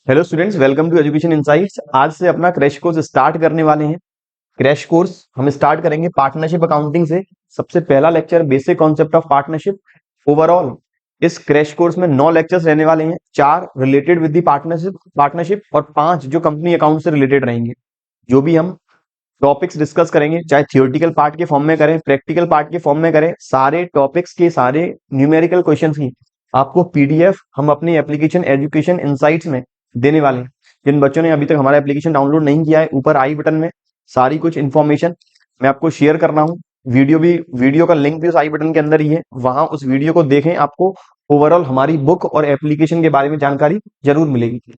Hello students, welcome to education insights. आज से अपना क्रैश कोर्स स्टार्ट करने वाले हैं। क्रैश कोर्स हम स्टार्ट करेंगे पार्टनरशिप अकाउंटिंग से। सबसे पहला lecture basic concept of partnership. Overall इस क्रैश कोर्स में 9 लेक्चर्स रहने वाले हैं, 4 रिलेटेड विद दी पार्टनरशिप और 5 जो कंपनी अकाउंट से रिलेटेड रहेंगे। जो भी हम टॉपिक्स डिस्कस करेंगे, चाहे थियोरटिकल पार्ट के फॉर्म में करें, प्रैक्टिकल पार्ट के फॉर्म में करें, सारे टॉपिक्स के सारे न्यूमेरिकल क्वेश्चंस की आपको पीडीएफ हम अपनी एप्लीकेशन एजुकेशन इनसाइट्स में देने वाले हैं। जिन बच्चों ने अभी तक हमारा एप्लीकेशन डाउनलोड नहीं किया है, ऊपर आई बटन में सारी कुछ इन्फॉर्मेशन मैं आपको शेयर कर रहा हूँ। वीडियो का लिंक भी उस आई बटन के अंदर ही है, वहां उस वीडियो को देखें, आपको ओवरऑल हमारी बुक और एप्लीकेशन के बारे में जानकारी जरूर मिलेगी।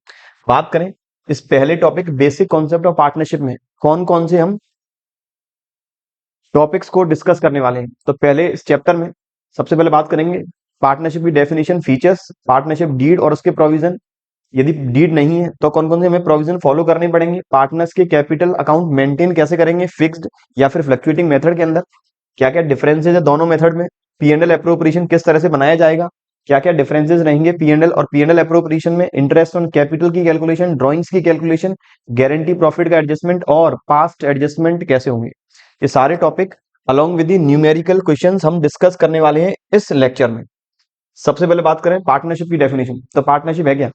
बात करें इस पहले topic basic concept of partnership में कौन कौन से हम टॉपिक्स को डिस्कस करने वाले हैं। तो पहले इस चैप्टर में सबसे पहले बात करेंगे पार्टनरशिप की डेफिनेशन, फीचर्स, पार्टनरशिप डीड और उसके प्रोविजन। यदि डीड नहीं है तो कौन कौन से हमें प्रोविजन फॉलो करने पड़ेंगे, पार्टनर्स के कैपिटल अकाउंट मेंटेन कैसे करेंगे, फिक्स्ड या फिर फ्लक्चुएटिंग मेथड के अंदर, क्या क्या डिफरेंसेज है दोनों मेथड में, पीएनएल अप्रोप्रिएशन किस तरह से बनाया जाएगा, क्या क्या डिफरेंसेस रहेंगे पीएनएल और पीएनएल अप्रोप्रिएशन में, इंटरेस्ट ऑन कैपिटल की कैलकुलेशन, ड्रॉइंग्स की कैलकुलेशन, गारंटी प्रॉफिट का एडजस्टमेंट और पास्ट एडजस्टमेंट कैसे होंगे। ये सारे topic along with the numerical questions हम डिस्कस करने वाले हैं इस लेक्चर में। सबसे पहले बात करें पार्टनरशिप की डेफिनेशन। तो पार्टनरशिप है क्या?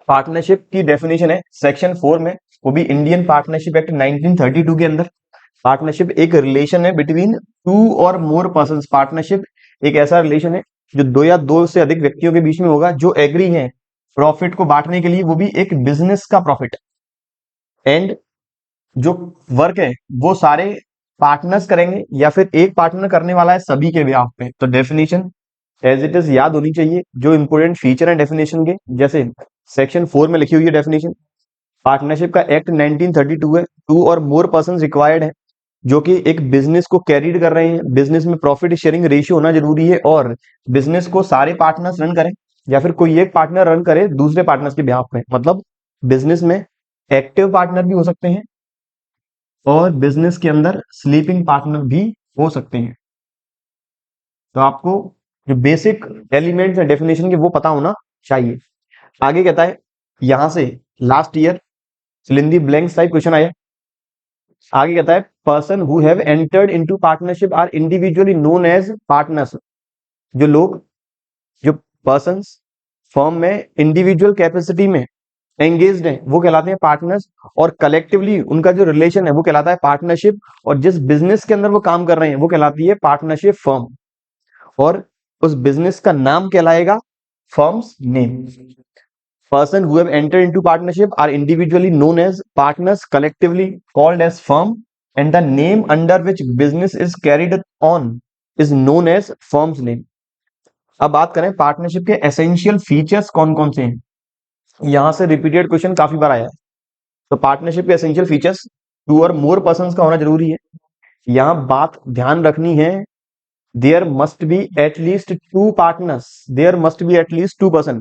पार्टनरशिप की डेफिनेशन है सेक्शन 4 में, वो भी इंडियन पार्टनरशिप एक्ट 1932 के अंदर। पार्टनरशिप एक रिलेशन है between two or more persons. Partnership एक ऐसा रिलेशन है जो दो या दो से अधिक व्यक्तियों के बीच में होगा, जो एग्री हैं प्रॉफिट को बांटने के लिए, वो भी एक बिजनेस का प्रॉफिट। एंड जो वर्क है वो सारे पार्टनर्स करेंगे या फिर एक पार्टनर करने वाला है सभी के बिहाफ पे। तो डेफिनेशन एज इट इज याद होनी चाहिए। जो इंपोर्टेंट फीचर है डेफिनेशन के, जैसे सेक्शन 4 में लिखी हुई है डेफिनेशन, पार्टनरशिप का एक्ट 1932 है, to or more person required है जो कि एक बिजनेस को कैरीड कर रहे हैं। बिजनेस में प्रॉफिट शेयरिंग रेशियो होना जरूरी है और बिजनेस को सारे पार्टनर्स रन करें या फिर कोई एक पार्टनर रन करे दूसरे पार्टनर्स के बिहाफ पे। मतलब बिजनेस में एक्टिव पार्टनर भी हो सकते हैं और बिजनेस के अंदर स्लीपिंग पार्टनर भी हो सकते हैं। तो आपको जो बेसिक एलिमेंट्स है डेफिनेशन के वो पता होना चाहिए। आगे कहता है, यहां से last year fill in the blanks type question आया। आगे कहता है person who have entered into partnership are individually known as partners. जो लोग, जो पर्सन्स फर्म में इंडिविजुअल कैपेसिटी में एंगेज्ड हैं वो कहलाते हैं पार्टनर्स, और कलेक्टिवली उनका जो रिलेशन है वो कहलाता है पार्टनरशिप, और जिस बिजनेस के अंदर वो काम कर रहे हैं वो कहलाती है पार्टनरशिप फर्म, और उस बिजनेस का नाम कहलाएगा firm's name. Person who have entered into partnership are individually known as partners, collectively called as firm, and the name under which business is carried on is known as firm's name. अब बात करें partnership के essential features कौन कौन से हैं। यहां से रिपीटेड क्वेश्चन काफी बार आया है। तो पार्टनरशिप के essential features, to or more person का होना जरूरी है। यहां बात ध्यान रखनी है, there must be at least two partners, there must be at least two person.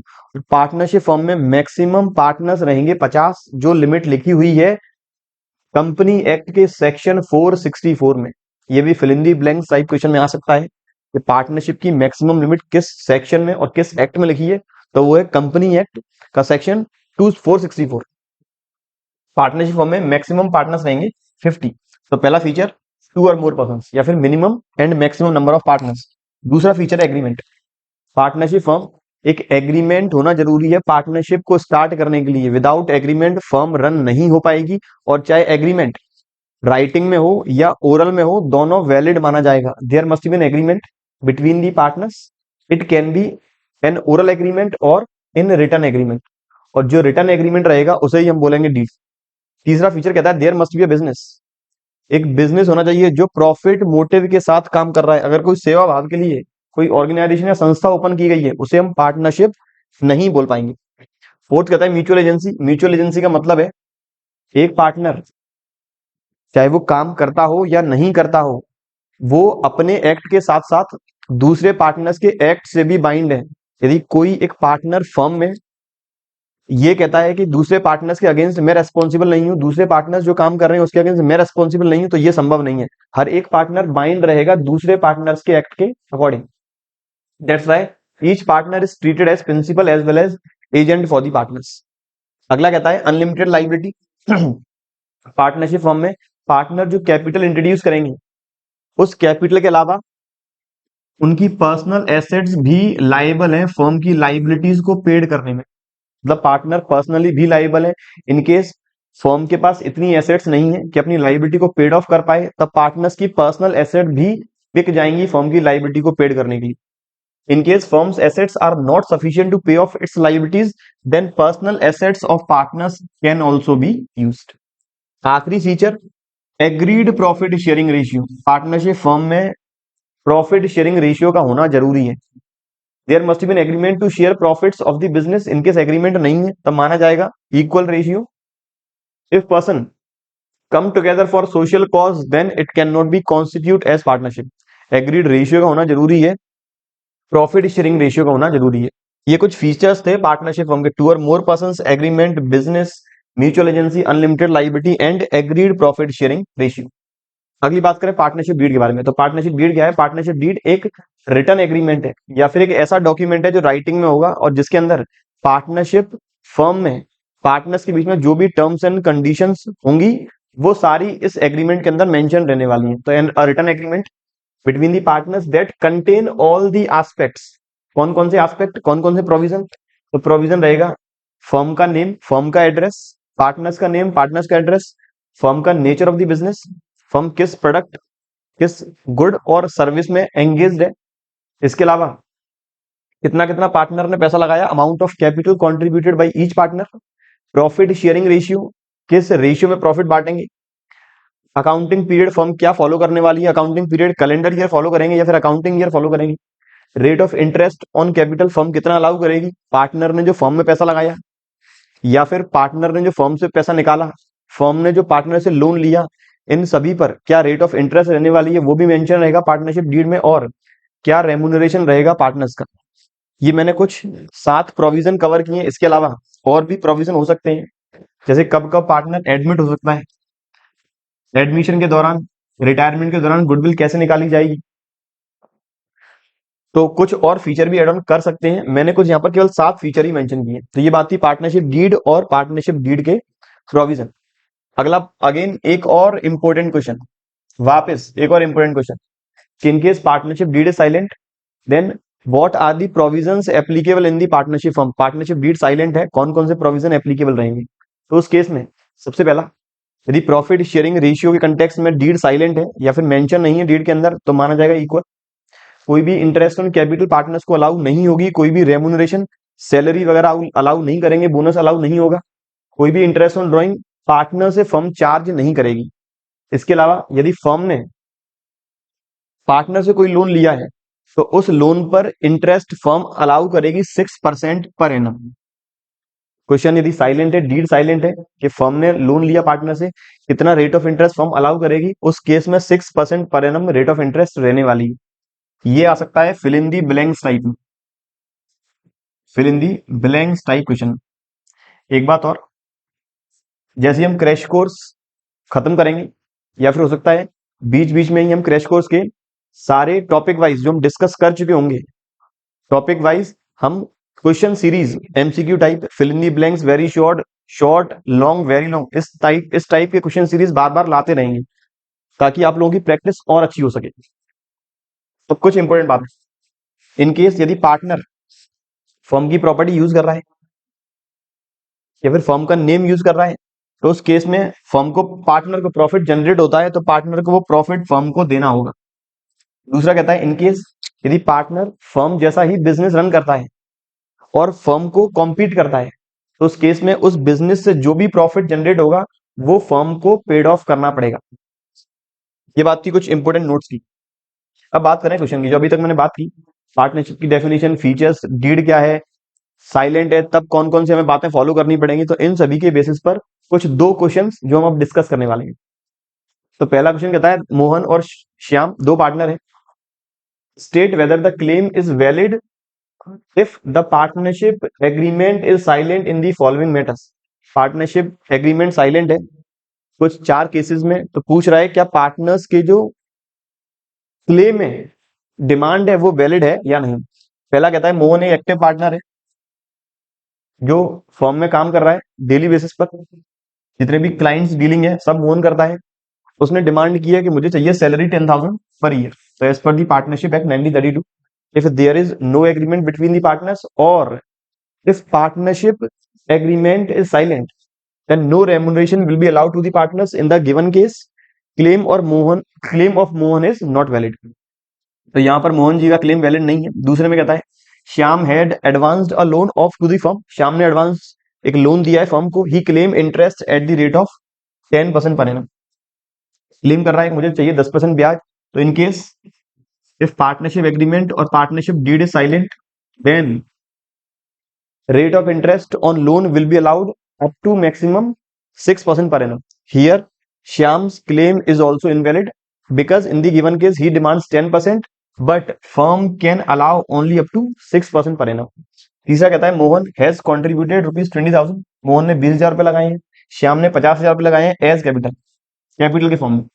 Partnership firm में मैक्सिमम पार्टनर्स रहेंगे 50, जो लिमिट लिखी हुई है कंपनी एक्ट के सेक्शन 464 में। ये भी fill in the blanks type question में आ सकता है कि पार्टनरशिप की मैक्सिमम लिमिट किस सेक्शन में और किस एक्ट में लिखी है। तो वो है कंपनी एक्ट का सेक्शन 464। पार्टनरशिप फॉर्म में मैक्सिमम पार्टनर्स रहेंगे 50। तो पहला feature to or more persons या फिर minimum and maximum number of partners. दूसरा फीचर है एग्रीमेंट। पार्टनरशिप फर्म एक एग्रीमेंट होना जरूरी है पार्टनरशिप को स्टार्ट करने के लिए। विदाउट एग्रीमेंट फर्म रन नहीं हो पाएगी, और चाहे एग्रीमेंट राइटिंग में हो या ओरल में हो, दोनों वैलिड माना जाएगा। There must be an agreement between the partners. It can be an oral agreement और इन रिटर्न एग्रीमेंट, और जो रिटर्न एग्रीमेंट रहेगा उसे ही हम बोलेंगे डीड। तीसरा फीचर कहता है there must be a business. एक बिजनेस होना चाहिए जो प्रॉफिट मोटिव के साथ काम कर रहा है। अगर कोई सेवा भाव के लिए कोई ऑर्गेनाइजेशन या संस्था ओपन की गई है, उसे हम पार्टनरशिप नहीं बोल पाएंगे। फोर्थ कहता है म्यूचुअल एजेंसी। म्यूचुअल एजेंसी का मतलब है एक पार्टनर, चाहे वो काम करता हो या नहीं करता हो, वो अपने एक्ट के साथ साथ दूसरे पार्टनर्स के एक्ट से भी बाइंड है। यदि कोई एक पार्टनर फर्म में ये कहता है कि दूसरे पार्टनर्स के अगेंस्ट मैं रेस्पॉन्सिबल नहीं हूं, दूसरे पार्टनर्स जो काम कर रहे हैं उसके अगेंस्ट मैं रेस्पॉन्सिबल नहीं हूं, तो ये संभव नहीं है। हर एक पार्टनर बाइंड रहेगा दूसरे पार्टनर्स के एक्ट के according. That's why each partner is treated as principal as well as agent for the partners. अगला कहता है अनलिमिटेड लाइबिलिटी। पार्टनरशिप फॉर्म में पार्टनर जो कैपिटल इंट्रोड्यूस करेंगे, उस कैपिटल के अलावा उनकी पर्सनल एसेट्स भी लाइबल हैं फर्म की लाइबिलिटीज को पेड करने में। मतलब पार्टनर पर्सनली भी लाइबल है। इन केस फर्म के पास इतनी एसेट्स नहीं है कि अपनी लाइबिलिटी को पेड ऑफ कर पाए, तब पार्टनर्स की पर्सनल एसेट भी बिक जाएंगी फर्म की लाइबिलिटी को पेड करने के लिए। In case firm's assets are not sufficient to pay off its liabilities, then personal assets of partners can also be used. आखिरी feature agreed profit sharing ratio. Partnership firm में profit sharing ratio का होना जरूरी है। There must be an agreement to share profits of the business. In case agreement नहीं है तब माना जाएगा equal ratio. If person come together for social cause then it can not be constitute as partnership. Agreed ratio का होना जरूरी है, profit sharing ratio का होना जरूरी है। ये कुछ फीचर्स थे पार्टनरशिप फर्म के। Two or more persons, agreement, business, mutual agency, unlimited liability and agreed profit sharing ratio. अगली बात करें पार्टनरशिप डीड के बारे में, तो पार्टनरशिप डीड क्या है? पार्टनरशिप डीड एक रिटर्न एग्रीमेंट है या फिर एक ऐसा डॉक्यूमेंट है जो राइटिंग में होगा और जिसके अंदर पार्टनरशिप फर्म में पार्टनर्स के बीच में जो भी टर्म्स एंड कंडीशंस होंगी वो सारी इस एग्रीमेंट के अंदर मेंशन रहने वाली हैं। तो return agreement between the partners that contain all the aspects. कौन कौन से एस्पेक्ट, कौन कौन से प्रोविजन? तो प्रोविजन रहेगा फर्म का नेम, फर्म का एड्रेस, पार्टनर्स का नेम, पार्टनर्स का एड्रेस, फर्म का nature of the business, firm किस प्रोडक्ट, किस गुड और सर्विस में एंगेज्ड है, इसके अलावा कितना कितना पार्टनर ने पैसा लगाया, amount of capital contributed by each partner, profit sharing ratio, किस रेशियो में प्रॉफिट बांटेंगे, अकाउंटिंग पीरियड फर्म क्या फॉलो करने वाली है, accounting period calendar year follow करेंगे या फिर अकाउंटिंग ईयर फॉलो करेंगे, rate of interest on capital firm कितना अलाउ करेगी, पार्टनर ने जो फर्म में पैसा लगाया या फिर पार्टनर ने जो फर्म से पैसा निकाला, फर्म ने जो पार्टनर से लोन लिया, इन सभी पर क्या रेट ऑफ इंटरेस्ट रहने वाली है वो भी मेंशन रहेगा पार्टनरशिप डीड में, और क्या रेम्यूनरेशन रहेगा पार्टनर्स का। ये मैंने कुछ 7 प्रोविजन कवर किए हैं। इसके अलावा और भी प्रोविजन हो सकते हैं, जैसे कब कब पार्टनर एडमिट हो सकता है, एडमिशन के दौरान, रिटायरमेंट के दौरान गुडविल कैसे निकाली जाएगी, तो कुछ और फीचर भी एड ऑन कर सकते हैं। मैंने कुछ यहाँ पर केवल 7 फीचर ही मेंशन किए। तो ये बात थी पार्टनरशिप डीड और पार्टनरशिप डीड के प्रोविजन। अगला अगेन एक और इंपॉर्टेंट क्वेश्चन, वापस एक और important question, in case partnership deed is silent then what are the provisions applicable in the partnership firm. Partnership deed silent है, कौन कौन से प्रोविजन एप्लीकेबल रहेंगे? तो उस केस में सबसे पहला, यदि प्रॉफिट शेयरिंग रेशियो के कंटेक्स्ट में डीड साइलेंट है या फिर मेंशन नहीं है डीड के अंदर, तो माना जाएगा इक्वल। कोई भी इंटरेस्ट ऑन कैपिटल पार्टनर्स को अलाउ नहीं होगी, कोई भी रेम्यूनरेशन, सैलरी वगैरह अलाउ नहीं करेंगे, बोनस अलाउ नहीं होगा, कोई भी इंटरेस्ट ऑन ड्रॉइंग पार्टनर से फर्म चार्ज नहीं करेगी। इसके अलावा यदि फर्म ने पार्टनर से कोई लोन लिया है तो उस लोन पर इंटरेस्ट फर्म अलाउ करेगी 6% पर एनम। क्वेश्चन यदि साइलेंट है, डीड साइलेंट है कि फर्म ने लोन लिया पार्टनर से, कितना rate of interest firm allow करेगी, उस केस में 6% per annum rate of interest रहने वाली है। ये आ सकता है fill in the blanks type में, fill in the blanks type question. एक बात और, जैसे हम क्रैश कोर्स खत्म करेंगे या फिर हो सकता है बीच बीच में ही हम क्रैश कोर्स के सारे टॉपिक वाइज जो हम डिस्कस कर चुके होंगे, टॉपिक वाइज हम question series MCQ type, fill in the blanks, very short, short, long, very long, इस टाइप के क्वेश्चन सीरीज बार बार लाते रहेंगे ताकि आप लोगों की प्रैक्टिस और अच्छी हो सके। तो कुछ इंपॉर्टेंट बात, इन केस यदि पार्टनर फर्म की प्रॉपर्टी यूज कर रहा है या फिर फर्म का नेम यूज कर रहा है, तो उस केस में फर्म को, पार्टनर को प्रॉफिट जनरेट होता है तो पार्टनर को वो प्रॉफिट फर्म को देना होगा। दूसरा कहता है इन केस यदि पार्टनर फर्म जैसा ही बिजनेस रन करता है और फर्म को कॉम्पीट करता है, तो उस केस में उस बिजनेस से जो भी प्रॉफिट जनरेट होगा वो फर्म को पेड ऑफ करना पड़ेगा। ये बात थी कुछ इंपोर्टेंट नोट्स की। अब बात करें क्वेश्चन की, जो अभी तक मैंने बात की, पार्टनरशिप की डेफिनेशन, फीचर्स, डीड क्या है, साइलेंट है तब कौन कौन से हमें बातें फॉलो करनी पड़ेंगी, तो इन सभी के बेसिस पर कुछ 2 क्वेश्चंस जो हम अब डिस्कस करने वाले हैं। तो पहला क्वेश्चन कहता है मोहन और श्याम 2 पार्टनर है, state whether the claim is valid if the partnership agreement is silent in the following matters. Partnership agreement silent है कुछ 4 केसेस में, तो पूछ रहा है क्या पार्टनर्स के जो क्लेम है, डिमांड है, वो वैलिड है या नहीं। पहला कहता है मोहन एक एक्टिव पार्टनर है, जो फर्म में काम कर रहा है डेली बेसिस पर, जितने भी क्लाइंट्स डीलिंग है सब मोहन करता है। उसने डिमांड की है कि मुझे चाहिए सैलरी 10,000 पर ईयर। तो as per the partnership act 1932, if there is no agreement between the partners or if partnership agreement is silent, then no remuneration will be allowed to the partners in the given case. Claim of Mohan is not valid. तो यहाँ पर मोहन जी का claim valid नहीं है। दूसरे में कहता है Shyam had advanced a loan of to the firm, Shyam ने एडवांस एक लोन दिया है फर्म को। He claim interest at the rate of 10% per annum, claim कर रहा है मुझे चाहिए 10% ब्याज। तो in case if partnership agreement or partnership deed is silent, then rate of interest on loan will be allowed up to maximum 6% per annum. Here, Shyam's claim is also invalid because in the given case he demands 10%, but firm can allow only up to 6% per annum. तीसरा कहता है Mohan has contributed ₹20,000, Mohan ने 20,000 रुपए लगाए हैं, श्याम ने 50,000 रुपए लगाए हैं एज कैपिटल, कैपिटल के फॉर्म में।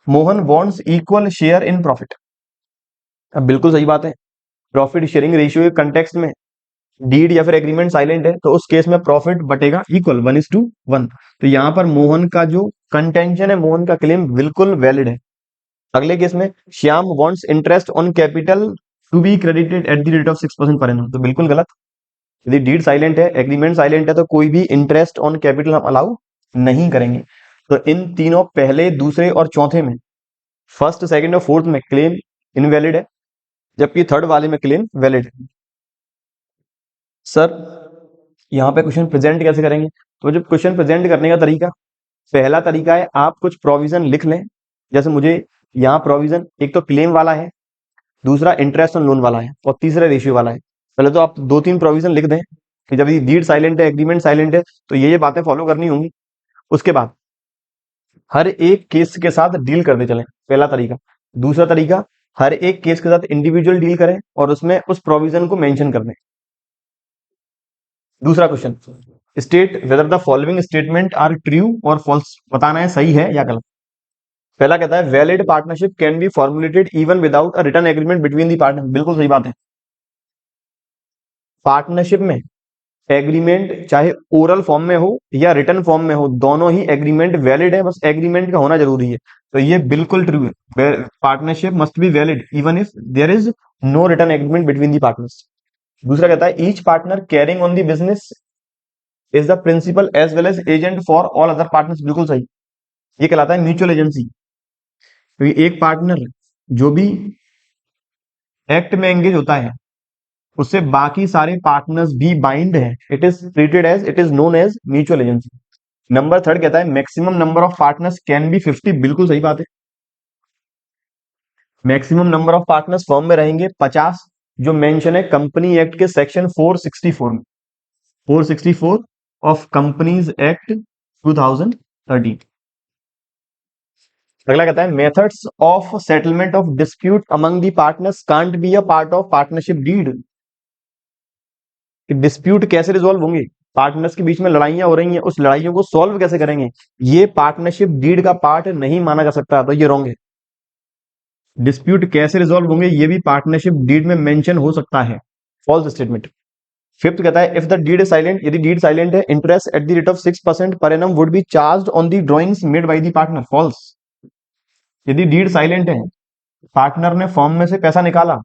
Mohan wants equal share in profit. अब बिल्कुल सही बात है, प्रॉफिट शेयरिंग रेशियो के कंटेक्स्ट में डीड या फिर एग्रीमेंट साइलेंट है तो उस केस में प्रॉफिट बटेगा इक्वल 1:1। तो यहां पर मोहन का जो कंटेंशन है, मोहन का क्लेम बिल्कुल वैलिड है। अगले केस में Shyam wants interest on capital to be credited at the rate of 6% per annum, तो बिल्कुल गलत। यदि डीड साइलेंट है, एग्रीमेंट साइलेंट है, तो कोई भी इंटरेस्ट ऑन कैपिटल हम अलाउ नहीं करेंगे। तो इन तीनों पहले, दूसरे और चौथे में, फर्स्ट, सेकंड और फोर्थ में क्लेम इनवैलिड है, जबकि थर्ड वाले में क्लेम वैलिड है। सर यहाँ पे क्वेश्चन प्रेजेंट कैसे करेंगे? तो जब क्वेश्चन प्रेजेंट करने का तरीका, पहला तरीका है आप कुछ प्रोविजन लिख लें। जैसे मुझे यहाँ प्रोविजन एक तो क्लेम वाला है, दूसरा इंटरेस्ट ऑन लोन वाला है और तीसरा रेशियो वाला है। पहले तो आप 2-3 प्रोविजन लिख दें कि जब ये डीड साइलेंट है, एग्रीमेंट साइलेंट है, तो ये बातें फॉलो करनी होंगी। उसके बाद हर एक केस के साथ डील करते चलें, पहला तरीका। दूसरा तरीका, हर एक केस के साथ इंडिविजुअल डील करें और उसमें उस प्रोविजन को मेंशन कर दें। दूसरा question, state whether the following statement are true और फॉल्स, बताना है सही है या गलत। पहला कहता है valid partnership can be formulated even without a written agreement between the partner, बिल्कुल सही बात है। पार्टनरशिप में एग्रीमेंट चाहे ओरल फॉर्म में हो या रिटन फॉर्म में हो, दोनों ही एग्रीमेंट वैलिड है, बस एग्रीमेंट का होना जरूरी है। तो ये बिल्कुल ट्रू है, partnership must be valid even if there is no written agreement between the partners. दूसरा कहता है each partner carrying on the business is the principal as well as agent for all other partners, बिल्कुल सही। ये कहलाता है mutual agency. तो एक पार्टनर जो भी एक्ट में एंगेज होता है उससे बाकी सारे पार्टनर्स भी बाइंड है, it is treated as, it is known as mutual agency. Number third कहता है maximum number of partners can be 50, बिल्कुल सही बात है। Maximum number of partners firm में रहेंगे 50, जो मेंशन है कंपनी एक्ट के सेक्शन 464 में, 464 ऑफ कंपनीज एक्ट 2013। अगला कहता है methods of settlement of dispute among the partners can't be a part of partnership deed. Dispute कैसे रिजॉल्व होंगे, पार्टनर्स के बीच में लड़ाइयां हो रही हैं, उस लड़ाइयों को सॉल्व कैसे करेंगे, ये पार्टनरशिप डीड का पार्ट नहीं माना जा सकता, तो ये रॉन्ग है। डिस्प्यूट कैसे रिजॉल्व होंगे ये भी पार्टनरशिप डीड में मेंशन हो सकता है, फॉल्स स्टेटमेंट। फिफ्थ कहता है if the deed is silent, यदि डीड साइलेंट है, interest at the rate of 6% per annum would be charged on the drawings made by the partner, false. यदि deed silent है, partner ने firm में से पैसा निकाला,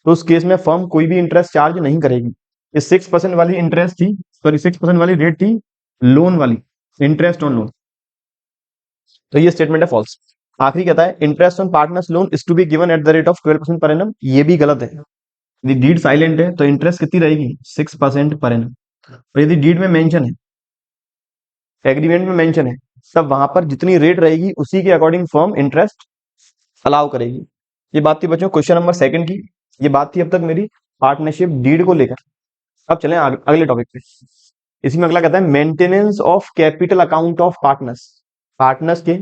तो उस केस में फर्म कोई भी इंटरेस्ट चार्ज नहीं करेगी। ये 6% वाली इंटरेस्ट थी, सॉरी 6% वाली रेट थी लोन वाली, इंटरेस्ट ऑन लोन, तो ये स्टेटमेंट है फॉल्स। आखिरी कहता है interest on partners loan is to be given at the rate of 12% per annum, ये भी गलत है। यदि डीड साइलेंट है तो इंटरेस्ट कितनी रहेगी, 6% पर एनम। और यदि डीड में मेंशन है, एग्रीमेंट में मेंशन है, तब वहां पर जितनी रेट रहेगी उसी के अकॉर्डिंग फर्म इंटरेस्ट अलाउ करेगी। ये बात थी बच्चों क्वेश्चन नंबर 2 की। ये बात थी अब तक मेरी पार्टनरशिप डीड को लेकर। अब चलें अगले टॉपिक पे। इसी में अगला कहता है maintenance of capital account of partners, partners के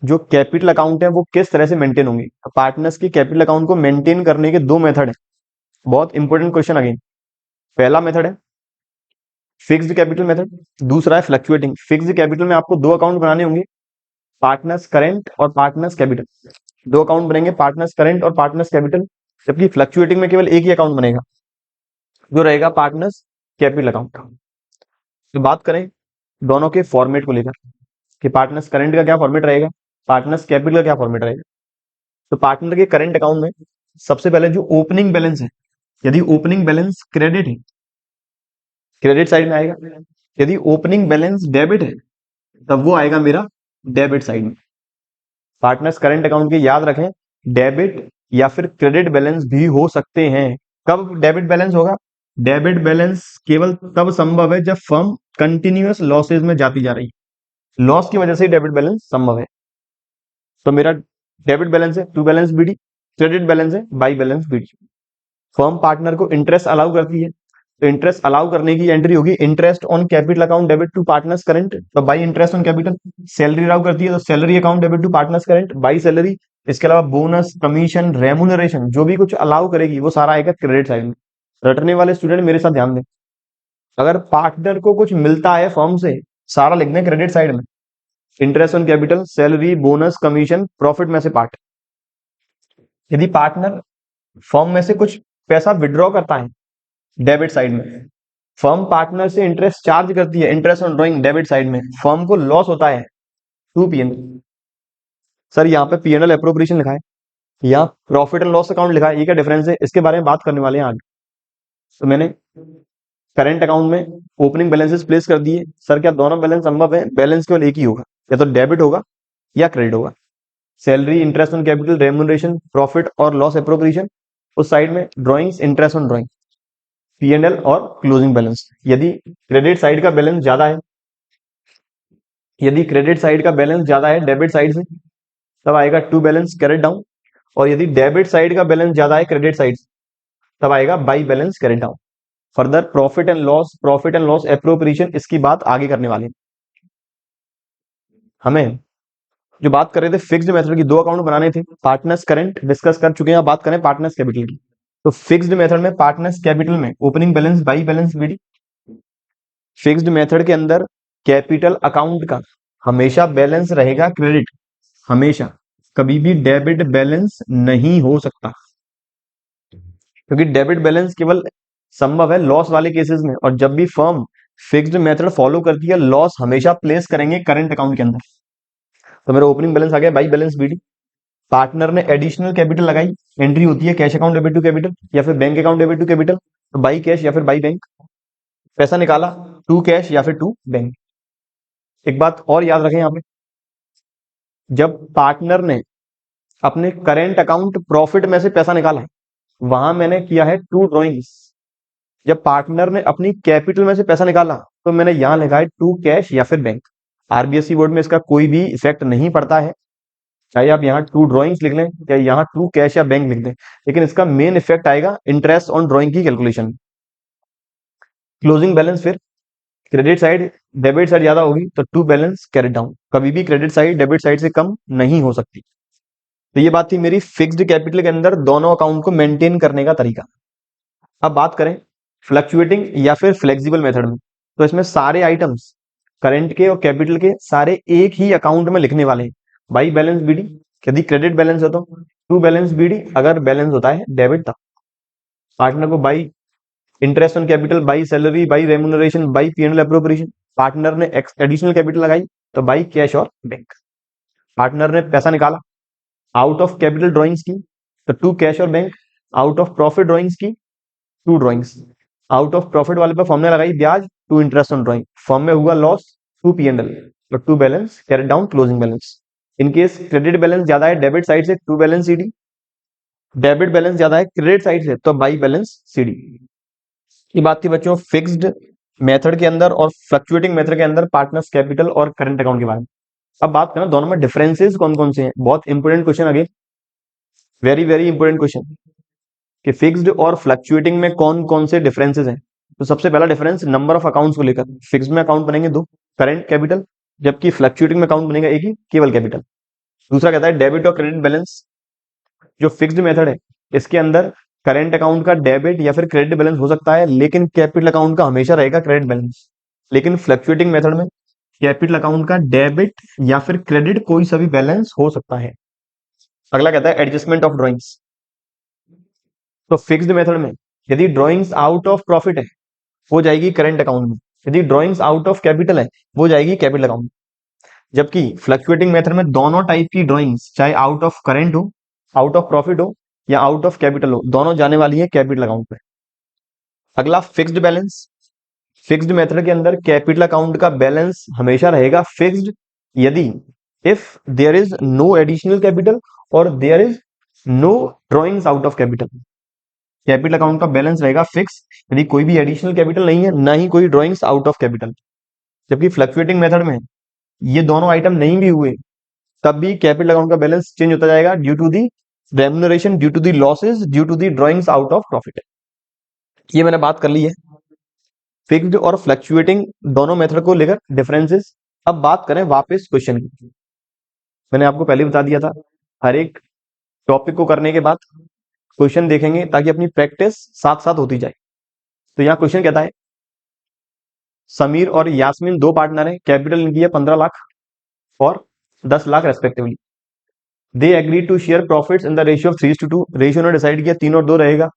जो कैपिटल अकाउंट है वो किस तरह से मेंटेन होंगे। पार्टनर्स के कैपिटल अकाउंट को मेंटेन करने के 2 मेथड है, बहुत इंपॉर्टेंट क्वेश्चन अगेन। पहला मेथड है फिक्स्ड कैपिटल मेथड, दूसरा है फ्लक्चुएटिंग। फिक्स्ड कैपिटल में आपको 2 अकाउंट बनाने होंगे, पार्टनर्स करेंट और पार्टनर्स कैपिटल। 2 अकाउंट बनेंगे, पार्टनर्स करेंट और पार्टनर्स कैपिटल। जबकि फ्लक्चुएटिंग में केवल एक ही अकाउंट बनेगा, जो रहेगा पार्टनर्स कैपिटल अकाउंट का। तो बात करें दोनों के फॉर्मेट को लेकर कि पार्टनर्स करंट का क्या फॉर्मेट रहेगा, पार्टनर्स कैपिटल का क्या फॉर्मेट रहेगा। तो पार्टनर के करंट अकाउंट में सबसे पहले जो ओपनिंग बैलेंस है, यदि ओपनिंग बैलेंस क्रेडिट है, क्रेडिट साइड में आएगा। यदि ओपनिंग बैलेंस डेबिट है, तब वो आएगा मेरा डेबिट साइड में। पार्टनर्स करंट अकाउंट के याद रखें, डेबिट या फिर क्रेडिट बैलेंस भी हो सकते हैं। कब डेबिट बैलेंस होगा? डेबिट बैलेंस केवल तब संभव है जब फर्म कंटिन्यूअस लॉसेज में जाती जा रही है, लॉस की वजह से डेबिट बैलेंस संभव है। तो मेरा डेबिट बैलेंस है to balance BD, credit balance है by balance BD. Firm partner को इंटरेस्ट अलाउ करती है, तो इंटरेस्ट अलाउ करने की एंट्री होगी interest on capital account debit to partners current, तो by interest on capital. Salary allow करती है तो salary account debit to partners current by salary. इसके अलावा बोनस, कमीशन, रेमुनरेशन जो भी कुछ अलाउ करेगी वो सारा आएगा क्रेडिट साइड में। रटने वाले स्टूडेंट मेरे साथ ध्यान दें, अगर पार्टनर को कुछ मिलता है फर्म से, सारा लिख दें क्रेडिट साइड में। Interest on capital, salary, bonus, commission, profit में से पार्ट। यदि पार्टनर फर्म में से कुछ पैसा विड्रॉ करता है डेबिट साइड में, फर्म पार्टनर से इंटरेस्ट चार्ज करती है, interest on drawing debit side में, फर्म को लॉस होता है टू पीएनएल। सर यहाँ पे पीएनएल एप्रोप्रिएशन लिखा है, यहाँ प्रॉफिट एंड लॉस अकाउंट लिखा है, ये क्या डिफरेंस है, इसके बारे में बात करने वाले हैं आगे। तो मैंने करंट अकाउंट में ओपनिंग बैलेंसेस प्लेस कर दिए। सर क्या दोनों बैलेंस संभव है? बैलेंस केवल एक ही होगा, या तो डेबिट होगा या क्रेडिट होगा। Salary, interest on capital, remuneration, profit और लॉस एप्रोप्रिएशन, उस साइड में drawings, interest on drawing, PNL और क्लोजिंग बैलेंस। यदि क्रेडिट साइड का बैलेंस ज्यादा है, यदि क्रेडिट साइड का बैलेंस ज्यादा है डेबिट साइड से, तब आएगा टू बैलेंस कैरेट डाउन। और यदि डेबिट साइड का बैलेंस ज्यादा है क्रेडिट साइड से, तब आएगा by balance carried down. Further profit and loss appropriation, इसकी बात आगे करने वाले हैं। हमें जो बात कर रहे थे फिक्स्ड मेथड की, दो अकाउंट बनाने थे, पार्टनर्स करंट डिस्कस कर चुके हैं, अब बात करें पार्टनर्स कैपिटल की। तो फिक्स्ड मेथड में पार्टनर्स कैपिटल में opening balance by balance BD. Fixed method के अंदर कैपिटल अकाउंट का हमेशा बैलेंस रहेगा क्रेडिट, हमेशा, कभी भी डेबिट बैलेंस नहीं हो सकता, क्योंकि डेबिट बैलेंस केवल संभव है लॉस वाले केसेस में, और जब भी फर्म फिक्स्ड मेथड फॉलो करती है, लॉस हमेशा प्लेस करेंगे करंट अकाउंट के अंदर। तो मेरा ओपनिंग बैलेंस आ गया बाई बैलेंस बीडी। पार्टनर ने एडिशनल कैपिटल लगाई, एंट्री होती है cash account debit to capital या फिर bank account debit to capital, तो बाई कैश या फिर बाई बैंक। पैसा निकाला टू कैश या फिर टू बैंक। एक बात और याद रखें यहाँ पे, जब पार्टनर ने अपने करेंट अकाउंट प्रॉफिट में से पैसा निकाला, वहां मैंने किया है टू ड्रॉइंग्स। जब पार्टनर ने अपनी कैपिटल में से पैसा निकाला, तो मैंने यहां लिखा है टू कैश या फिर बैंक। आरबीएसई बोर्ड में इसका कोई भी इफेक्ट नहीं पड़ता है, चाहे आप यहाँ टू ड्रॉइंग्स लिख लें या यहाँ टू कैश या बैंक लिख दें, लेकिन इसका मेन इफेक्ट आएगा इंटरेस्ट ऑन ड्रॉइंग की कैलकुलेशन। क्लोजिंग बैलेंस, फिर क्रेडिट साइड डेबिट साइड ज्यादा होगी तो टू बैलेंस कैरी डाउन, कभी भी क्रेडिट साइड डेबिट साइड से कम नहीं हो सकती। तो ये बात थी मेरी फिक्स्ड कैपिटल के अंदर दोनों अकाउंट को मेंटेन करने का तरीका। अब बात करें फ्लक्चुएटिंग या फिर फ्लेक्सिबल मेथड में, तो इसमें सारे आइटम्स करंट के और कैपिटल के सारे एक ही अकाउंट में लिखने वाले हैं। बाई बैलेंस बीडी, यदि क्रेडिट बैलेंस हो तो टू बैलेंस बीडी, अगर बैलेंस होता है डेबिट तब। पार्टनर को by interest on capital, by salary, by remuneration, by PNL appropriation. Partner ने एडिशनल कैपिटल लगाई तो बाई कैश और बैंक। पार्टनर ने पैसा निकाला आउट ऑफ कैपिटल ड्रॉइंग्स की, तो टू कैश और bank. Out of profit drawings की, to drawings. Out of profit वाले पे फर्म ने लगाई ब्याज, to interest on drawing. Firm में हुआ लॉस, टू पीएनएल, तो to balance carry down closing balance. In case credit balance ज्यादा है डेबिट साइड से, to balance CD. Debit balance ज्यादा है क्रेडिट साइड से, तो बाई बैलेंस सीडी। ये बात थी बच्चों फिक्स्ड मेथड के अंदर और फ्लक्चुएटिंग मेथड के अंदर पार्टनर्स कैपिटल और करंट अकाउंट के बारे में। अब बात करें दोनों में डिफरेंसेस कौन कौन से हैं। बहुत important question, again very very important question, कि फिक्स्ड और फ्लक्चुएटिंग में कौन कौन से डिफरेंसेस हैं। तो सबसे पहला डिफरेंस नंबर ऑफ अकाउंट्स को लेकर, फिक्स्ड में अकाउंट बनेंगे दो, करंट कैपिटल, जबकि फ्लक्चुएटिंग में अकाउंट बनेगा एक ही, केवल कैपिटल। दूसरा कहता है डेबिट और क्रेडिट बैलेंस। जो फिक्स्ड मेथड है इसके अंदर करंट अकाउंट का डेबिट या फिर क्रेडिट बैलेंस हो सकता है, लेकिन कैपिटल अकाउंट का हमेशा रहेगा क्रेडिट बैलेंस। लेकिन फ्लक्चुएटिंग मेथड में कैपिटल अकाउंट का डेबिट या फिर क्रेडिट कोई सा भी बैलेंस हो सकता है। अगला कहता है एडजस्टमेंट ऑफ ड्रॉइंग्स। तो फिक्स्ड मेथड में यदि ड्रॉइंग्स आउट ऑफ प्रॉफिट है, वो जाएगी करंट अकाउंट में। यदि ड्रॉइंग्स आउट ऑफ कैपिटल है वो जाएगी कैपिटल अकाउंट में। जबकि फ्लक्चुएटिंग मेथड में दोनों टाइप की ड्रॉइंग्स, चाहे आउट ऑफ करंट हो, आउट ऑफ प्रॉफिट हो या आउट ऑफ कैपिटल हो, दोनों जाने वाली है कैपिटल अकाउंट में। अगला फिक्स्ड बैलेंस। फिक्स्ड मेथड के अंदर कैपिटल अकाउंट का बैलेंस हमेशा रहेगा फिक्स्ड यदि if there is no additional capital और there is no drawings out of capital. Capital account का बैलेंस रहेगा फिक्स यदि कोई भी एडिशनल कैपिटल नहीं है, ना ही कोई ड्रॉइंग्स आउट ऑफ कैपिटल। जबकि फ्लक्चुएटिंग मेथड में ये दोनों आइटम नहीं भी हुए तब भी कैपिटल अकाउंट का बैलेंस चेंज होता जाएगा due to the remuneration, due to the losses, due to the drawings out of profit. ये मैंने बात कर ली है फिक्स्ड और फ्लक्चुएटिंग दोनों मेथड को लेकर डिफरेंसेस। अब बात करें वापस क्वेश्चन की। मैंने आपको पहले बता दिया था हर एक टॉपिक को करने के बाद क्वेश्चन देखेंगे ताकि अपनी प्रैक्टिस साथ साथ होती जाए। तो यहाँ क्वेश्चन कहता है समीर और यास्मीन दो पार्टनर हैं, कैपिटल इनकी है 15 लाख और 10 lakh respectively. They agree to share profits in the ratio of 3:2। Ratio ने डिसाइड किया 3 और 2 रहेगा।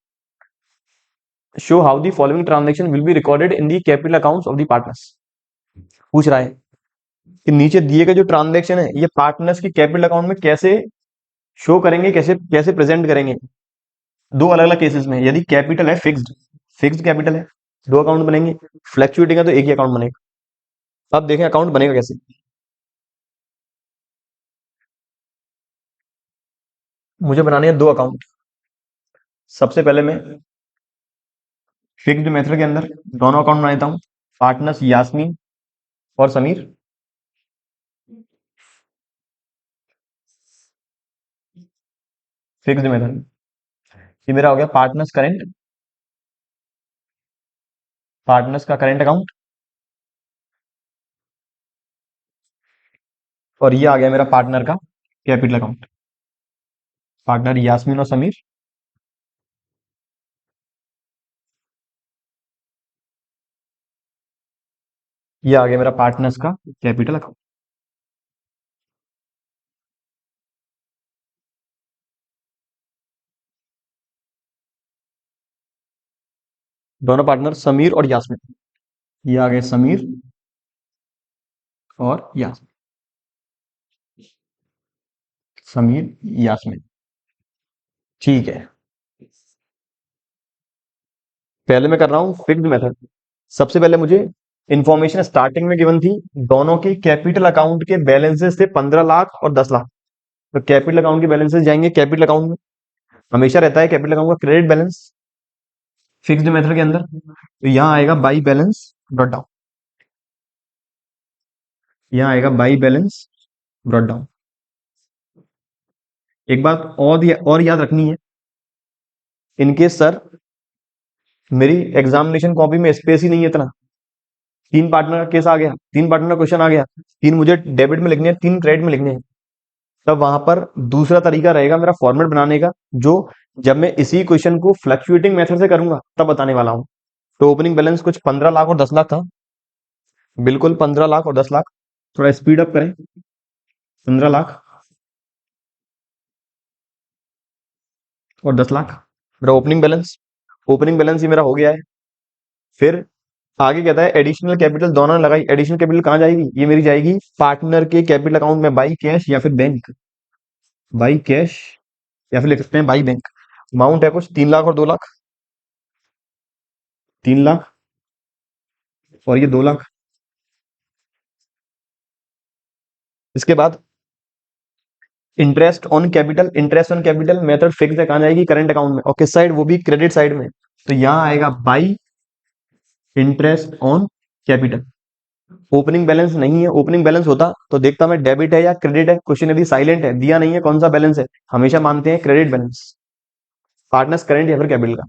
Show how the following transaction will be recorded in the capital accounts of the partners. पूछ रहा है कि नीचे दिए गए जो ट्रांजेक्शन है ये पार्टनर्स की कैपिटल अकाउंट में कैसे शो करेंगे, कैसे कैसे प्रेजेंट करेंगे। दो अलग अलग केसेस में, यदि कैपिटल है फिक्स्ड, फिक्स्ड कैपिटल है, दो अकाउंट बनेंगे। फ्लक्चुएटिंग है तो एक ही अकाउंट बनेगा। अब देखें अकाउंट बनेगा कैसे। मुझे बनाने हैं दो अकाउंट। सबसे पहले मैं फिक्स्ड मेथड के अंदर दोनों अकाउंट बना देता हूं, पार्टनर्स यास्मीन और समीर। फिक्स्ड मेथड ये मेरा हो गया पार्टनर्स करेंट, पार्टनर्स का करेंट अकाउंट। और ये आ गया मेरा पार्टनर का कैपिटल अकाउंट, पार्टनर यास्मीन और समीर। ये आ गया मेरा पार्टनर्स का कैपिटल अकाउंट। दोनों पार्टनर समीर और यास्मीन। ये आ गए समीर और यास्मीन, समीर यास्मीन। ठीक है, पहले मैं कर रहा हूं फिक्स्ड मेथड। सबसे पहले मुझे इंफॉर्मेशन स्टार्टिंग में गिवन थी, दोनों के कैपिटल अकाउंट के बैलेंसेस थे 15 लाख और 10 लाख। तो कैपिटल अकाउंट के बैलेंसेस जाएंगे कैपिटल अकाउंट में। हमेशा रहता है कैपिटल अकाउंट का क्रेडिट बैलेंस फिक्स्ड मेथड के अंदर। तो यहाँ आएगा बाई बैलेंस ब्रॉट डाउन, यहाँ आएगा बाई बैलेंस ब्रॉट डाउन। एक बात और याद रखनी है, इनके सर मेरी एग्जामिनेशन कॉपी में स्पेस ही नहीं है इतना। तीन पार्टनर का केस आ गया, तीन पार्टनर का क्वेश्चन आ गया, तीन मुझे डेबिट में लिखने हैं, तीन क्रेडिट में लिखने हैं। तब वहां पर दूसरा तरीका रहेगा मेरा फॉर्मेट बनाने का, जो जब मैं इसी क्वेश्चन को फ्लक्चुएटिंग मेथड से करूंगा तब बताने वाला हूं। तो ओपनिंग बैलेंस कुछ 15 लाख और 10 लाख था, बिल्कुल 15 लाख और 10 लाख। थोड़ा स्पीड अप करें, 15 लाख और 10 लाख मेरा ओपनिंग बैलेंस। ओपनिंग बैलेंस ही मेरा हो गया है। फिर आगे कहता है एडिशनल कैपिटल दोनों ने लगाई। एडिशनल कैपिटल कहां जाएगी, ये मेरी जाएगी पार्टनर के कैपिटल अकाउंट में बाई कैश या फिर बैंक, बाई कैश या फिर लिख सकते हैं बाई बैंक। अमाउंट है कुछ 3 लाख और 2 लाख, 3 लाख और ये 2 लाख। इसके बाद interest on capital, interest on capital method fix है, कहां जाएगी करंट अकाउंट में, और किस साइड, वो भी क्रेडिट साइड में। तो यहां आएगा by interest on capital. Opening balance नहीं है, ओपनिंग बैलेंस होता तो देखता मैं डेबिट है या क्रेडिट है। क्वेश्चन यदि साइलेंट है, दिया नहीं है कौन सा बैलेंस है, हमेशा मानते हैं क्रेडिट बैलेंस, पार्टनर्स करंट या फिर कैपिटल का।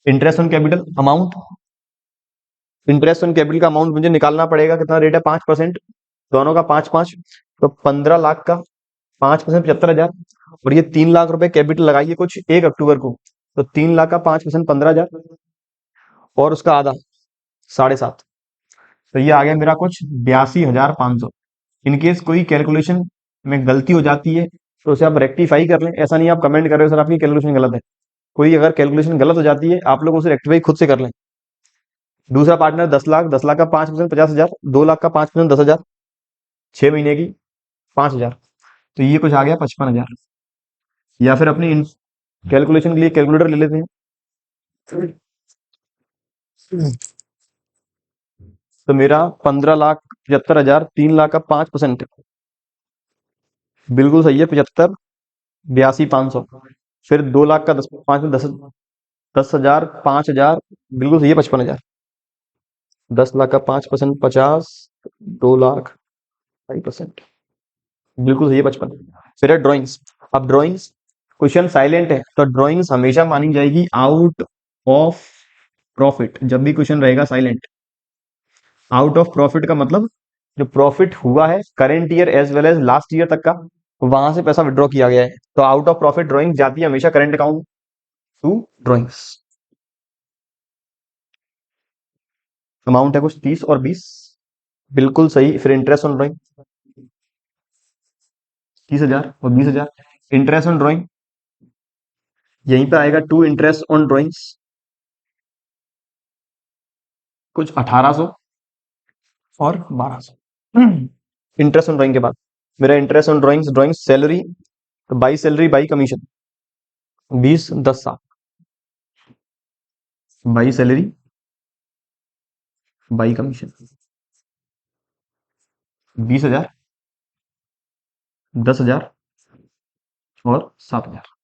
Interest on capital amount, interest on capital का अमाउंट मुझे निकालना पड़ेगा, कितना रेट है 5%, दोनों का 5-5। तो 15 लाख का 5% 75,000, और ये 3 लाख रुपए कैपिटल लगाइए कुछ 1 अक्टूबर को। तो 3 लाख का 5% 15,000 और उसका आधा 7.5। तो ये आ गया मेरा कुछ 82,500। इनकेस कोई कैलकुलेशन में गलती हो जाती है तो उसे आप रेक्टिफाई कर लें। ऐसा नहीं आप कमेंट कर रहे हो सर आपकी कैलकुलेशन गलत है, कोई अगर कैलकुलेशन गलत हो जाती है आप लोग उसे रेक्टिफाई खुद से कर लें। दूसरा पार्टनर 10 लाख, 10 लाख का 5% 50,000, 2 लाख का 5% 10,000, 6 महीने की 5,000, तो ये कुछ आ गया 55,000। या फिर अपनी कैलकुलेशन के लिए कैलकुलेटर ले लेते हैं। तो मेरा 15,75,000, 3 लाख का 5%, बिल्कुल सही है 75, 82,500। फिर 2 लाख का 10, 5 में 10,000, 5,000, बिल्कुल सही है 55,000। 10 लाख का 5%, 50, 2 लाख, 5%, बिल्कुल सही है 55। फिर है ड्रॉइंग्स। अब ड्रॉइंग्स, क्वेश्चन साइलेंट है तो ड्रॉइंग्स हमेशा मानी जाएगी आउट ऑफ प्रॉफिट। जब भी क्वेश्चन रहेगा साइलेंट, आउट ऑफ प्रॉफिट का मतलब जो प्रॉफिट हुआ है current year as well as last year तक का, वहां से पैसा विड्रॉ किया गया है, तो आउट ऑफ प्रॉफिट ड्रॉइंग जाती है हमेशा current account to drawings. Amount है कुछ 30 और 20, बिल्कुल सही। फिर इंटरेस्ट ऑन ड्रॉइंग 30,000 और 20,000। इंटरेस्ट ऑन ड्रॉइंग यहीं पे आएगा, टू इंटरेस्ट ऑन ड्रॉइंग्स कुछ 1,800 और 1,200। इंटरेस्ट ऑन ड्रॉइंग के बाद मेरा interest on drawings, drawing salary, तो बाई सैलरी बाई कमीशन 20, 10 साल, बाई सैलरी बाई कमीशन 20,000, 10,000 और 7,000।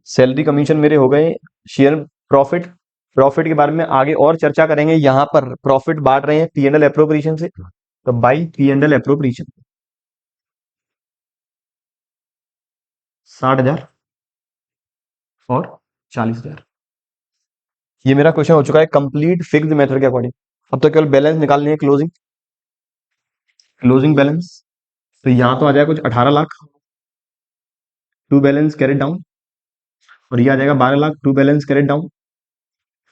सैलरी कमीशन मेरे हो गए। शेयर प्रॉफिट, प्रॉफिट के बारे में आगे और चर्चा करेंगे। यहां पर प्रॉफिट बांट रहे हैं पीएनएल एप्रोप्रिएशन से, तो बाई पीएनएल एप्रोप्रिएशन 60,000 और 40,000। ये मेरा क्वेश्चन हो चुका है कंप्लीट फिक्स्ड मेथड के अकॉर्डिंग। अब तो केवल बैलेंस निकालनी है, क्लोजिंग, क्लोजिंग बैलेंस। तो यहां तो आ जाएगा कुछ 18 lakh, to balance carried down, और ये आ जाएगा 12 lakh, to balance carried down,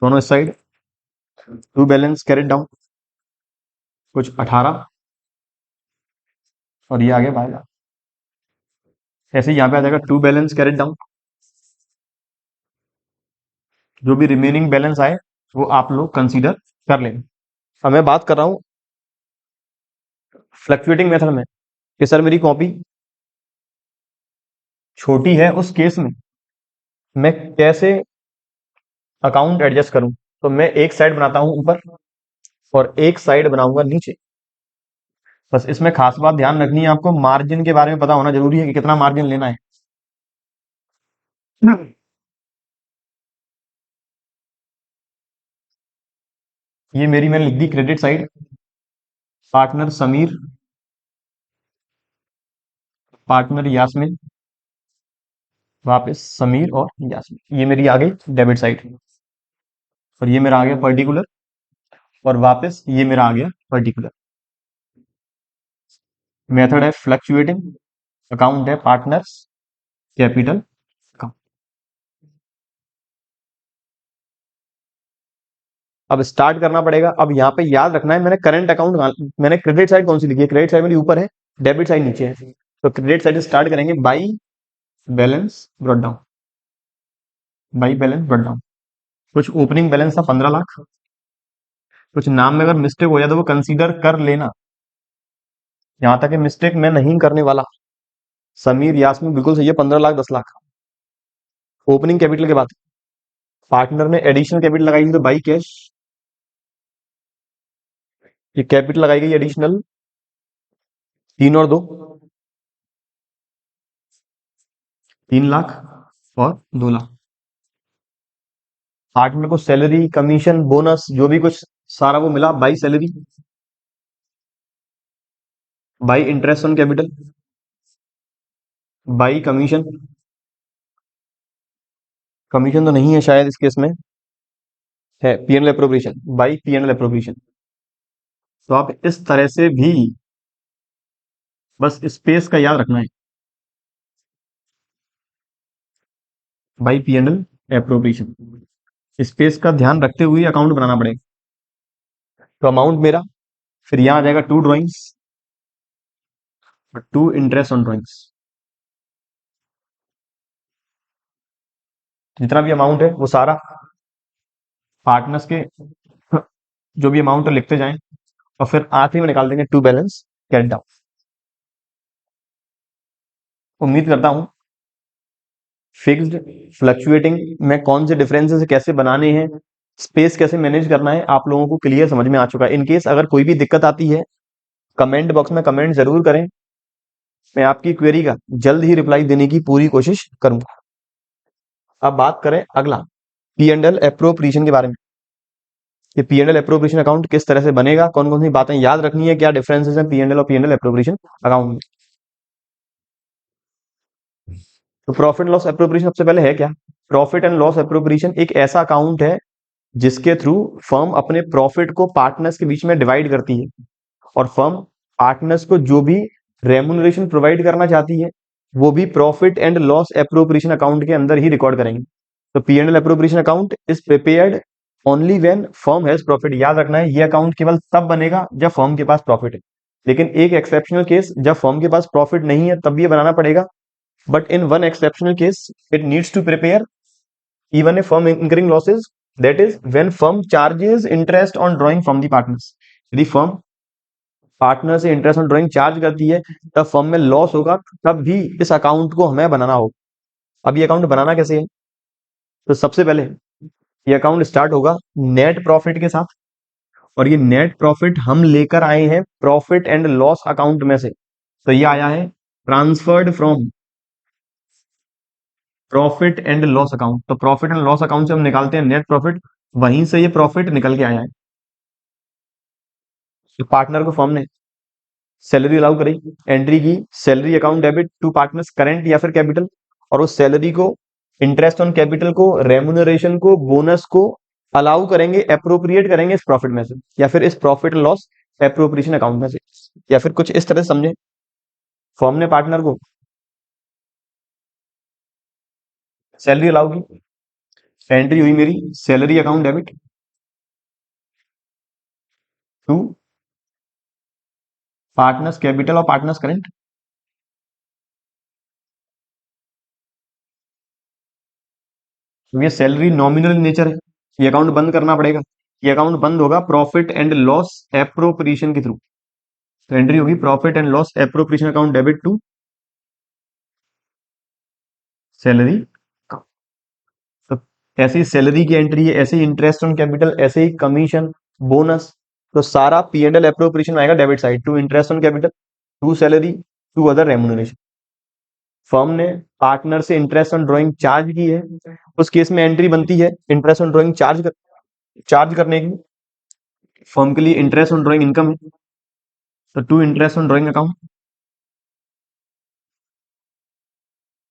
दोनों इस side, to balance carried down कुछ 18, और ये आ गया 12 लाख। ऐसे ही यहाँ पे आ जाएगा टू बैलेंस कैरेट डाउन, जो भी रिमेनिंग बैलेंस आए वो आप लोग कंसीडर कर लें। अब मैं बात कर रहा हूँ फ्लक्चुएटिंग मेथड में कि सर मेरी कॉपी छोटी है, उस केस में मैं कैसे अकाउंट एडजस्ट करूं। तो मैं एक साइड बनाता हूं ऊपर और एक साइड बनाऊंगा नीचे। बस इसमें खास बात ध्यान रखनी है, आपको मार्जिन के बारे में पता होना जरूरी है कि कितना मार्जिन लेना है। ये मेरी मैंने लिख दी credit side, partner Sameer, partner Yasmin, वापस समीर और यास्मिन। ये मेरी आ गई डेबिट साइड, और ये मेरा आ गया पर्टिकुलर, और वापस ये मेरा आ गया पर्टिकुलर। मेथड है फ्लक्चुएटिंग, अकाउंट है पार्टनर्स कैपिटल अकाउंट। अब स्टार्ट करना पड़ेगा। अब यहाँ पे याद रखना है, मैंने करंट अकाउंट, मैंने क्रेडिट साइड कौन सी लिखी है, क्रेडिट साइड मेरी ऊपर है, डेबिट साइड नीचे है। तो क्रेडिट साइड से स्टार्ट करेंगे, by balance brought down, by balance brought down. कुछ ओपनिंग बैलेंस था 15 लाख, कुछ नाम में अगर मिस्टेक हो जाए तो वो कंसीडर कर लेना, यहाँ तक मिस्टेक मैं नहीं करने वाला। समीर यास्मीन बिल्कुल सही है, 15 लाख 10 लाख। ओपनिंग कैपिटल के बाद पार्टनर ने एडिशनल कैपिटल लगाई थी, तो बाई कैश ये कैपिटल लगाई गई एडिशनल 3 और 2, 3 लाख और 2 लाख। पार्टनर को सैलरी कमीशन बोनस जो भी कुछ सारा वो मिला by salary, by interest on capital, by commission, commission तो नहीं है शायद इस केस में, है PNL appropriation, by PNL appropriation. तो आप इस तरह से भी बस स्पेस का याद रखना है, बाई पीएनएल अप्रोप्रिएशन, स्पेस का ध्यान रखते हुए अकाउंट बनाना पड़ेगा। तो अमाउंट मेरा फिर यहां आ जाएगा to drawings, to interest on drawings, जितना भी अमाउंट है वो सारा पार्टनर्स के जो भी अमाउंट लिखते जाएं और फिर आखिरी में निकाल देंगे टू बैलेंस कैट डाउन। उम्मीद करता हूं फिक्स्ड फ्लक्चुएटिंग में कौन से डिफरेंसेस कैसे बनाने हैं, स्पेस कैसे मैनेज करना है, आप लोगों को क्लियर समझ में आ चुका है। इनकेस अगर कोई भी दिक्कत आती है कमेंट बॉक्स में कमेंट जरूर करें, मैं आपकी क्वेरी का जल्द ही रिप्लाई देने की पूरी कोशिश करूंगा। अब बात करें अगला पी एंड एल एप्रोप्रिएशन के बारे में। ये P and L appropriation account किस तरह से बनेगा, कौन कौन सी बातें याद रखनी है, क्या डिफरेंसेस हैं पी एंड एल और P and L appropriation account में। तो प्रॉफिट एंड लॉस एप्रोप्रिएशन सबसे पहले है क्या? प्रॉफिट एंड लॉस एप्रोप्रिएशन एक ऐसा अकाउंट है जिसके थ्रू फर्म अपने प्रॉफिट को पार्टनर्स के बीच में डिवाइड करती है और फर्म पार्टनर्स को जो भी रेमुनरेशन प्रोवाइड करना चाहती है वो भी profit and loss appropriation account के अंदर ही रिकॉर्ड करेंगे। तो P and L appropriation account is prepared only when firm has profit. याद रखना है ये अकाउंट केवल तब बनेगा जब फर्म के पास प्रॉफिट है, लेकिन एक एक्सेप्शनल केस जब फर्म के पास प्रॉफिट नहीं है तब ये बनाना पड़ेगा। But in one exceptional case it needs to prepare even a firm incurring losses, that is when firm charges interest on drawing from the partners। यदि फर्म पार्टनर से इंटरेस्ट ऑन ड्राइंग चार्ज करती है तब firm में loss होगा, तब भी इस अकाउंट को हमें बनाना होगा। अब ये अकाउंट बनाना कैसे है? तो सबसे पहले ये अकाउंट स्टार्ट होगा नेट प्रॉफिट के साथ और ये नेट प्रॉफिट हम लेकर आए हैं प्रॉफिट एंड लॉस अकाउंट में से। तो ये आया है transferred from profit and loss account. तो प्रॉफिट एंड लॉस अकाउंट से हम निकालते हैं नेट प्रॉफिट, वहीं से ये प्रॉफिट निकल के आया है। तो पार्टनर को फर्म ने सैलरी अलाउ करी, एंट्री की salary account debit to partners current या फिर कैपिटल, और उस सैलरी को इंटरेस्ट ऑन कैपिटल को रेमुनरेशन को बोनस को अलाउ करेंगे, अप्रोप्रिएट करेंगे इस प्रॉफिट में से या फिर इस प्रॉफिट लॉस अप्रोप्रिएशन अकाउंट में से, या फिर कुछ इस तरह से समझे। फर्म ने पार्टनर को सैलरी अलाउ की, एंट्री हुई मेरी salary account debit to partners capital और पार्टनर्स करंट। तो ये सैलरी नॉमिनल नेचर है, ये अकाउंट बंद करना पड़ेगा। ये अकाउंट बंद होगा प्रॉफिट एंड लॉस एप्रोप्रिएशन के थ्रू। तो एंट्री होगी profit and loss appropriation account debit to salary. तो ऐसे ही सैलरी की एंट्री है, ऐसे ही इंटरेस्ट ऑन कैपिटल, ऐसे ही कमीशन बोनस। तो सारा पी एंड एल एप्रोप्रिएशन आएगा debit side, to interest on capital, to salary, to other remuneration. Firm ने पार्टनर से इंटरेस्ट ऑन ड्राइंग चार्ज की है, उस केस में एंट्री बनती है इंटरेस्ट ऑन ड्राइंग चार्ज करने की। फर्म के लिए इंटरेस्ट ऑन ड्राइंग इनकम है, तो to interest on drawing account,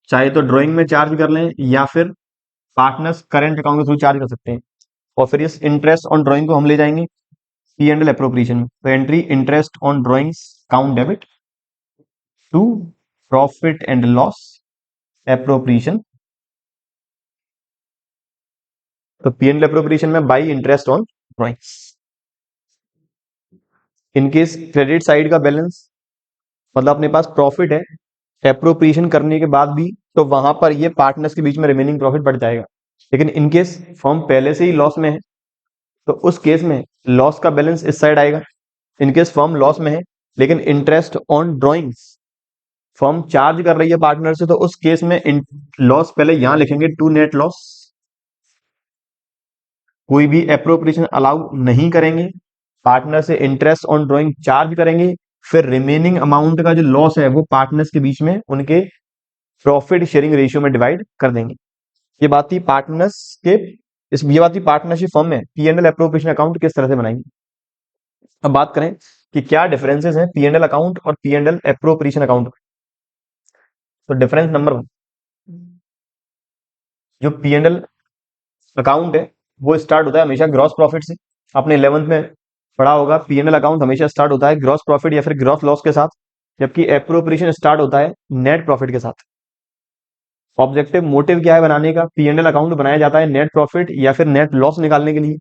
चाहे तो ड्राइंग में चार्ज कर लें या फिर पार्टनर्स करेंट अकाउंट के थ्रू चार्ज कर सकते हैं। और फिर इस इंटरेस्ट ऑन ड्राइंग को हम ले जाएंगे पी एंड एल एप्रोप्रिएशन में। तो entry interest on drawings account debit to profit and loss appropriation. तो पी एंड एल एप्रोप्रिएशन में by interest on drawings. In case credit side का बैलेंस मतलब अपने पास प्रॉफिट है एप्रोप्रिएशन करने के बाद भी, तो वहां पर ये पार्टनर्स के बीच में रिमेनिंग प्रॉफिट बढ़ जाएगा। लेकिन इनकेस फर्म पहले से ही लॉस में है तो उस केस में लॉस का बैलेंस इस साइड आएगा। इनकेस फर्म लॉस में है लेकिन interest on drawings firm charge कर रही है पार्टनर से, तो उस केस में लॉस पहले यहां लिखेंगे टू नेट लॉस। कोई भी एप्रोप्रिएशन अलाउ नहीं करेंगे, पार्टनर से इंटरेस्ट ऑन ड्राइंग चार्ज करेंगे, फिर रिमेनिंग अमाउंट का जो लॉस है वो पार्टनर्स के बीच में उनके प्रॉफिट शेयरिंग रेशियो में डिवाइड कर देंगे। ये बात थी पार्टनर्स के ये बात थी पार्टनरशिप फर्म में P and L appropriation account किस तरह से बनाएंगे। अब बात करें कि क्या डिफरेंसेस हैं पी एंड एल अकाउंट और P and L appropriation account में। तो डिफरेंस नंबर 1, जो पी एंड एल अकाउंट है वो स्टार्ट होता है हमेशा ग्रॉस प्रॉफिट से। आपने 11th में पढ़ा होगा पी एंड एल अकाउंट हमेशा स्टार्ट होता है ग्रॉस प्रॉफिट या फिर ग्रॉस लॉस के साथ, जबकि एप्रोप्रिएशन स्टार्ट होता है नेट प्रॉफिट के साथ। ऑब्जेक्टिव मोटिव क्या है बनाने का? पी एंड एल अकाउंट बनाया जाता है नेट प्रॉफिट या फिर नेट लॉस निकालने के लिए,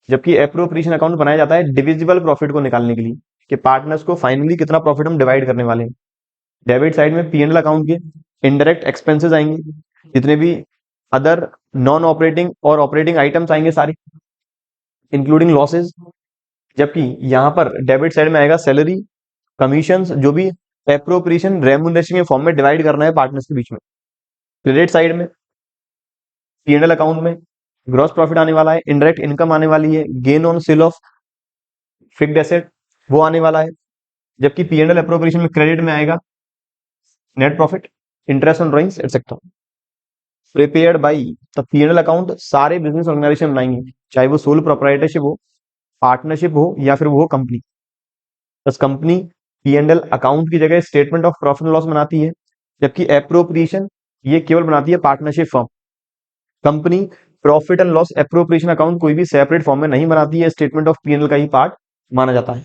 जबकि एप्रोप्रिएशन अकाउंट बनाया जाता है डिविजिबल प्रॉफिट को निकालने के लिए कि पार्टनर्स को फाइनली कितना प्रॉफिट हम डिवाइड करने वाले हैं। डेबिट साइड में पी एंड एल अकाउंट के इनडायरेक्ट एक्सपेंसेस आएंगे, जितने भी अदर नॉन ऑपरेटिंग और ऑपरेटिंग आइटम्स आएंगे सारी, इंक्लूडिंग लॉसेज, जबकि यहाँ पर डेबिट साइड में आएगा सैलरी, कमीशंस, जो भी एप्रोप्रिएशन रेम्यूनरेशन के फॉर्म में डिवाइड करना है पार्टनर्स के बीच में। क्रेडिट साइड में P&L अकाउंट में ग्रॉस प्रॉफिट आने वाला है, इनडायरेक्ट इनकम आने वाली है, gain on sale of fixed asset वो आने वाला है, जबकि P&L एप्रोप्रिएशन में क्रेडिट में आएगा net profit, interest on drawings etcetera. Prepared by the P&L account सारे बिजनेस ऑर्गेनाइजेशन बनाएंगे, चाहे वो सोल प्रोप्राइटरशिप हो, पार्टनरशिप हो या फिर वो हो कंपनी। बस कंपनी P&L अकाउंट की जगह statement of profit and loss बनाती है, जबकि एप्रोप्रिएशन ये केवल बनाती है partnership firm. Company profit and loss appropriation account कोई भी सेपरेट फॉर्म में नहीं बनाती है, स्टेटमेंट ऑफ P&L का ही पार्ट माना जाता है।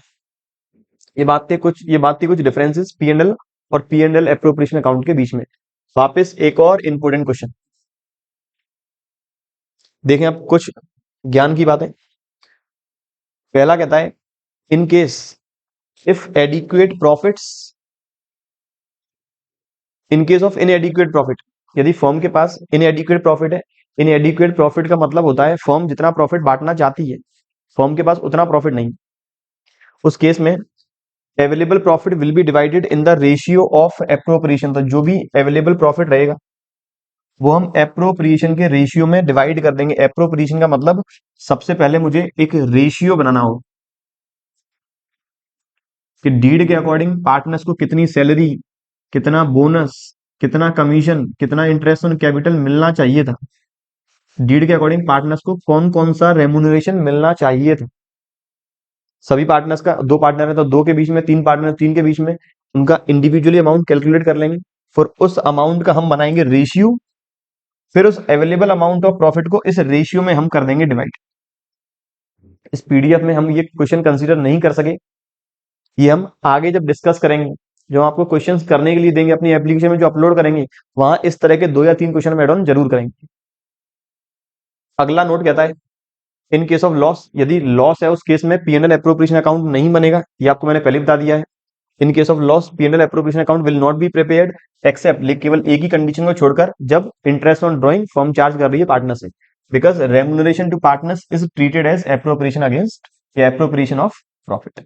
ये बात थी कुछ डिफरेंसेस P&L और P&L एप्रोप्रिएशन अकाउंट के बीच में। वापस एक और इंपोर्टेंट क्वेश्चन देखें, अब कुछ ज्ञान की बातें। पहला कहता है in case if adequate profits, in case of इनएडिक्वेट profit, यदि फर्म के पास इनएडिक्वेट प्रॉफिट है। इनएडिक्वेट प्रॉफिट का मतलब होता है फर्म जितना प्रॉफिट बांटना चाहती है, फर्म के पास उतना प्रॉफिट नहीं, उस केस में available profit will be divided in the ratio of appropriation. तो जो भी अवेलेबल प्रॉफिट रहेगा वो हम एप्रोप्रिएशन के रेशियो में डिवाइड कर देंगे। एप्रोप्रिएशन का मतलब सबसे पहले मुझे एक रेशियो बनाना हो कि डीड के अकॉर्डिंग पार्टनर्स को कितनी सैलरी, कितना बोनस, कितना कमीशन, कितना इंटरेस्ट ऑन कैपिटल मिलना चाहिए था। डीड के अकॉर्डिंग पार्टनर्स को कौन कौन सा रेम्यूनरेशन मिलना चाहिए था। सभी पार्टनर्स का, दो पार्टनर है तो दो के बीच में, तीन पार्टनर तीन के बीच में, उनका इंडिविजुअली अमाउंट कैलकुलेट कर लेंगे, फिर उस अमाउंट का हम बनाएंगे रेशियो, फिर उस अवेलेबल अमाउंट ऑफ प्रॉफिट को इस रेशियो में हम कर देंगे डिवाइड। इस पीडीएफ में हम ये क्वेश्चन कंसीडर नहीं कर सके, ये हम आगे जब डिस्कस करेंगे, जो आपको क्वेश्चंस करने के लिए देंगे अपनी एप्लीकेशन में जो अपलोड करेंगे, वहां इस तरह के 2 या 3 क्वेश्चन ऐड ऑन जरूर करेंगे। अगला नोट कहता है इन केस ऑफ लॉस, यदि लॉस है उस केस में P&L एप्रोप्रिएशन अकाउंट नहीं बनेगा, ये आपको मैंने पहले बता दिया है। In case of loss P&L appropriation account will not be prepared except, केवल एक ही कंडीशन को छोड़कर, जब interest on drawing firm charge कर रही है पार्टनर से, because remuneration to partners is treated as appropriation against appropriation of profit.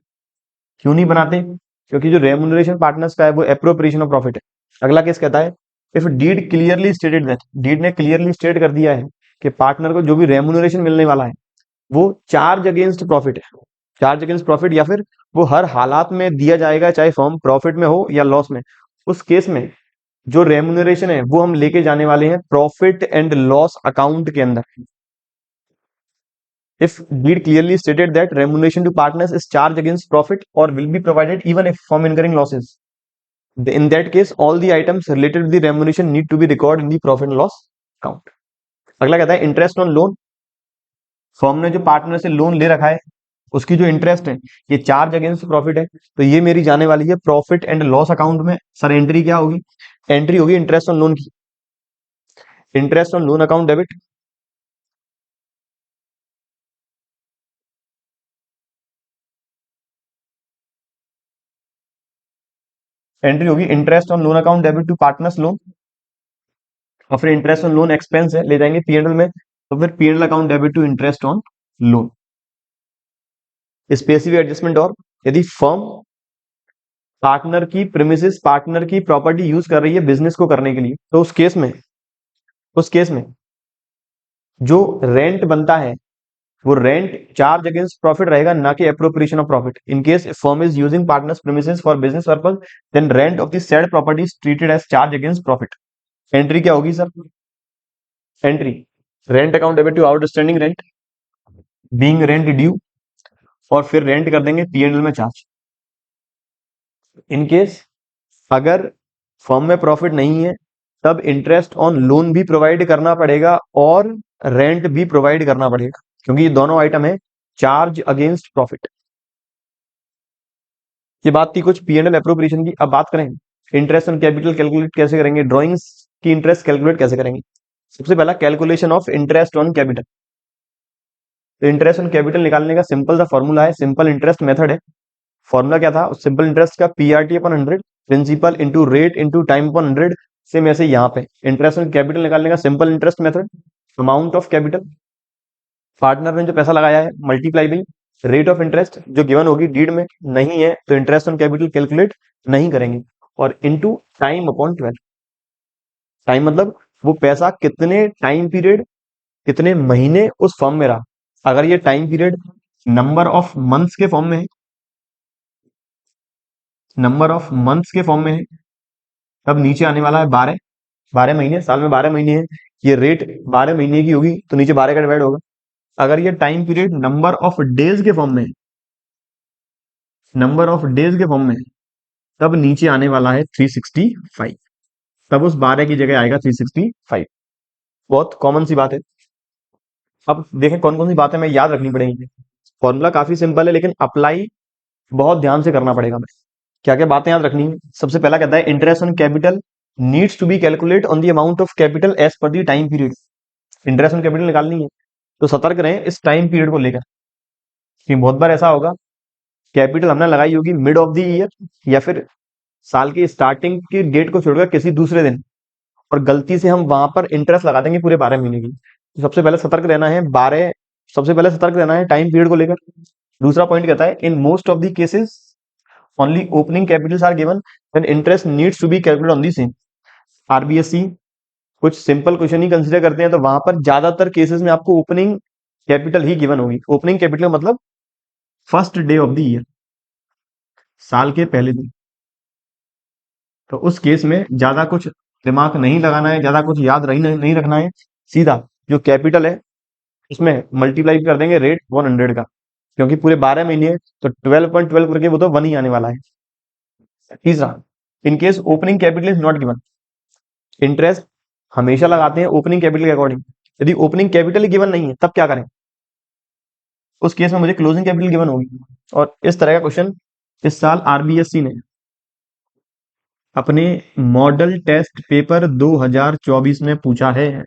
क्यों नहीं बनाते? क्योंकि जो रेम्यूनरेशन पार्टनर्स का है वो एप्रोप्रिएशन ऑफ प्रॉफिट है। अगला केस कहता है if deed clearly stated that, deed ने क्लियरली स्टेट कर दिया है कि पार्टनर को जो भी रेम्यूनरेशन मिलने वाला है वो चार्ज अगेंस्ट प्रॉफिट है, चार्ज अगेंस्ट प्रॉफिट, या फिर वो हर हालात में दिया जाएगा, चाहे फर्म प्रॉफिट में हो या लॉस में। उस केस में जो रेम्यूनरेशन है वो हम लेके जाने वाले हैं प्रॉफिट एंड लॉस अकाउंट के अंदर। if deed clearly stated that remuneration to partners is charged against profit or will be provided even if firm incurring losses, in that case all the items related to the remuneration need to be recorded in the profit and loss account। अगला कहता है interest on loan, firm ने जो partner से loan ले रखा है उसकी जो इंटरेस्ट है ये चार्ज अगेंस्ट प्रॉफिट है, तो ये मेरी जाने वाली है प्रॉफिट एंड लॉस अकाउंट में। सर एंट्री क्या होगी? एंट्री होगी इंटरेस्ट ऑन लोन की, interest on loan account debit, entry होगी interest on loan account debit to partners loan, और फिर इंटरेस्ट ऑन लोन एक्सपेंस है ले जाएंगे P&L में, तो फिर P&L account debit to interest on loan. Specific adjustment, और यदि फर्म पार्टनर की प्रीमिसेस, पार्टनर की प्रॉपर्टी यूज कर रही है बिजनेस को करने के लिए, तो उस केस में जो रेंट बनता है वो रेंट चार्ज अगेंस्ट प्रॉफिट रहेगा, ना कि appropriation of profit. In case firm is using partners premises for business purpose, then rent of the said property is treated as charge against profit. Entry क्या होगी sir? Entry rent account debit to outstanding rent being rent due, और फिर rent कर देंगे P&L में charge. In case अगर firm में profit नहीं है तब इंटरेस्ट ऑन लोन भी प्रोवाइड करना पड़ेगा और रेंट भी प्रोवाइड करना पड़ेगा, क्योंकि ये दोनों आइटम है चार्ज अगेंस्ट प्रॉफिट। ये बात थी कुछ P&L एप्रोप्रिएशन की। अब बात करें इंटरेस्ट ऑन कैपिटल कैलकुलेट कैसे करेंगे, ड्रॉइंग्स की इंटरेस्ट कैलकुलेट कैसे करेंगे। सबसे पहला calculation of interest on capital. तो इंटरेस्ट ऑन कैपिटल निकालने का सिंपल सा फॉर्मूला है, सिंपल इंटरेस्ट मेथड है। फॉर्मूला क्या था? सिंपल इंटरेस्ट का PRT upon 100, principal into rate into time upon 100। Same ऐसे यहाँ पे इंटरेस्ट ऑन कैपिटल निकालने का simple interest method, amount of capital partner ने जो पैसा लगाया है multiply by rate of interest जो गिवन होगी डीड में, नहीं है तो इंटरेस्ट ऑन कैपिटल कैलकुलेट नहीं करेंगे, और इनटू टाइम अपॉन 12। टाइम मतलब वो पैसा कितने टाइम पीरियड, कितने महीने उस फॉर्म में रहा। अगर ये time period number of months के फॉर्म में है, नंबर ऑफ मंथ्स के फॉर्म में है, तब नीचे आने वाला है 12। 12 महीने, साल में 12 महीने है, ये रेट 12 महीने की होगी तो नीचे 12 का डिवाइड होगा। अगर ये time period number of days के फॉर्म में है, नंबर ऑफ डेज के फॉर्म में है, तब नीचे आने वाला है 365। तब उस 12 की जगह आएगा 365। बहुत कॉमन सी बात है। अब देखें कौन कौन सी बातें हमें याद रखनी पड़ेंगी। फॉर्मूला काफी सिंपल है लेकिन अप्लाई बहुत ध्यान से करना पड़ेगा हमें। क्या क्या बातें याद रखनी है? सबसे पहला कहता है interest on capital needs to be calculate on the amount of capital as per the time period. Interest on capital निकालनी है तो सतर्क रहें इस टाइम पीरियड को लेकर, कि बहुत बार ऐसा होगा कैपिटल हमने लगाई होगी मिड ऑफ द ईयर या फिर साल की स्टार्टिंग की डेट को छोड़कर किसी दूसरे दिन, और गलती से हम वहां पर इंटरेस्ट लगा देंगे पूरे 12 महीने की। तो सबसे पहले सतर्क रहना है 12, सबसे पहले सतर्क रहना है टाइम पीरियड को लेकर। दूसरा पॉइंट कहता है in most of the cases only opening capitals are given when interest needs to be calculated on the same. RBSC कुछ सिंपल क्वेश्चन ही कंसीडर करते हैं तो वहां पर ज्यादातर केसेस में आपको ओपनिंग कैपिटल ही गिवन होगी। ओपनिंग कैपिटल मतलब first day of the year, साल के पहले दिन। तो उस केस में ज्यादा कुछ दिमाग नहीं लगाना है, ज्यादा कुछ याद नहीं रखना है, सीधा जो कैपिटल है उसमें मल्टीप्लाई कर देंगे रेट 100 का, क्योंकि पूरे 12 महीने है तो 12.12 करके वो तो 1 ही आने वाला है। तीसरा, in case opening capital is not given, interest हमेशा लगाते हैं ओपनिंग कैपिटल के अकॉर्डिंग। यदि ओपनिंग कैपिटल गिवन नहीं है तब क्या करें? उस केस में मुझे क्लोजिंग कैपिटल गिवन होगी। और इस तरह का क्वेश्चन इस साल आरबीएससी ने अपने मॉडल टेस्ट पेपर 2024 में पूछा है।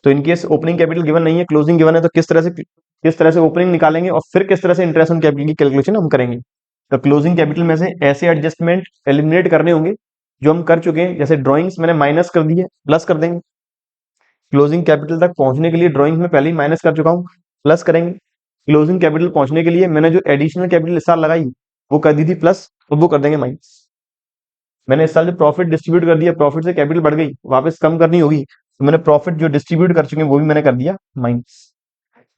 तो इनकेस ओपनिंग कैपिटल गिवन नहीं है, क्लोजिंग गिवन है, तो किस तरह से ओपनिंग निकालेंगे और फिर किस तरह से इंटरेस्ट ऑन कैपिटल की कैलकुलेशन हम करेंगे। तो क्लोजिंग कैपिटल में से ऐसे एडजस्टमेंट एलिमिनेट करने होंगे जो हम कर चुके हैं, जैसे ड्राइंग्स मैंने माइनस कर दी है, प्लस कर देंगे। क्लोजिंग कैपिटल तक पहुंचने के लिए ड्राइंग में पहले ही माइनस कर चुका हूं, प्लस करेंगे। क्लोजिंग कैपिटल पहुंचने के लिए मैंने जो एडिशनल कैपिटल इस साल लगाई वो कर दी थी प्लस, तो वो कर देंगे माइनस। मैंने इस साल जो प्रॉफिट डिस्ट्रीब्यूट कर दिया, प्रॉफिट से कैपिटल बढ़ गई, वापस कम करनी होगी, तो मैंने प्रॉफिट जो डिस्ट्रीब्यूट कर चुके हैं वो भी मैंने कर दिया माइनस।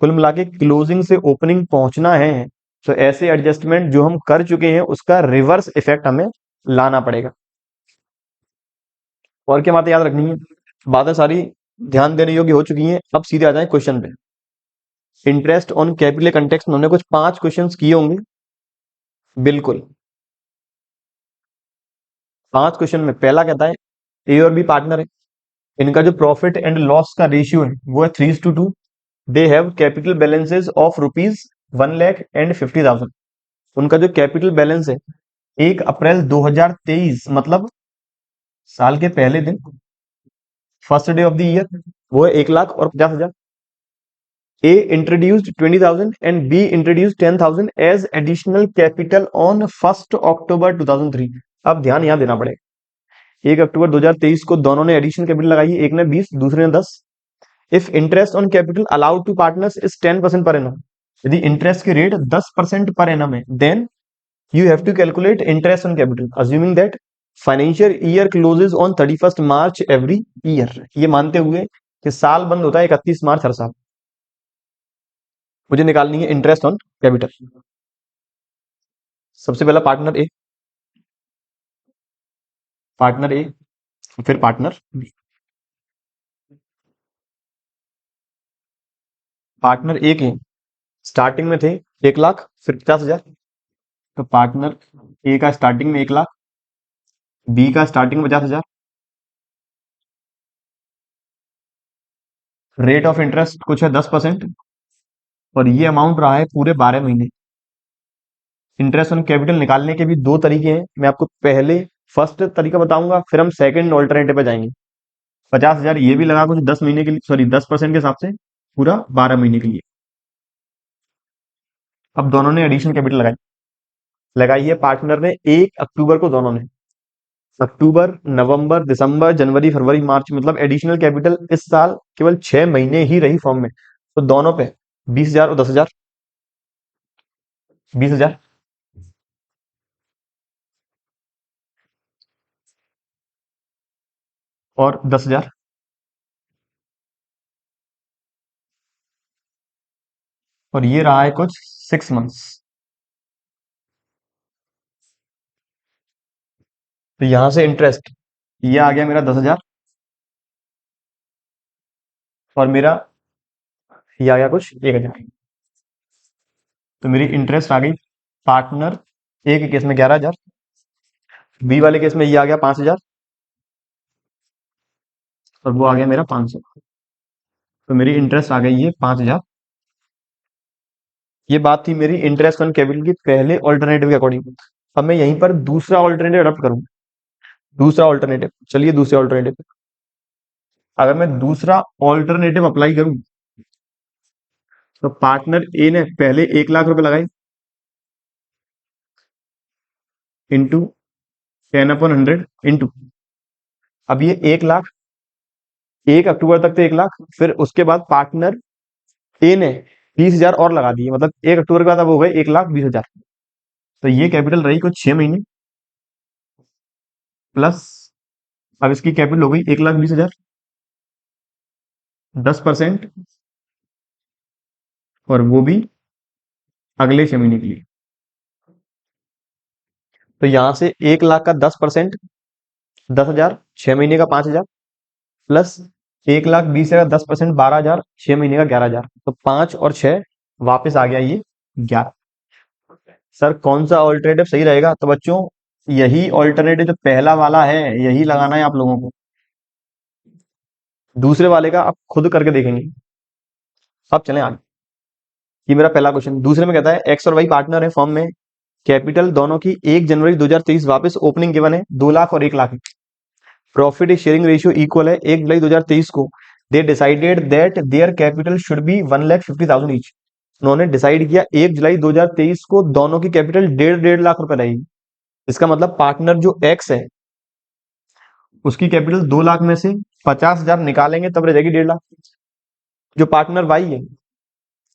कुल मिला के क्लोजिंग से ओपनिंग पहुंचना है तो ऐसे एडजस्टमेंट जो हम कर चुके हैं उसका रिवर्स इफेक्ट हमें लाना पड़ेगा। और क्या बातें याद रखनी है? बातें सारी ध्यान देने योग्य हो चुकी हैं। अब सीधे आ जाए क्वेश्चन पे। इंटरेस्ट ऑन कैपिटल कंटेक्स्ट में हमने कुछ 5 क्वेश्चंस किए होंगे, बिल्कुल 5 क्वेश्चन में पहला कहता है ए और बी पार्टनर है, इनका जो प्रॉफिट एंड लॉस का रेशियो है वो है 3:2। They have capital balances of ₹1,50,000। उनका जो कैपिटल बैलेंस है 1 अप्रैल 2023 मतलब साल के पहले दिन, first day of the year, वो है 1,50,000। A introduced 20,000 and B introduced 10,000 as additional capital on 1 October 2003। अब ध्यान यहां देना पड़ेगा, 1 अक्टूबर 2023 को दोनों ने एडिशनल कैपिटल लगाई है, एक ने 20 दूसरे ने 10। If interest on capital allowed to partners is 10% per annum, यदि इंटरेस्ट की रेट 10% पर एनम है, then you have to calculate interest on capital assuming that financial year closes on 31 March every year. ये मानते हुए कि साल बंद होता है 31 मार्च हर साल। मुझे निकालनी है इंटरेस्ट ऑन कैपिटल। सबसे पहला पार्टनर ए, पार्टनर ए, फिर पार्टनर बी। पार्टनर ए के स्टार्टिंग में थे 1,00,000 फिर 50,000, तो पार्टनर ए का स्टार्टिंग में 1,00,000, बी का स्टार्टिंग में 50,000। रेट ऑफ इंटरेस्ट कुछ है 10%, और ये अमाउंट रहा है पूरे 12 महीने। इंटरेस्ट ऑन कैपिटल निकालने के भी 2 तरीके हैं, मैं आपको पहले फर्स्ट तरीका बताऊंगा, फिर हम सेकंड ऑल्टरनेटिव पे जाएंगे। 50,000 ये भी लगा कुछ 10 महीने के लिए, सॉरी 10% के हिसाब से पूरा 12 महीने के लिए। अब दोनों ने एडिशनल कैपिटल लगाई लगाई है पार्टनर ने 1 अक्टूबर को, दोनों ने अक्टूबर, नवंबर, दिसंबर, जनवरी, फरवरी, मार्च, मतलब एडिशनल कैपिटल इस साल केवल 6 महीने ही रही फॉर्म में, तो दोनों पे 20,000 और 10,000, 20,000 और 10,000। और ये रहा है कुछ 6 मंथ्स। तो यहां से इंटरेस्ट ये आ गया मेरा 10,000, और मेरा ये आ गया कुछ 1,000। तो मेरी इंटरेस्ट आ गई पार्टनर ए के केस में 11,000, बी वाले केस में ये आ गया 5,000, और वो आ गया मेरा 500। तो मेरी इंटरेस्ट आ गई ये 5,000। ये बात थी मेरी इंटरेस्ट ऑन कैपिटल की पहले ऑल्टरनेटिव के अकॉर्डिंग। अब मैं यहीं पर दूसरा ऑल्टरनेटिव अडॉप्ट करूं। दूसरा ऑल्टरनेटिव, चलिए दूसरे ऑल्टरनेटिव, अगर मैं दूसरा ऑल्टरनेटिव अप्लाई करूं, तो पार्टनर ए ने पहले 1,00,000 रुपए लगाए इंटू 10/100 इंटू, अब ये 1,00,000, 1 अक्टूबर तक तो 1,00,000, फिर उसके बाद पार्टनर ए ने 20,000 और लगा दिए, मतलब 1 अक्टूबर के बाद अब हो गए 1,20,000। तो ये कैपिटल रही कुछ 6 महीने, प्लस अब इसकी कैपिटल हो गई 1,20,000, 10%, और वो भी अगले 6 महीने के लिए। तो यहां से 1,00,000 का 10%, 10,000, 6 महीने का 5,000, प्लस 1,20,000 का 10%, 12,000, 6 महीने का 11,000, तो 5 और 6 वापस आ गया ये 11। सर कौन सा ऑल्टरनेटिव सही रहेगा? तो बच्चों यही ऑल्टरनेटिव जो पहला वाला है यही लगाना है आप लोगों को। दूसरे वाले का आप खुद करके देखेंगे। अब चलें आगे। ये मेरा पहला क्वेश्चन। दूसरे में कहता है एक्स और वाई पार्टनर है फॉर्म में, कैपिटल दोनों की 1 जनवरी 2023 वापस ओपनिंग गिवन है 2,00,000 और 1,00,000। प्रॉफिट शेयरिंग रेशियो इक्वल है 1 जुलाई 2023 को। They decided that their capital should be 1,50,000 each. उन्होंने डिसाइड किया 1 जुलाई 2023 को दोनों की कैपिटल 1.5 लाख रुपए रहेगी। इसका मतलब पार्टनर जो एक्स है उसकी कैपिटल 2,00,000 में से 50,000 निकालेंगे तब रह जाएगी 1.5 लाख। जो पार्टनर वाई है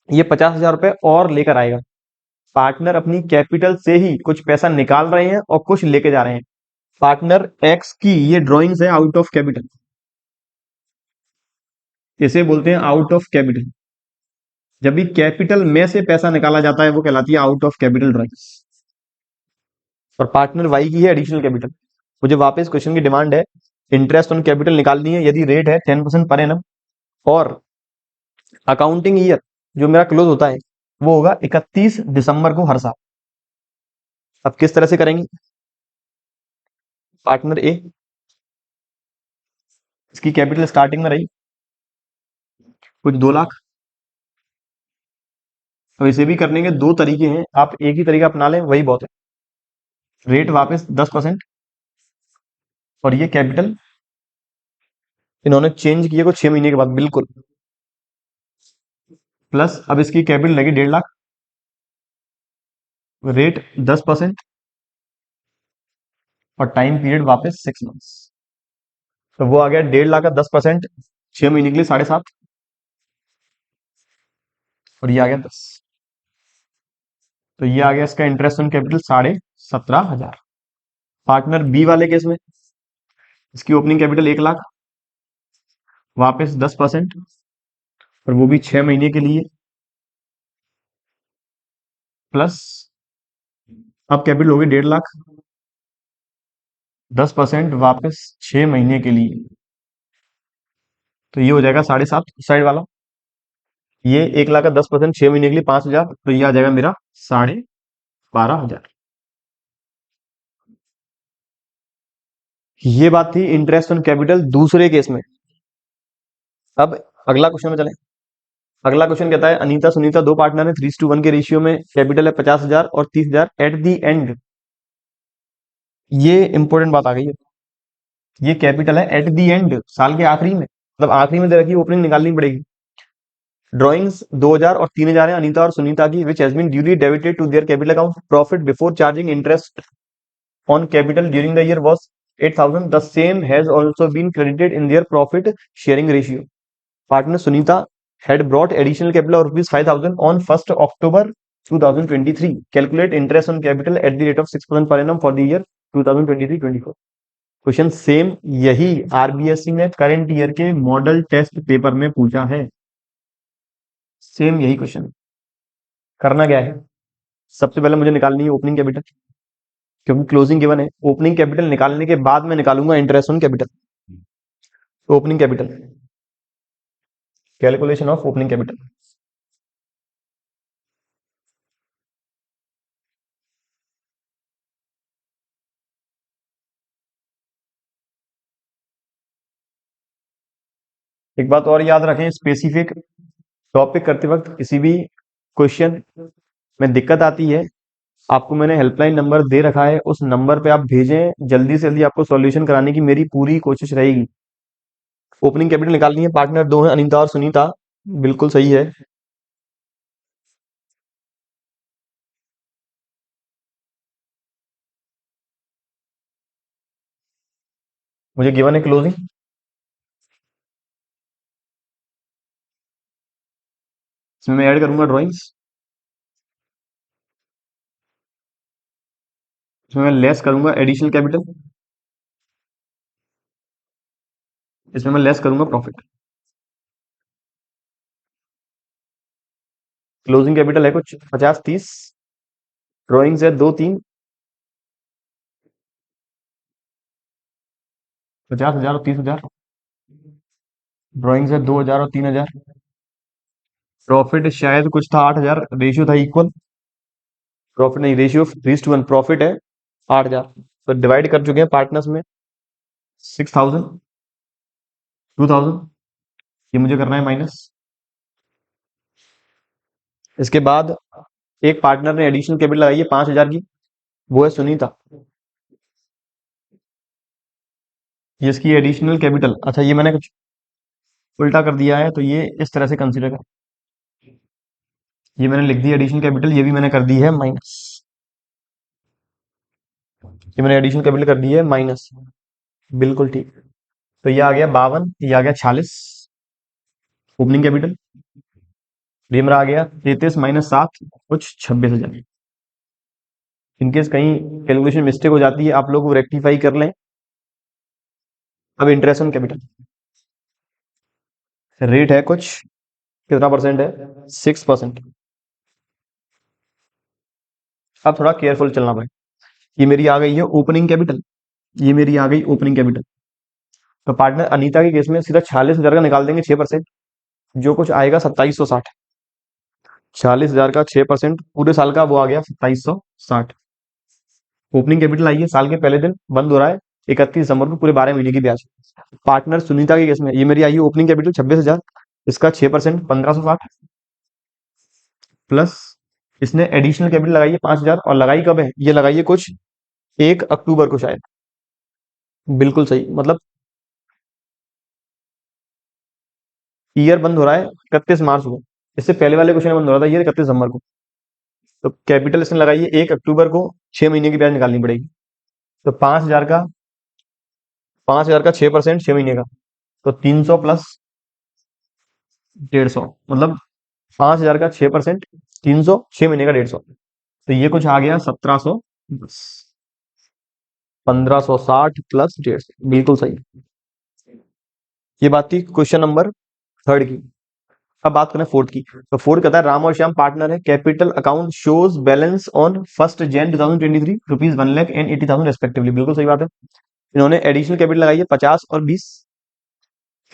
ये 50,000 रुपए और लेकर आएगा। पार्टनर अपनी कैपिटल से ही कुछ पैसा निकाल रहे हैं और कुछ लेके जा रहे हैं। पार्टनर एक्स की ये ड्रॉइंग्स है आउट ऑफ कैपिटल, इसे बोलते हैं आउट ऑफ कैपिटल। जब भी कैपिटल में से पैसा निकाला जाता है वो कहलाती है आउट ऑफ कैपिटल ड्रॉइंग्स। और पार्टनर वाई की है एडिशनल कैपिटल। मुझे वापस क्वेश्चन की डिमांड है, इंटरेस्ट ऑन कैपिटल निकालनी है यदि रेट है 10% पर एनम, और अकाउंटिंग ईयर जो मेरा क्लोज होता है वो होगा 31 दिसंबर को हर साल। अब किस तरह से करेंगे? पार्टनर ए, इसकी कैपिटल स्टार्टिंग में रही कुछ 2,00,000। अब इसे भी करने के दो तरीके हैं, आप एक ही तरीका अपना लें वही बहुत है। रेट वापस 10%, और ये कैपिटल इन्होंने चेंज किया कुछ 6 महीने के बाद बिल्कुल, प्लस अब इसकी कैपिटल लगी 1.5 लाख, रेट 10%, और टाइम पीरियड वापस 6 मंथ्स। तो वो आ गया 1.5 लाख का 10%, 6 महीने के लिए 7.5, और ये आ गया 10। तो ये आ गया इसका interest on capital 17,500। Partner B वाले केस में इसकी ओपनिंग कैपिटल 1,00,000, वापस 10%, और वो भी 6 महीने के लिए, प्लस अब कैपिटल होगी 1.5 लाख, 10% वापस 6 महीने के लिए, तो ये हो जाएगा 7.5 साइड वाला। ये 1,00,000 का 10%, 6 महीने के लिए 5,000, तो ये आ जाएगा मेरा 12,500। ये बात थी इंटरेस्ट ऑन कैपिटल दूसरे केस में। अब अगला क्वेश्चन में चलें। अगला क्वेश्चन कहता है अनीता सुनीता दो पार्टनर है 3:1 के रेशियो में, कैपिटल है 50,000 और 30,000 एट दी एंड। ये इंपॉर्टेंट बात आ गई है। ये कैपिटल है एट दी एंड, साल के आखिरी में, मतलब आखिरी में दे रखी ओपनिंग निकालनी पड़ेगी। ड्राइंग्स 2,000 और 3,000 है अनीता और सुनीता की, which has been duly debited to their capital account. Profit before charging interest on capital during the year was 8,000. The same has also been credited in their profit sharing ratio. Partner Sunita had brought additional capital of rupees 5,000 on 1st October 2023. Calculate interest on capital at the rate of 6% per annum for the year 2023-24. Question same यही RBSC ने current year के model test paper में पूछा है। Same यही question. करना क्या है, सबसे पहले मुझे निकालनी है ओपनिंग कैपिटल, क्योंकि क्लोजिंग गिवन है। ओपनिंग कैपिटल निकालने के बाद मैं निकालूंगा interest on capital. Opening capital, calculation of opening capital. एक बात और याद रखें, स्पेसिफिक टॉपिक करते वक्त किसी भी क्वेश्चन में दिक्कत आती है, आपको मैंने हेल्पलाइन नंबर दे रखा है, उस नंबर पे आप भेजें, जल्दी से जल्दी आपको सॉल्यूशन कराने की मेरी पूरी कोशिश रहेगी। ओपनिंग कैपिटल निकालनी है, पार्टनर दो हैं, अनीता और सुनीता। बिल्कुल सही है। मुझे गिवन है क्लोजिंग, इसमें मैं ऐड करूंगा ड्राइंग्स, इसमें मैं लेस करूंगा एडिशनल कैपिटल, इसमें मैं लेस करूंगा प्रॉफिट। क्लोजिंग कैपिटल है कुछ 50-30, ड्राइंग्स है 2-3, 50,000 और 30,000, ड्राइंग्स है 2,000 और 3,000, प्रॉफिट शायद कुछ था 8,000, रेशियो था इक्वल, प्रॉफिट नहीं, रेशियो 3:1, प्रॉफिट है 8,000। तो डिवाइड कर चुके हैं पार्टनर्स में, 6,000, 2,000, ये मुझे करना है माइनस। इसके बाद एक पार्टनर ने एडिशनल कैपिटल लगाई है 5,000 की, वो है सुनीता। ये इसकी एडिशनल कैपिटल, अच्छा ये मैंने कुछ उल्टा कर दिया है, तो ये इस तरह से कंसीडर कर, ये मैंने लिख दी एडिशनल कैपिटल, ये भी मैंने कर दी है माइनस, ये मैंने एडिशनल कैपिटल कर दी है माइनस। बिल्कुल ठीक। तो ये आ गया 52, ये आ गया 46 ओपनिंग कैपिटल, ये मेरा आ गया 33 - 7 कुछ 26,000। इनकेस कहीं कैलकुलेशन मिस्टेक हो जाती है, आप लोग वो रेक्टिफाई कर लें। अब इंटरेस्ट ऑन कैपिटल रेट है कुछ, कितना परसेंट है, 6%। अब थोड़ा केयरफुल चलना भाई। ये मेरी आ गई है ओपनिंग कैपिटल, ये मेरी आ गई ओपनिंग कैपिटल। तो पार्टनर अनीता के केस में सीधा 46,000 का निकाल देंगे 6%, जो कुछ आएगा 2760। 46,000 का 6% पूरे साल का, वो आ गया 2760। ओपनिंग कैपिटल आई है साल के पहले दिन, बंद हो रहा है 31 दिसंबर को, पूरे 12 महीने की ब्याज। पार्टनर सुनीता के केस में ये मेरी आई है ओपनिंग कैपिटल 26,000, इसका 6% 1560, प्लस इसने एडिशनल कैपिटल लगाई है 5,000, और लगाई कब है, ये लगाई है कुछ 1 अक्टूबर को शायद। बिल्कुल सही, मतलब ईयर बंद हो रहा है 31 मार्च को, इससे पहले वाले क्वेश्चन में बंद हो रहा था ईयर 31 दिसंबर को। तो कैपिटल इसने लगाई है 1 अक्टूबर को, 6 महीने की ब्याज निकालनी पड़ेगी। तो 5,000 का 6%, 6 महीने का, तो 300 प्लस 150, मतलब 5,000 का 6%, 300, 6 महीने का 150। तो ये कुछ आ गया 1710, 1560 प्लस 150, बिल्कुल सही। ये बात थी क्वेश्चन नंबर थर्ड की। अब बात करें फोर्थ की। तो फोर्थ कहता है राम और श्याम पार्टनर है, capital account shows balance on 1 Jan 2023 rupees 1,80,000 respectively. बिल्कुल सही बात है। इन्होंने एडिशनल कैपिटल लगाई है 50 और 20।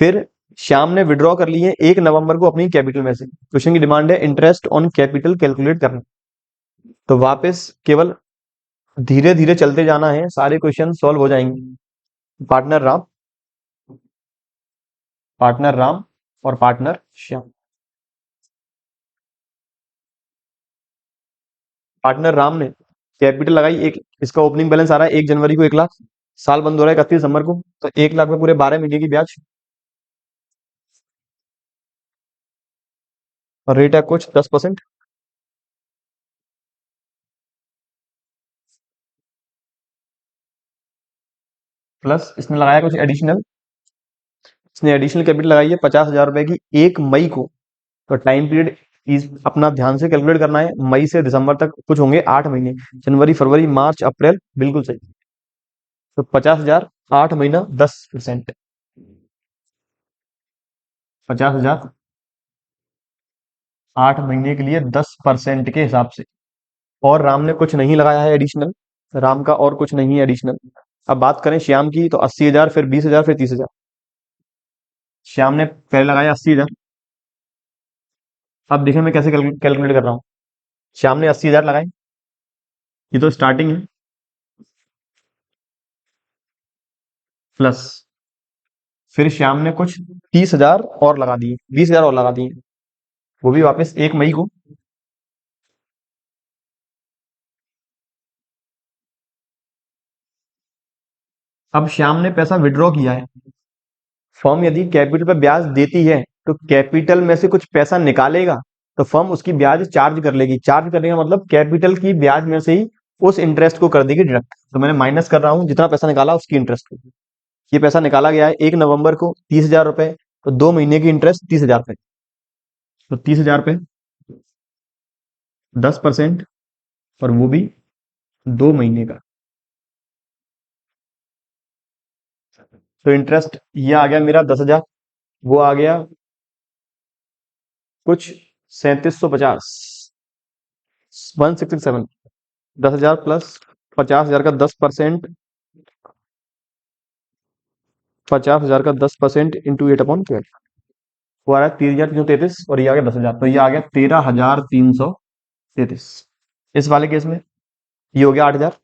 फिर श्याम ने विड्रॉ कर ली है 1 नवंबर को अपनी कैपिटल में से। क्वेश्चन की डिमांड है इंटरेस्ट ऑन कैपिटल कैलकुलेट करना। तो वापस केवल धीरे धीरे चलते जाना है, सारे क्वेश्चन सॉल्व हो जाएंगे। पार्टनर राम, पार्टनर राम और पार्टनर श्याम। पार्टनर राम ने कैपिटल लगाई एक, इसका ओपनिंग बैलेंस आ रहा है 1 जनवरी को 1 लाख, साल बंद हो रहा है 31 दिसंबर को, तो 1 लाख में पूरे 12 महीने की ब्याज, और रेट है कुछ 10%। प्लस इसने लगाया कुछ एडिशनल, इसने एडिशनल कैपिटल लगाई है 50,000 रुपए की 1 मई को। तो टाइम पीरियड इस अपना ध्यान से कैलकुलेट करना है, मई से दिसंबर तक कुछ होंगे 8 महीने, जनवरी फरवरी मार्च अप्रैल, बिल्कुल सही। तो 50,000 8 महीना 10%, 50,000 8 महीने के लिए 10% के हिसाब से। और राम ने कुछ नहीं लगाया है एडिशनल, राम का और कुछ नहीं है एडिशनल। अब बात करें श्याम की, तो 80,000 फिर 20,000 फिर 30,000। श्याम ने पहले लगाया 80,000। अब देखिए मैं कैसे कैलकुलेट कर रहा हूँ। श्याम ने 80,000 लगाए, ये तो स्टार्टिंग है, प्लस फिर श्याम ने कुछ 30,000 और लगा दिए, 20,000 और लगा दिए, वो भी वापस 1 मई को। अब श्याम ने पैसा विड्रॉ किया है। फर्म यदि कैपिटल पर ब्याज देती है तो कैपिटल में से कुछ पैसा निकालेगा, तो फर्म उसकी ब्याज चार्ज कर लेगी। चार्ज करने का मतलब कैपिटल की ब्याज में से ही उस इंटरेस्ट को कर देगी डिडक्ट। तो मैंने माइनस कर रहा हूं जितना पैसा निकाला उसकी इंटरेस्ट को। ये पैसा निकाला गया है 1 नवंबर को 30,000 रुपए, तो 2 महीने की इंटरेस्ट 30,000 रुपए। तो 30,000 रुपए 10%, और वो भी 2 महीने का। तो इंटरेस्ट ये आ गया मेरा 10,000, वो आ गया कुछ 3750, 167। 10,000 प्लस 50,000 का 10%, 50,000 का 10% इंटू 8/12, वो आ रहा है 30,333, और ये आ गया 10,000, तो ये आ गया 13,333। इस वाले केस में ये हो गया 8,000,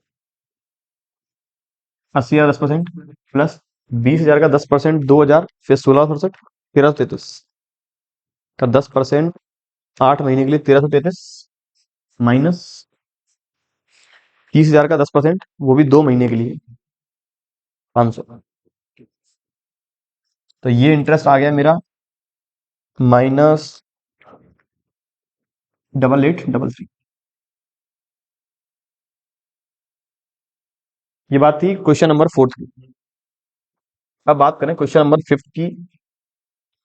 80,000 10%, प्लस 20,000 का 10%, 2,000, फिर 16,67, 13,33 का 10%, 8 महीने के लिए 13,33, माइनस 30,000 का 10%, वो भी 2 महीने के लिए 500। तो ये इंटरेस्ट आ गया मेरा -8833। ये बात थी क्वेश्चन नंबर 4 की। अब बात करें क्वेश्चन नंबर 5 की।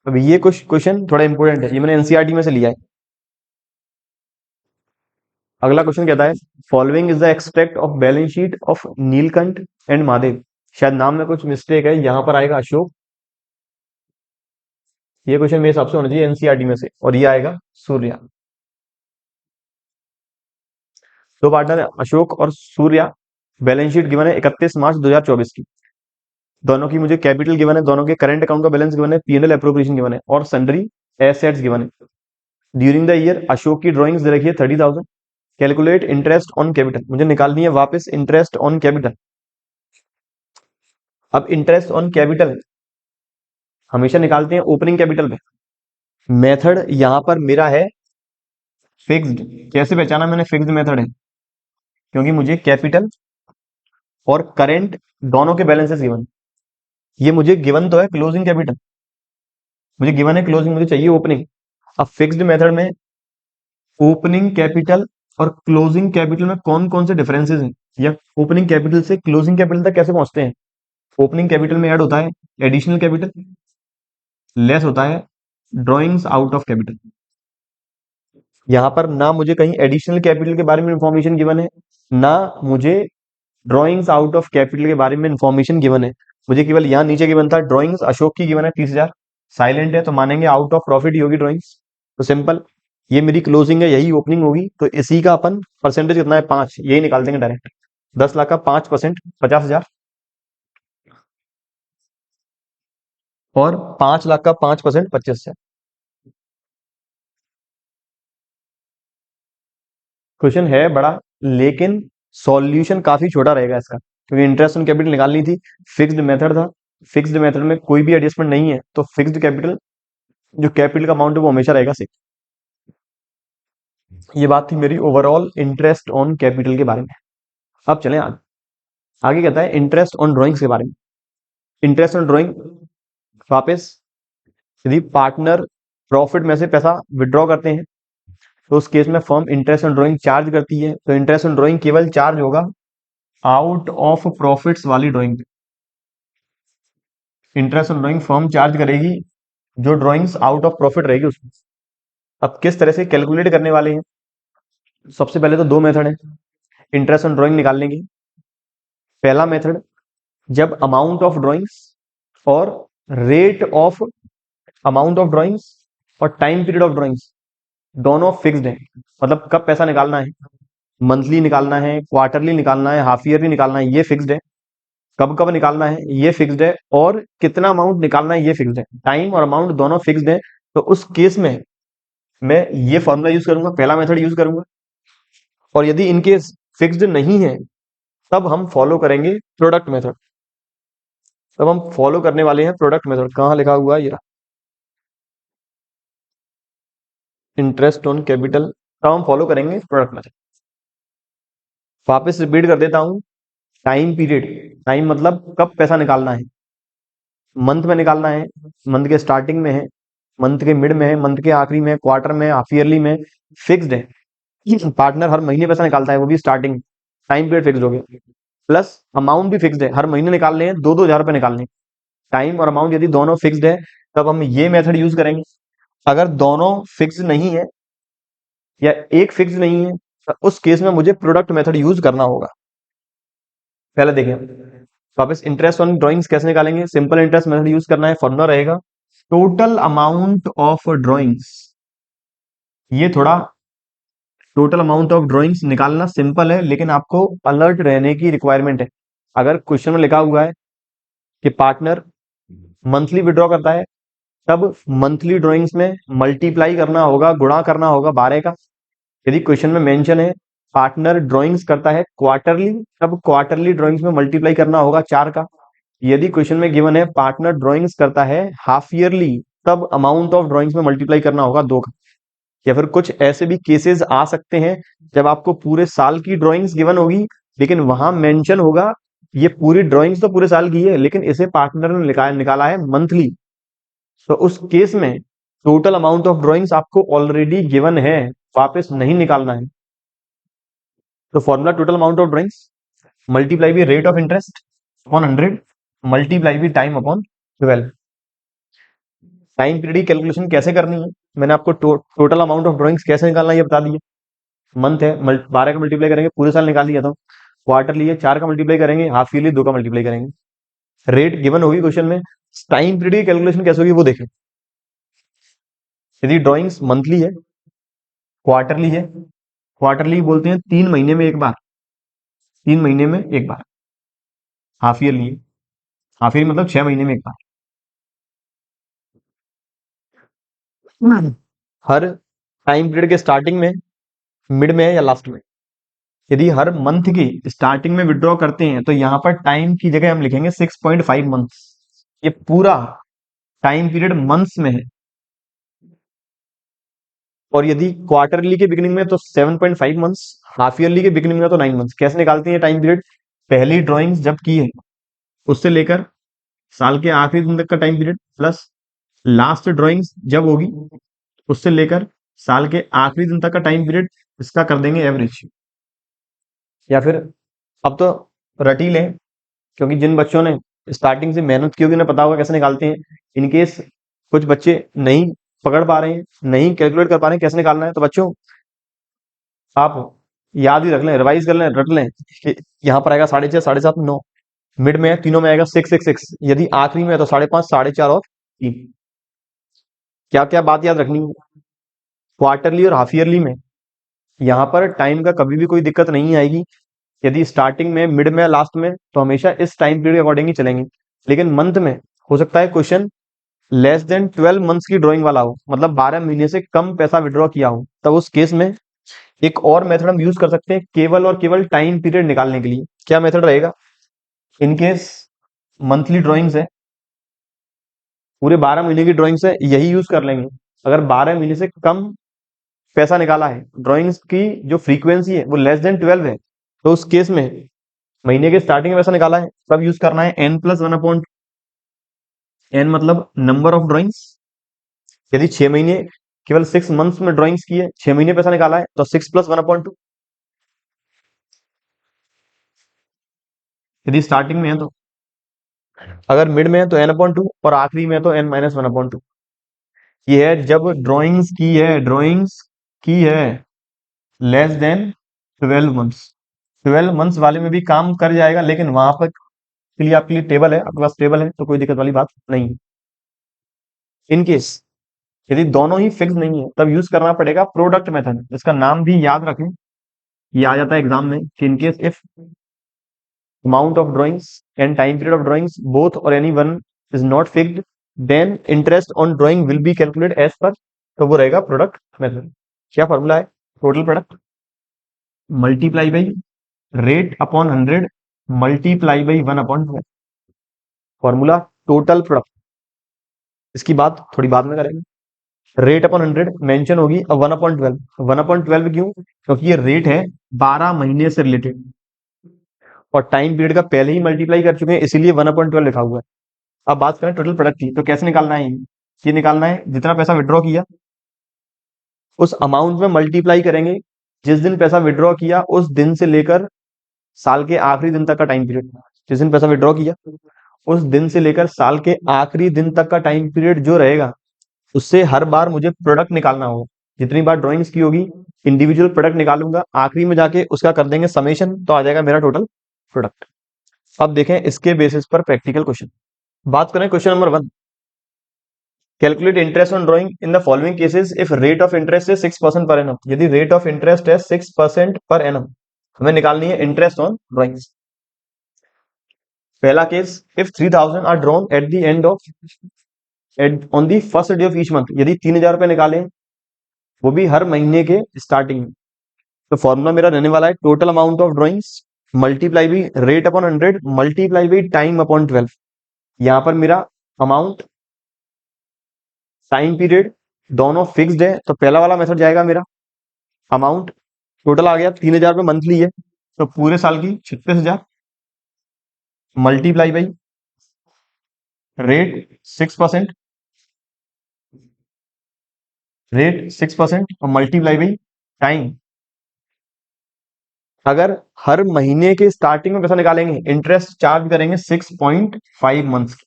अब ये कुछ क्वेश्चन थोड़ा इंपॉर्टेंट है, ये मैंने एनसीईआरटी में से लिया है। अगला क्वेश्चन कहता है, following is the extract of balance sheet of Neelkanth and Mahadev. शायद नाम में कुछ मिस्टेक है, यहां पर आएगा अशोक। ये क्वेश्चन मेरे हिसाब से होना चाहिए एनसीईआरटी में से, और ये आएगा सूर्या। दो पार्टनर है अशोक और सूर्या। बैलेंस शीट गिवन है 31 मार्च 2024 की। दोनों की मुझे कैपिटल गिवन है, दोनों के करंट अकाउंट का बैलेंस गिवन है, पीएनएल एप्रोप्रिएशन गिवन है, और सन्ड्री एसेट्स गिवन है। ड्यूरिंग द ईयर अशोक की ड्रॉइंग्स दे रखी है 30,000। कैलकुलेट इंटरेस्ट ऑन कैपिटल, मुझे निकालनी है वापस इंटरेस्ट ऑन कैपिटल। अब इंटरेस्ट ऑन कैपिटल हमेशा निकालते हैं ओपनिंग कैपिटल में। मेथड यहां पर मेरा है फिक्स्ड। कैसे पहचाना मैंने फिक्स्ड मेथड है? क्योंकि मुझे कैपिटल और करेंट दोनों के बैलेंसेस गिवन। ये मुझे गिवन तो है क्लोजिंग कैपिटल, मुझे गिवन है क्लोजिंग, मुझे चाहिए ओपनिंग। अब फिक्स्ड मेथड में ओपनिंग कैपिटल और क्लोजिंग कैपिटल में कौन कौन से डिफरेंसेस हैं, या ओपनिंग कैपिटल से क्लोजिंग कैपिटल तक कैसे पहुंचते हैं। ओपनिंग कैपिटल में ऐड होता है एडिशनल कैपिटल, लेस होता है ड्रॉइंग्स आउट ऑफ कैपिटल। यहां पर ना मुझे कहीं एडिशनल कैपिटल के बारे में इंफॉर्मेशन गिवन है, ना मुझे ड्रॉइंग्स आउट ऑफ कैपिटल के बारे में इंफॉर्मेशन गिवन है। मुझे केवल यहां नीचे गिवन था ड्रॉइंग्स अशोक की गिवन है 30,000, साइलेंट है तो मानेंगे आउट ऑफ प्रॉफिट ही होगी ड्रॉइंग्स। तो सिंपल, ये मेरी क्लोजिंग है, यही ओपनिंग होगी, तो इसी का अपन परसेंटेज कितना है 5, यही निकाल देंगे डायरेक्ट। 10 लाख का 5% 50,000, और 5 लाख का 5% 25,000। क्वेश्चन है बड़ा, लेकिन सॉल्यूशन काफी छोटा रहेगा इसका, क्योंकि इंटरेस्ट ऑन कैपिटल निकालनी थी, फिक्स्ड मेथड था। फिक्स्ड मेथड में कोई भी एडजस्टमेंट नहीं है, तो फिक्स्ड कैपिटल जो कैपिटल का अमाउंट है वो हमेशा रहेगा सिक्स। ये बात थी मेरी ओवरऑल इंटरेस्ट ऑन कैपिटल के बारे में। अब चलें आगे। आगे कहता है इंटरेस्ट ऑन ड्रॉइंग्स के बारे में। इंटरेस्ट ऑन ड्रॉइंग वापस, यदि पार्टनर प्रॉफिट में से पैसा विड्रॉ करते हैं तो उस केस में firm interest on drawing charge करती है। तो इंटरेस्ट ऑन ड्रॉइंग केवल चार्ज होगा आउट ऑफ प्रॉफिट्स वाली ड्रॉइंग पे। Interest on drawing firm charge करेगी जो ड्राइंग्स आउट ऑफ प्रॉफिट रहेगी उसमें। अब किस तरह से कैलकुलेट करने वाले हैं? सबसे पहले तो दो मेथड है इंटरेस्ट ऑन ड्राइंग निकालने की। पहला मेथड, जब अमाउंट ऑफ ड्राइंग्स और rate of amount of drawings और टाइम पीरियड ऑफ ड्राइंग्स दोनों फिक्स्ड है, मतलब कब पैसा निकालना है, मंथली निकालना है, क्वार्टरली निकालना है, हाफ ईयरली निकालना है, ये फिक्स्ड है। कब कब निकालना है ये फिक्स्ड है, और कितना अमाउंट निकालना है ये फिक्स्ड है। टाइम और अमाउंट दोनों फिक्स्ड है। तो उस केस में मैं ये फॉर्मूला यूज करूंगा, पहला मेथड यूज करूंगा। और यदि इनकेस फिक्स्ड नहीं है तब हम फॉलो करेंगे प्रोडक्ट मेथड। तब हम फॉलो करने वाले हैं प्रोडक्ट मेथड। कहाँ लिखा हुआ है ये? Interest on capital. तब हम फॉलो करेंगे प्रोडक्ट मेथड। वापस रिपीट कर देता हूं। टाइम पीरियड, टाइम मतलब कब पैसा निकालना है। मंथ में निकालना है, मंथ के स्टार्टिंग में है, मंथ के मिड में है, मंथ के आखिरी में, क्वार्टर में, हाफ ईयरली में, फिक्स्ड है। पार्टनर हर महीने पैसा निकालता है, वो भी स्टार्टिंग। टाइम पीरियड फिक्स्ड हो गया, प्लस अमाउंट भी फिक्स्ड है, हर महीने निकालने हैं, 2-2 हज़ार रुपए निकालने हैं। टाइम और अमाउंट यदि दोनों फिक्स्ड है तब हम ये मेथड यूज करेंगे। अगर दोनों फिक्स नहीं है या एक फिक्स नहीं है तो उस केस में मुझे प्रोडक्ट मेथड यूज करना होगा। पहले देखें वापस, इंटरेस्ट ऑन ड्राइंग्स कैसे निकालेंगे? सिंपल इंटरेस्ट मेथड यूज करना है। फॉर्मूला रहेगा टोटल अमाउंट ऑफ ड्राइंग्स। ये थोड़ा टोटल अमाउंट ऑफ ड्राइंग्स निकालना सिंपल है, लेकिन आपको अलर्ट रहने की रिक्वायरमेंट है। अगर क्वेश्चन में लिखा हुआ है कि पार्टनर मंथली विड्रॉ करता है, तब मंथली ड्राइंग्स में मल्टीप्लाई करना होगा, गुणा करना होगा 12 का। यदि क्वेश्चन में मेंशन है पार्टनर ड्राइंग्स करता है क्वार्टरली, तब क्वार्टरली ड्राइंग्स में मल्टीप्लाई करना होगा 4 का। यदि क्वेश्चन में गिवन है पार्टनर ड्राइंग्स करता है हाफ ईयरली, तब अमाउंट ऑफ ड्राइंग्स में मल्टीप्लाई करना होगा 2 का। या फिर कुछ ऐसे भी केसेस आ सकते हैं जब आपको पूरे साल की ड्राइंग्स गिवन होगी, लेकिन वहां मेंशन होगा ये पूरी ड्राइंग्स तो पूरे साल की है, लेकिन इसे पार्टनर ने निकाला है मंथली। तो उस केस में टोटल अमाउंट ऑफ ड्राइंग्स आपको ऑलरेडी गिवन है, वापस नहीं निकालना है। तो formula total amount of drawings multiply by rate of interest upon 100 multiply by time upon 12। Time period की कैलकुलेशन कैसे करनी है मैंने आपको टोटल अमाउंट ऑफ ड्राइंग्स कैसे निकालना है ये बता दिया। मंथ है 12 का मल्टीप्लाई करेंगे, पूरे साल निकाल दिया था। क्वार्टर लिए 4 का मल्टीप्लाई करेंगे, हाफ ईयरली 2 का मल्टीप्लाई करेंगे। रेट गिवन होगी क्वेश्चन में। टाइम पीरियड की कैलकुलेशन कैसे होगी वो देखें। यदि ड्राइंग्स मंथली है, क्वार्टरली है, क्वार्टरली बोलते हैं 3 महीने में एक बार, 3 महीने में एक बार। हाफ ईयरली है, हाफ ईयर मतलब 6 महीने में एक बार। हर टाइम पीरियड के स्टार्टिंग में, मिड में या लास्ट में। यदि हर मंथ की स्टार्टिंग में विड्रॉ करते हैं तो यहाँ पर टाइम की जगह हम लिखेंगे 6.5 मंथ्स। ये पूरा टाइम पीरियड मंथ्स में है। और यदि क्वार्टरली के बिगिनिंग में तो 7.5 मंथ्स, हाफ ईयरली के बिगिनिंग में तो 9 मंथ्स। कैसे निकालते हैं टाइम पीरियड? पहली ड्राइंग्स जब की है उससे लेकर साल के आखिरी दिन तक का time period, plus last drawings जब होगी उससे लेकर साल के आखिरी दिन तक का टाइम पीरियड, इसका कर देंगे एवरेज। या फिर अब तो रट ही लें, क्योंकि जिन बच्चों ने स्टार्टिंग से मेहनत की होगी उन्हें पता होगा कैसे निकालते हैं। इनकेस कुछ बच्चे नहीं पकड़ पा रहे हैं, नहीं कैलकुलेट कर पा रहे हैं कैसे निकालना है, तो बच्चों आप याद ही रख लें, रिवाइज कर लें, रट लें कि यहाँ पर आएगा 6.5, 7.5, 9। मिड में है, तीनों में आएगा 6, 6, 6। यदि आखिरी में है तो 5.5, 4.5 और 3। क्या क्या बात याद रखनी है? क्वार्टरली और हाफ ईयरली में यहाँ पर टाइम का कभी भी कोई दिक्कत नहीं आएगी। यदि स्टार्टिंग में, मिड में, लास्ट में, तो हमेशा इस टाइम पीरियड के अकॉर्डिंग ही चलेंगे। लेकिन मंथ में हो सकता है क्वेश्चन लेस देन 12 मंथ्स की ड्राइंग वाला हो, मतलब 12 महीने से कम पैसा विड्रॉ किया हो, तब उस केस में एक और मेथड हम यूज कर सकते हैं केवल और केवल टाइम पीरियड निकालने के लिए। क्या मेथड रहेगा? इनकेस मंथली ड्राइंग्स है, पूरे 12 महीने की ड्राइंग्स है, यही यूज कर लेंगे। अगर 12 महीने से कम पैसा निकाला है, ड्राइंग्स की जो फ्रीक्वेंसी है वो लेस देन 12 है, तो उस केस में महीने के स्टार्टिंग में पैसा निकाला है, तब यूज करना है n+1/2। n मतलब नंबर ऑफ ड्राइंग्स। यदि 6 महीने, केवल 6 मंथ्स में ड्राइंग्स की है, 6 महीने पैसा निकाला है, तो 6+1/2। यदि स्टार्टिंग में है तो अगर मिड में है तो n अपॉन टू और आखिरी में है तो n minus one upon two. ये है जब ड्राइंग्स की है लेस देन 12 मंथ्स। 12 मंथ्स वाले में भी काम कर जाएगा, लेकिन वहां पर के लिए आपके लिए टेबल है, आपके पास टेबल है तो कोई दिक्कत वाली बात नहीं है। इन केस यदि दोनों ही फिक्स नहीं है तब यूज करना पड़ेगा प्रोडक्ट मेथड, जिसका नाम भी याद रखें, ये आ जाता है एग्जाम में कि इन case if amount of drawings and time period of drawings both or any one is not fixed, then interest on drawing will be calculated as per, तो वो रहेगा प्रोडक्ट मेथड। क्या फॉर्मूला है? Total product multiply by rate upon 100 multiply by 1/12। Formula total product, इसकी बात थोड़ी बाद में करेंगे। रेट अपॉन 100 मेंशन होगी, और 1/12। 1/12 क्यों? क्योंकि ये रेट है 12 महीने से रिलेटेड, और टाइम पीरियड का पहले ही मल्टीप्लाई कर चुके हैं, इसीलिए 1/12 लिखा हुआ है। अब बात करें टोटल प्रोडक्ट की, तो कैसे निकालना है? ये निकालना है जितना पैसा विड्रॉ किया उस अमाउंट में मल्टीप्लाई करेंगे जिस दिन पैसा विड्रॉ किया उस दिन से लेकर साल के आखिरी दिन तक का टाइम पीरियड। जिस दिन पैसा विड्रॉ किया उस दिन से लेकर साल के आखिरी दिन तक का टाइम पीरियड जो रहेगा, उससे हर बार मुझे प्रोडक्ट निकालना होगा। जितनी बार ड्राइंग्स की होगी इंडिविजुअल प्रोडक्ट निकालूंगा, आखिरी में जाके उसका कर देंगे समेशन, तो आ जाएगा मेरा टोटल प्रोडक्ट। अब देखें इसके बेसिस पर प्रैक्टिकल क्वेश्चन। बात करें question number 1, calculate interest on drawing in the following cases if rate of interest is 6% per annum. यदि रेट ऑफ इंटरेस्ट है 6% पर एनम, हमें निकालनी है इंटरेस्ट ऑन ड्राइंग्स। पहला case, if 3000 are drawn at the end of on the first day of each month. यदि 3000 रुपए निकालें वो भी हर महीने के स्टार्टिंग में, तो फॉर्मूला मेरा रहने वाला है total amount of drawings multiply by rate upon 100 multiply by time upon 12। यहां पर मेरा अमाउंट टाइम पीरियड दोनों फिक्स्ड है, तो पहला वाला मेथड जाएगा मेरा। अमाउंट टोटल आ गया 3000 रुपये मंथली है, तो पूरे साल की 36,000 मल्टीप्लाई बाई रेट 6%, और मल्टीप्लाई बाई टाइम। अगर हर महीने के स्टार्टिंग में पैसा निकालेंगे, इंटरेस्ट चार्ज करेंगे 6.5 मंथ्स की,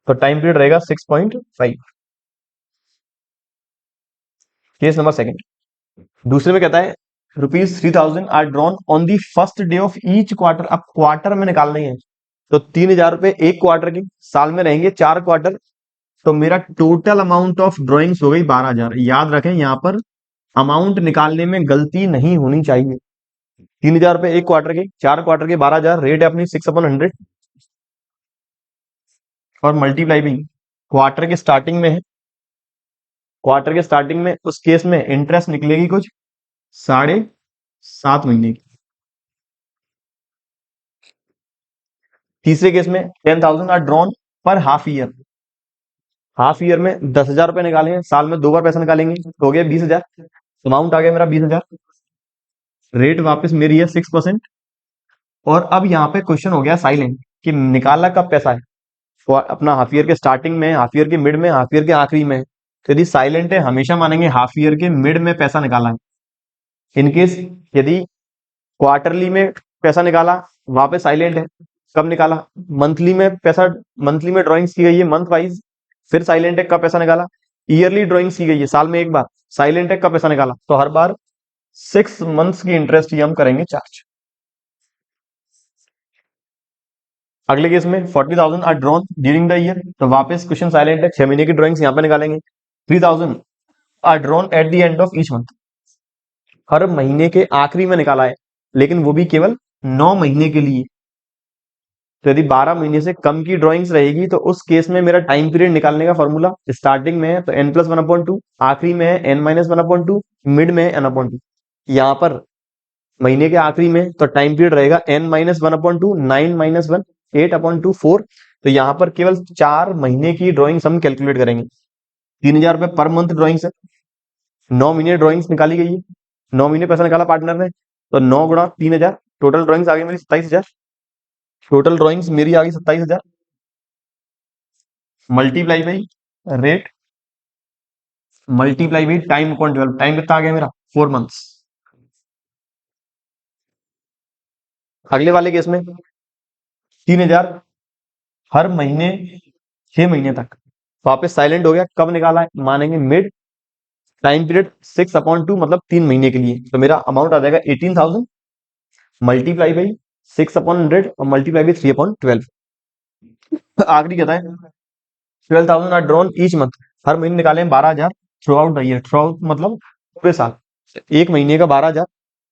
तो टाइम पीरियड रहेगा 6.5। केस नंबर सेकंड, दूसरे में कहता है ₹3000 are drawn on the first day of each quarter. अब क्वार्टर में निकालनी है, तो 3000 रुपए एक क्वार्टर की, साल में रहेंगे 4 क्वार्टर, तो मेरा टोटल अमाउंट ऑफ ड्रॉइंग्स हो गई 12,000। याद रखें यहां पर अमाउंट निकालने में गलती नहीं होनी चाहिए। 3000 रुपए एक क्वार्टर के, 4 क्वार्टर के 12,000, रेट है अपनी 6/100, और मल्टीप्लाई भी क्वार्टर के स्टार्टिंग में है। क्वार्टर के स्टार्टिंग में उस केस में इंटरेस्ट निकलेगी कुछ 7.5 महीने की। तीसरे केस में 10,000 आर ड्रॉन पर हाफ ईयर। हाफ ईयर में 10,000 रुपए निकालेंगे, साल में 2 बार पैसा निकालेंगे, तो हो गया 20,000। अमाउंट आ गया मेरा 20,000, रेट वापस मेरी है 6%। और अब यहाँ पे क्वेश्चन हो गया साइलेंट कि निकाला कब पैसा है, तो अपना हाफ ईयर के स्टार्टिंग में, हाफ ईयर के मिड में, हाफ ईयर के आखिरी में। तो यदि साइलेंट है हमेशा मानेंगे हाफ ईयर के मिड में पैसा निकाला है। इनकेस यदि क्वार्टरली में पैसा निकाला, वहां पे साइलेंट है। कब निकाला? मंथली में पैसा, मंथली में ड्राइंग्स की गई है मंथ वाइज, फिर साइलेंट है कब पैसा निकाला। ईयरली ड्राइंग्स की गई है साल में एक बार, साइलेंट है कब पैसा निकाला। तो हर बार 6 मंथ्स की इंटरेस्ट ही हम करेंगे चार्ज। अगले केस में 40,000 are drawn during the year, तो वापस क्वेश्चन साइलेंट है, 6 महीने की ड्राइंग्स यहाँ पे निकालेंगे। 3,000 are drawn at the end of each month, हर महीने के आखिरी में निकाला है, लेकिन वो भी केवल 9 महीने के लिए। तो यदि 12 महीने से कम की ड्राइंग्स रहेगी तो उस केस में मेरा टाइम पीरियड निकालने का फॉर्मूला स्टार्टिंग में है तो n+1/2, आखिरी में है n-1/2, मिड में है n/2। यहाँ पर महीने के आखिरी में तो टाइम पीरियड रहेगा n-1/2, 9 - 1 8/2 4। तो यहाँ पर केवल 4 महीने की ड्राइंग्स हम कैलकुलेट करेंगे। 3,000 रुपए पर मंथ ड्राइंग्स है, 9 महीने ड्राइंग्स निकाली गई है, 9 महीने पैसा निकाला पार्टनर ने, तो 9 गुणा 3,000, टोटल ड्राइंग्स आ गई मेरी 27,000। टोटल ड्राइंग्स मेरी आ गई 27,000, multiply by rate, multiply by time upon 12। Time कितना आ गया मेरा? 4 मंथ्स। अगले वाले केस में 3000 हर महीने 6 महीने तक। वापस साइलेंट हो गया, कब निकाला है, मानेंगे मिड टाइम पीरियड 6/2 मतलब 3 महीने के लिए। तो मेरा अमाउंट आ जाएगा 18,000 मल्टीप्लाई बाई 6/100 और मल्टीप्लाई बाई 3/12। आखिरी कहता है 12,000 आर ड्रॉन ईच मंथ, हर महीने निकाले हैं 12,000 through out the year. Through out मतलब पूरे साल, एक महीने का 12,000,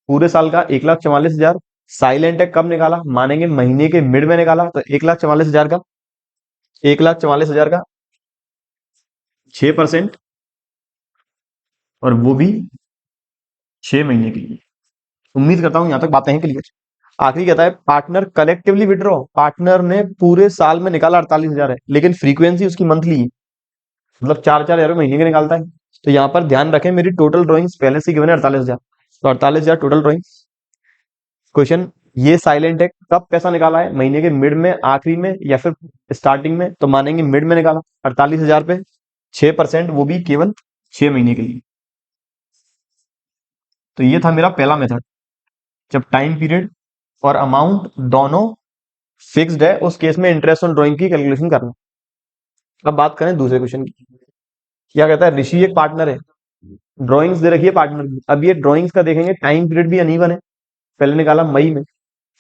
पूरे साल का 1,44,000। साइलेंट है, कब निकाला, मानेंगे महीने के मिड में निकाला। तो 1,44,000 का 1,44,000 का 6%, और वो भी 6 महीने के लिए। उम्मीद करता हूं यहां तक बातें हैं क्लियर। आखिरी कहता है पार्टनर कलेक्टिवली विड्रॉ, पार्टनर ने पूरे साल में निकाला 48,000 है, लेकिन फ्रीक्वेंसी उसकी मंथली है, मतलब 4,000 महीने के निकालता है। तो यहाँ पर ध्यान रखें, मेरी टोटल ड्रॉइंग्स पहले से गिवन है 48,000, तो 48,000 टोटल ड्रॉइंग्स। क्वेश्चन, ये साइलेंट है, कब पैसा निकाला है, महीने के मिड में, आखिरी में, या फिर स्टार्टिंग में। तो मानेंगे मिड में निकाला 48,000 पे 6%, वो भी केवल 6 महीने के लिए। तो ये था मेरा पहला मेथड, जब टाइम पीरियड और अमाउंट दोनों फिक्स्ड है, उस केस में इंटरेस्ट ऑन ड्राइंग की कैलकुलेशन करना। अब बात करें दूसरे क्वेश्चन की। क्या कहता है, ऋषि एक पार्टनर है, ड्राइंग्स दे रखी है पार्टनर की। अब ये ड्राइंग्स का देखेंगे, टाइम पीरियड भी अनइवन है, पहले निकाला मई में,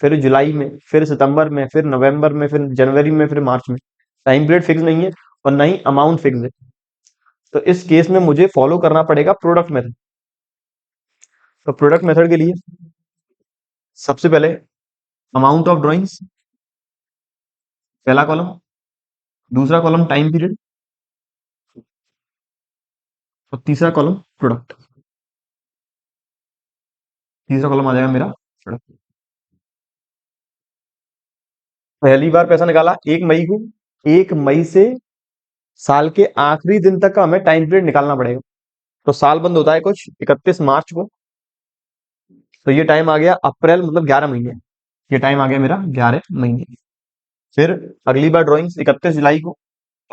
फिर जुलाई में, फिर सितंबर में, फिर नवंबर में, फिर जनवरी में, फिर मार्च में। टाइम पीरियड फिक्स नहीं है और ना ही अमाउंट फिक्स है। तो इस केस में मुझे फॉलो करना पड़ेगा प्रोडक्ट मेथड। तो प्रोडक्ट मेथड के लिए सबसे पहले अमाउंट ऑफ ड्राइंग्स, पहला कॉलम, दूसरा कॉलम टाइम पीरियड, और तीसरा कॉलम प्रोडक्ट। तीसरा कॉलम आ जाएगा मेरा प्रोडक्ट। पहली बार पैसा निकाला 1 मई को, 1 मई से साल के आखिरी दिन तक का हमें टाइम पीरियड निकालना पड़ेगा। तो साल बंद होता है कुछ 31 मार्च को, तो ये टाइम आ गया अप्रैल, मतलब 11 महीने। ये टाइम आ गया मेरा 11 महीने। फिर अगली बार ड्रॉइंग्स 31 जुलाई को,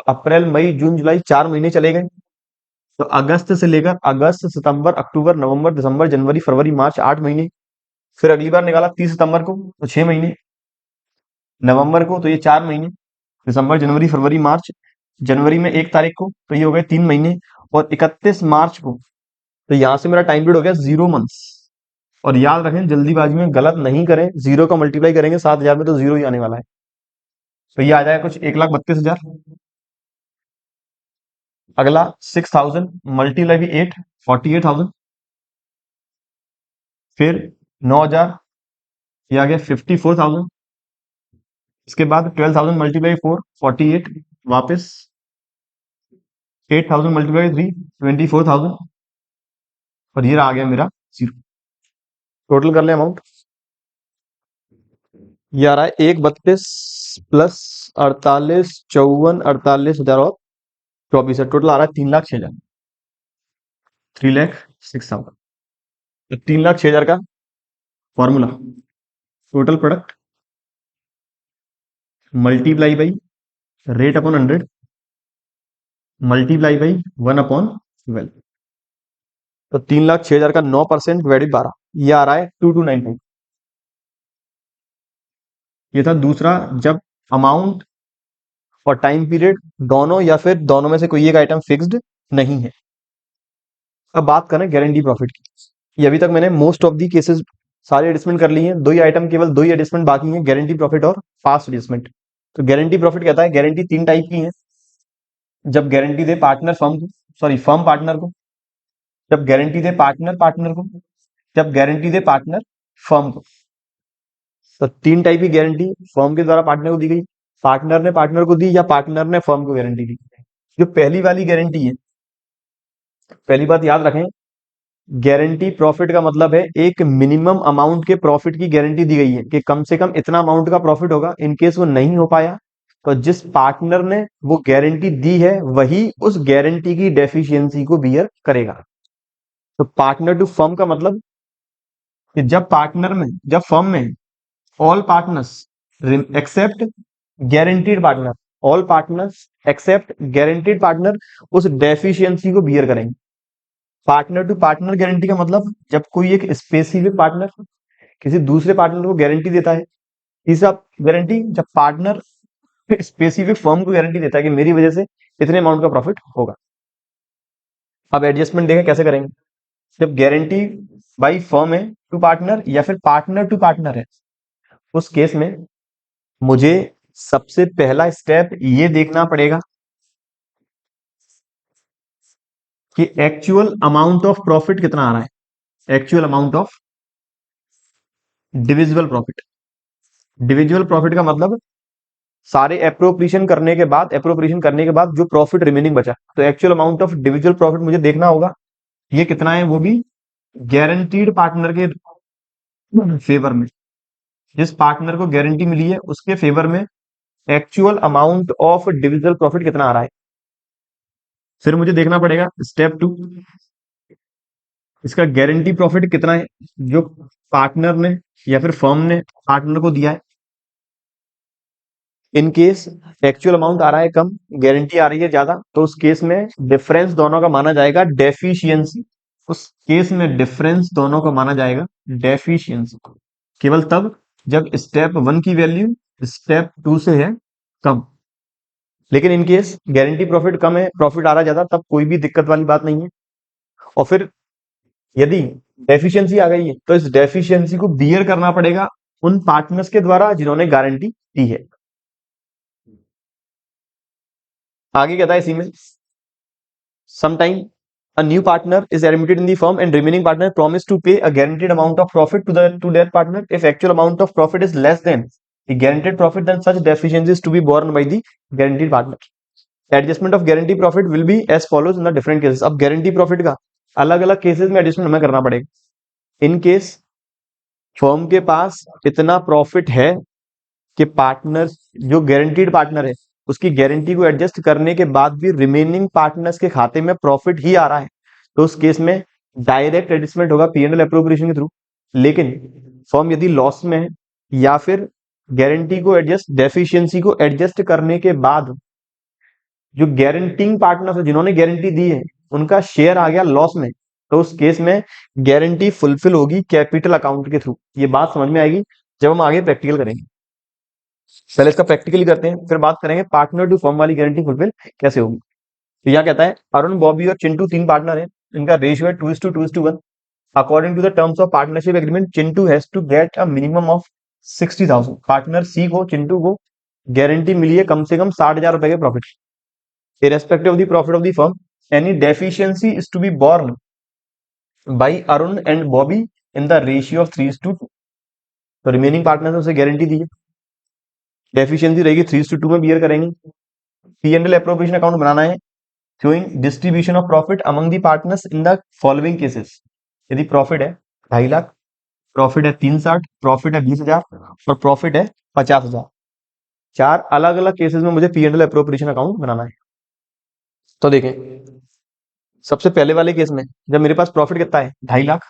अप्रैल मई जून जुलाई 4 महीने चले गए। तो अगस्त से लेकर अगस्त, सितंबर, अक्टूबर, नवंबर, दिसंबर, जनवरी, फरवरी, मार्च, 8 महीने। फिर अगली बार निकाला 30 सितंबर को, तो 6 महीने। नवंबर को तो ये 4 महीने, दिसंबर, जनवरी, फरवरी, मार्च, जनवरी में 1 तारीख को, तो ये हो गए 3 महीने। और 31 मार्च को, तो यहां से मेरा टाइम पीरियड हो गया 0 मंथ्स। और याद रखें, जल्दीबाजी में गलत नहीं करें, जीरो का मल्टीप्लाई करेंगे 7,000 में तो जीरो ही आने वाला है। तो ये आ जाएगा कुछ 1,32,000। अगला 6,000 मल्टीप्लाई भी 8, 48,000। फिर 9,000, ये आ गया 54,000। इसके बाद 12,000 मल्टीप्लाई 4, 48, वापस 8,000 मल्टीप्लाई 3, 24,000। और ये आ गया मेरा जीरो। टोटल कर ले अमाउंट, ये आ रहा है 1,32 प्लस 48, 54, 48,000 और 24 है। टोटल आ रहा है 3,06,000, 3,06,000। तो 3,06,000 का formula, total product multiply by rate upon 100 multiply by 1/12। तो 3,06,000 का 9% डिवाइडेड 12, ये आ रहा है 2295। ये था दूसरा, जब अमाउंट और टाइम पीरियड दोनों या फिर दोनों में से कोई एक आइटम फिक्स्ड नहीं है। अब बात करें गारंटी प्रॉफिट की। ये अभी तक मैंने मोस्ट ऑफ दी केसेस सारे एडजस्टमेंट कर लिए हैं। दो ही आइटम, केवल दो ही एडजस्टमेंट बाकी हैं, गारंटी प्रॉफिट और फास्ट एडजस्टमेंट। तो गारंटी प्रॉफिट कहता है गारंटी 3 टाइप की है। जब गारंटी दे पार्टनर फर्म को, सॉरी फर्म पार्टनर को, जब गारंटी दे पार्टनर पार्टनर को, जब गारंटी दे पार्टनर फर्म को। तो 3 टाइप की गारंटी फर्म के द्वारा पार्टनर को दी गई, पार्टनर ने पार्टनर को दी, या पार्टनर ने फर्म को गारंटी दी। जो पहली वाली गारंटी है, पहली बात याद रखें, गारंटी प्रॉफिट का मतलब है एक मिनिमम अमाउंट के प्रॉफिट की गारंटी दी गई है कि कम से कम इतना अमाउंट का प्रॉफिट होगा। इन केस वो नहीं हो पाया, तो जिस पार्टनर ने वो गारंटी दी है वही उस गारंटी की डेफिशिएंसी को बियर करेगा। तो पार्टनर टू फर्म का मतलब कि जब फर्म में all partners except guaranteed partner, all partners except guaranteed partner उस डेफिशिएंसी को बियर करेंगे। पार्टनर टू पार्टनर गारंटी का मतलब, जब कोई एक स्पेसिफिक पार्टनर किसी दूसरे पार्टनर को गारंटी देता है तीसरा गारंटी जब पार्टनर स्पेसिफिक फर्म को गारंटी देता है कि मेरी वजह से इतने अमाउंट का प्रॉफिट होगा। अब एडजस्टमेंट देखें कैसे करेंगे। जब गारंटी बाई फर्म है टू पार्टनर या फिर पार्टनर टू पार्टनर है, उस केस में मुझे सबसे पहला स्टेप ये देखना पड़ेगा कि एक्चुअल अमाउंट ऑफ प्रॉफिट कितना आ रहा है। Actual amount of divisible profit. Divisible profit का मतलब सारे एप्रोप्रिएशन करने के बाद जो प्रॉफिट रिमेनिंग बचा, तो एक्चुअल अमाउंट ऑफ डिविजुअल प्रॉफिट मुझे देखना होगा ये कितना है, वो भी गारंटीड पार्टनर के फेवर में। जिस पार्टनर को गारंटी मिली है उसके फेवर में actual amount of divisible profit कितना आ रहा है। फिर मुझे देखना पड़ेगा स्टेप 2, इसका गारंटी प्रॉफिट कितना है जो पार्टनर ने या फिर फर्म ने पार्टनर को दिया है। इन केस एक्चुअल अमाउंट आ रहा है कम, गारंटी आ रही है ज्यादा, तो उस केस में डिफरेंस दोनों का माना जाएगा डेफिशिएंसी। उस केस में डिफरेंस दोनों का माना जाएगा डेफिशिएंसी केवल तब जब स्टेप 1 की वैल्यू स्टेप 2 से है कम। लेकिन इन केस गारंटी प्रॉफिट कम है, प्रॉफिट आ रहा है ज्यादा, तब कोई भी दिक्कत वाली बात नहीं है। और फिर यदि डेफिशिएंसी आ गई है तो इस डेफिशिएंसी को बियर करना पड़ेगा उन पार्टनर्स के द्वारा जिन्होंने गारंटी दी है। आगे क्या था इसी में, sometime a new partner is admitted in the firm and remaining partner promise to pay a guaranteed amount of profit to their partner. If actual amount of profit is less than the guaranteed profit, then such deficiency is to be borne by the guaranteed partner. Adjustment of guarantee profit will be as follows in the different cases. अब guarantee profit का अलग अलग cases में adjustment हमें करना पड़ेगा। इन case firm के पास इतना प्रॉफिट है कि पार्टनर जो गारंटीड पार्टनर है उसकी गारंटी को एडजस्ट करने के बाद भी रिमेनिंग पार्टनर्स के खाते में प्रॉफिट ही आ रहा है, तो उस केस में डायरेक्ट एडजस्टमेंट होगा पीएनएल अप्रोप्रिएशन के थ्रू। लेकिन फर्म यदि लॉस में है या फिर गारंटी को एडजस्ट डेफिशिएंसी को एडजस्ट करने के बाद जो गारंटिंग पार्टनर्स है जिन्होंने गारंटी दी है उनका शेयर आ गया लॉस में, तो उस केस में गारंटी फुलफिल होगी कैपिटल अकाउंट के थ्रू। ये बात समझ में आएगी जब हम आगे प्रैक्टिकल करेंगे। पहले इसका प्रैक्टिकली करते हैं, फिर बात करेंगे पार्टनर टू फर्म वाली गारंटी फुलफिल कैसे होगी। तो यह कहता है अरुण, बॉबी और चिंटू 3 पार्टनर हैं, इनका रेशियो है 2:2:1। According to the terms of partnership agreement Chintu has to get a minimum of 60,000। Partner C को, चिंटू को गारंटी मिली है कम से कम 60,000 रुपए के profit. Irrespective of the profit of the firm, any deficiency is to be borne by Arun and Bobby in the ratio of 3:2। तो remaining partner ने उसे guarantee दी है, डेफिशिएंसी रहेगी 3:2 में बियर करेंगे। पी&एल एप्रोप्रिएशन अकाउंट बनाना है showing distribution of profit among the partners in the following cases। यदि प्रॉफिट है 2.5 लाख, प्रॉफिट है 360, प्रॉफिट है 20,000 और प्रॉफिट है 50,000, 4 अलग अलग केसेस में मुझे पी&एल एप्रोप्रिएशन अकाउंट बनाना है। तो देखें सबसे पहले वाले केस में जब मेरे पास प्रॉफिट कितना है 2.5 लाख,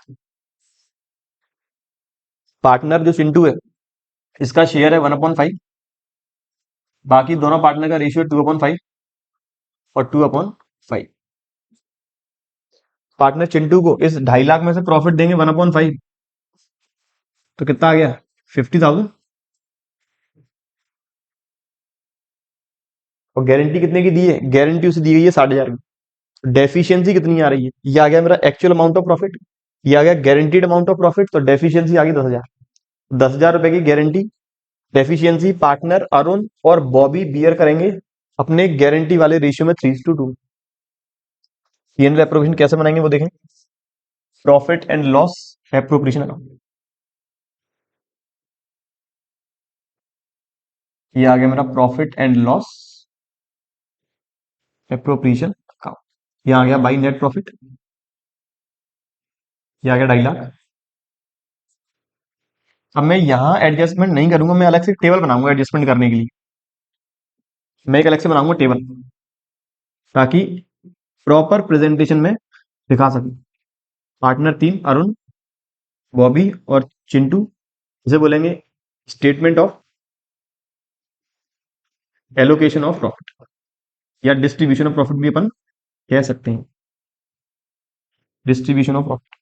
पार्टनर जो चिंटू है इसका शेयर है 1/5, बाकी दोनों पार्टनर का रेशियो 2/5 और 2/5। पार्टनर चिंटू को इस 2.5 लाख में से प्रॉफिट देंगे 1/5, तो कितना आ गया 50,000। और गारंटी कितने की दी है, गारंटी उसे दी गई है 60,000 की। डेफिशिएंसी कितनी आ रही है, ये आ गया मेरा एक्चुअल अमाउंट ऑफ प्रॉफिट, ये आ गया गारंटीड अमाउंट ऑफ प्रॉफिट, तो डेफिशिएंसी आ गई 10,000। 10,000 रुपए की गारंटी डेफिशिएंसी पार्टनर अरुण और बॉबी बियर करेंगे अपने गारंटी वाले रेशियो में 3:2। पी&एल एप्रोप्रिएशन कैसे बनाएंगे वो देखें। Profit and loss appropriation account, ये आ गया मेरा profit and loss appropriation account. ये आ गया बाई नेट प्रॉफिट, ये आ गया 2.5 लाख। अब मैं यहां एडजस्टमेंट नहीं करूंगा, मैं अलग से टेबल बनाऊंगा एडजस्टमेंट करने के लिए। मैं एक अलग से बनाऊंगा टेबल ताकि प्रॉपर प्रेजेंटेशन में दिखा सकूं। पार्टनर 3 अरुण, बॉबी और चिंटू, इसे बोलेंगे statement of allocation of profit या डिस्ट्रीब्यूशन ऑफ प्रॉफिट भी अपन कह सकते हैं। Distribution of profit,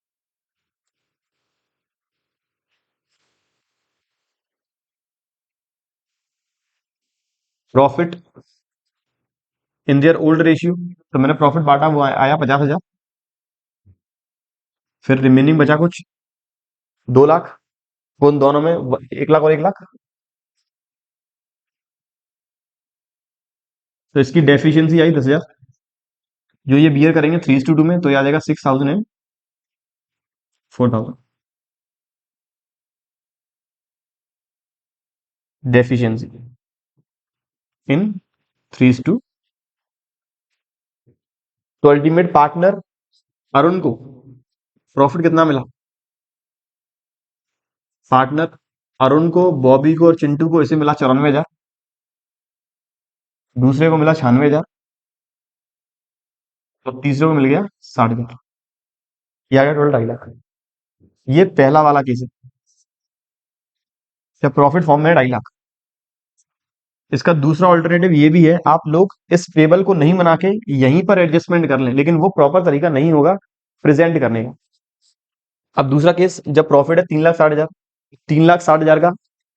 profit in their old ratio, तो मैंने प्रॉफिट बांटा, वो आया 50,000। फिर रिमेनिंग बचा कुछ 2 लाख, वो उन दोनों में 1 लाख और 1 लाख। तो इसकी डेफिशिएंसी आई 10,000। जो ये बियर करेंगे 3:2 में, तो ये आ जाएगा 6,000 एंड 4,000 डेफिशिएंसी इन 3:2। तो अल्टीमेट पार्टनर अरुण को प्रॉफिट कितना मिला? पार्टनर अरुण को, बॉबी को और चिंटू को इसे मिला 94,000, दूसरे को मिला 96,000, तो तीसरे को मिल गया 60,000। ये आ गया टोटल 2.5 लाख। ये पहला वाला केस है जब प्रॉफिट फॉर्म में है 2.5 लाख। इसका दूसरा ऑल्टरनेटिव ये भी है, आप लोग इस टेबल को नहीं बना के यहीं पर एडजस्टमेंट कर लें, लेकिन वो प्रॉपर तरीका नहीं होगा प्रेजेंट करने का। अब दूसरा केस, जब प्रॉफिट है 3,60,000, 3,60,000 का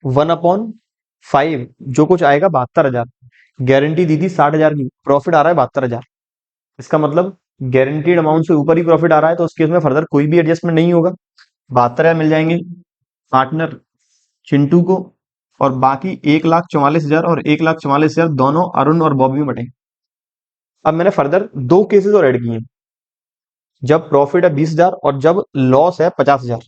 1/5 जो कुछ आएगा 72,000, गारंटी दी थी 60,000 की, प्रॉफिट आ रहा है 72,000। इसका मतलब गारंटीड अमाउंट से ऊपर ही प्रॉफिट आ रहा है, तो उस केस में फर्दर कोई भी एडजस्टमेंट नहीं होगा। 72,000 मिल जाएंगे पार्टनर चिंटू को, और बाकी 1,44,000 और 1,44,000 दोनों अरुण और बॉबी में बटेंगे। अब मैंने फर्दर 2 केसेस और ऐड किए हैं, जब प्रॉफिट है 20,000 और जब लॉस है 50,000।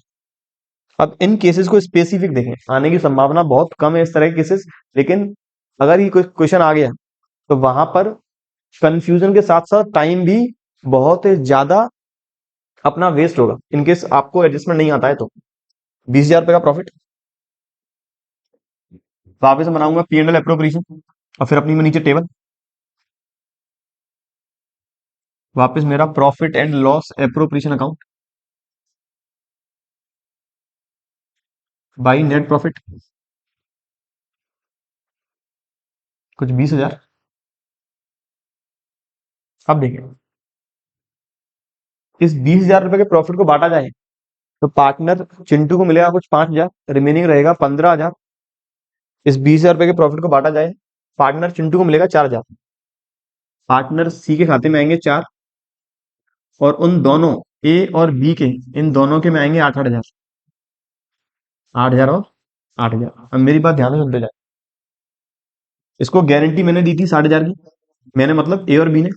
अब इन केसेस को स्पेसिफिक देखें, आने की संभावना बहुत कम है इस तरह के केसेस, लेकिन अगर ये कोई क्वेश्चन आ गया तो वहां पर कंफ्यूजन के साथ साथ टाइम भी बहुत ज्यादा अपना वेस्ट होगा, इनकेस आपको एडजस्टमेंट नहीं आता है तो। 20,000 रुपए का प्रॉफिट, वापस से बनाऊंगा P&L एप्रोप्रिएशन, और फिर अपनी में नीचे टेबल, वापस मेरा profit and loss appropriation account by net profit, कुछ 20,000। अब देखिए, इस 20,000 रुपए के प्रॉफिट को बांटा जाए तो पार्टनर चिंटू को मिलेगा कुछ 5,000, रिमेनिंग रहेगा 15,000। इस 20,000 रुपए के प्रॉफिट को बांटा जाए, पार्टनर चिंटू को मिलेगा 4,000, पार्टनर सी के खाते में आएंगे 4, और उन दोनों ए और बी के, इन दोनों के में आएंगे 8,000, 8,000 और 8,000। अब मेरी बात ध्यान से सुनते जाए, इसको गारंटी मैंने दी थी 60,000 की, मैंने मतलब ए और बी ने,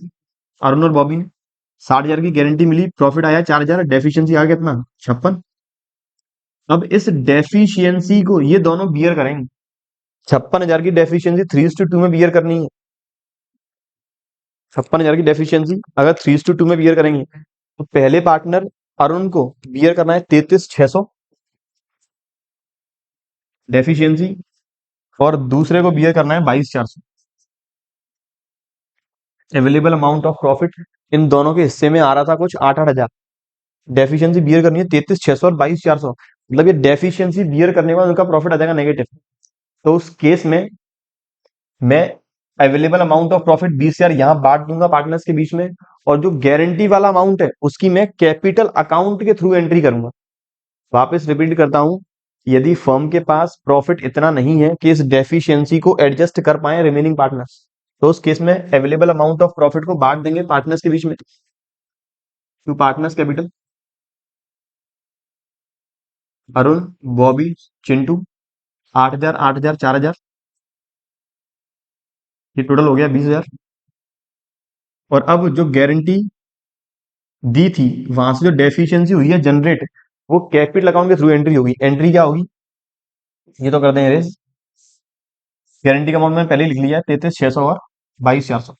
अरुण और बॉबी ने 60,000 की गारंटी मिली, प्रॉफिट आया 4,000, डेफिशिएंसी आ गया कितना 56। अब इस डेफिशिएंसी को ये दोनों बियर करेंगे, 56,000 की डेफिशिएंसी 3:2 में बियर करनी है। 56,000 की डेफिशिएंसी अगर 3:2 में बियर करेंगे, तो पहले पार्टनर अरुण को बियर करना है 33,600 डेफिशिएंसी, और दूसरे को बियर करना है 22,400। अवेलेबल अमाउंट ऑफ प्रॉफिट इन दोनों के हिस्से में आ रहा था कुछ 8,000, डेफिशिएंसी बियर करनी है 33,600 और 22,400, मतलब ये डेफिशिएंसी बियर करने के बाद उनका प्रॉफिट आ जाएगा नेगेटिव। तो उस केस में मैं अवेलेबल अमाउंट ऑफ प्रॉफिट 20,000 यहां बांट दूंगा पार्टनर्स के बीच में, और जो गारंटी वाला अमाउंट है उसकी मैं कैपिटल अकाउंट के थ्रू एंट्री करूंगा। वापस रिपीट करता हूं, यदि फर्म के पास प्रॉफिट इतना नहीं है कि इस डेफिशिएंसी को एडजस्ट कर पाए रिमेनिंग पार्टनर्स, तो उस केस में अवेलेबल अमाउंट ऑफ प्रॉफिट को बांट देंगे पार्टनर्स के बीच में, to partners capital, Arun, Bobby, Chintu, 8,000 8,000 4,000, ये टोटल हो गया 20,000। और अब जो गारंटी दी थी वहां से जो डेफिशिएंसी हुई है जनरेट, वो कैपिटल अकाउंट के थ्रू एंट्री होगी। एंट्री क्या होगी, ये तो कर दें रेस, गारंटी का अमाउंट मैंने पहले ही लिख लिया है 33,600 और 22,400।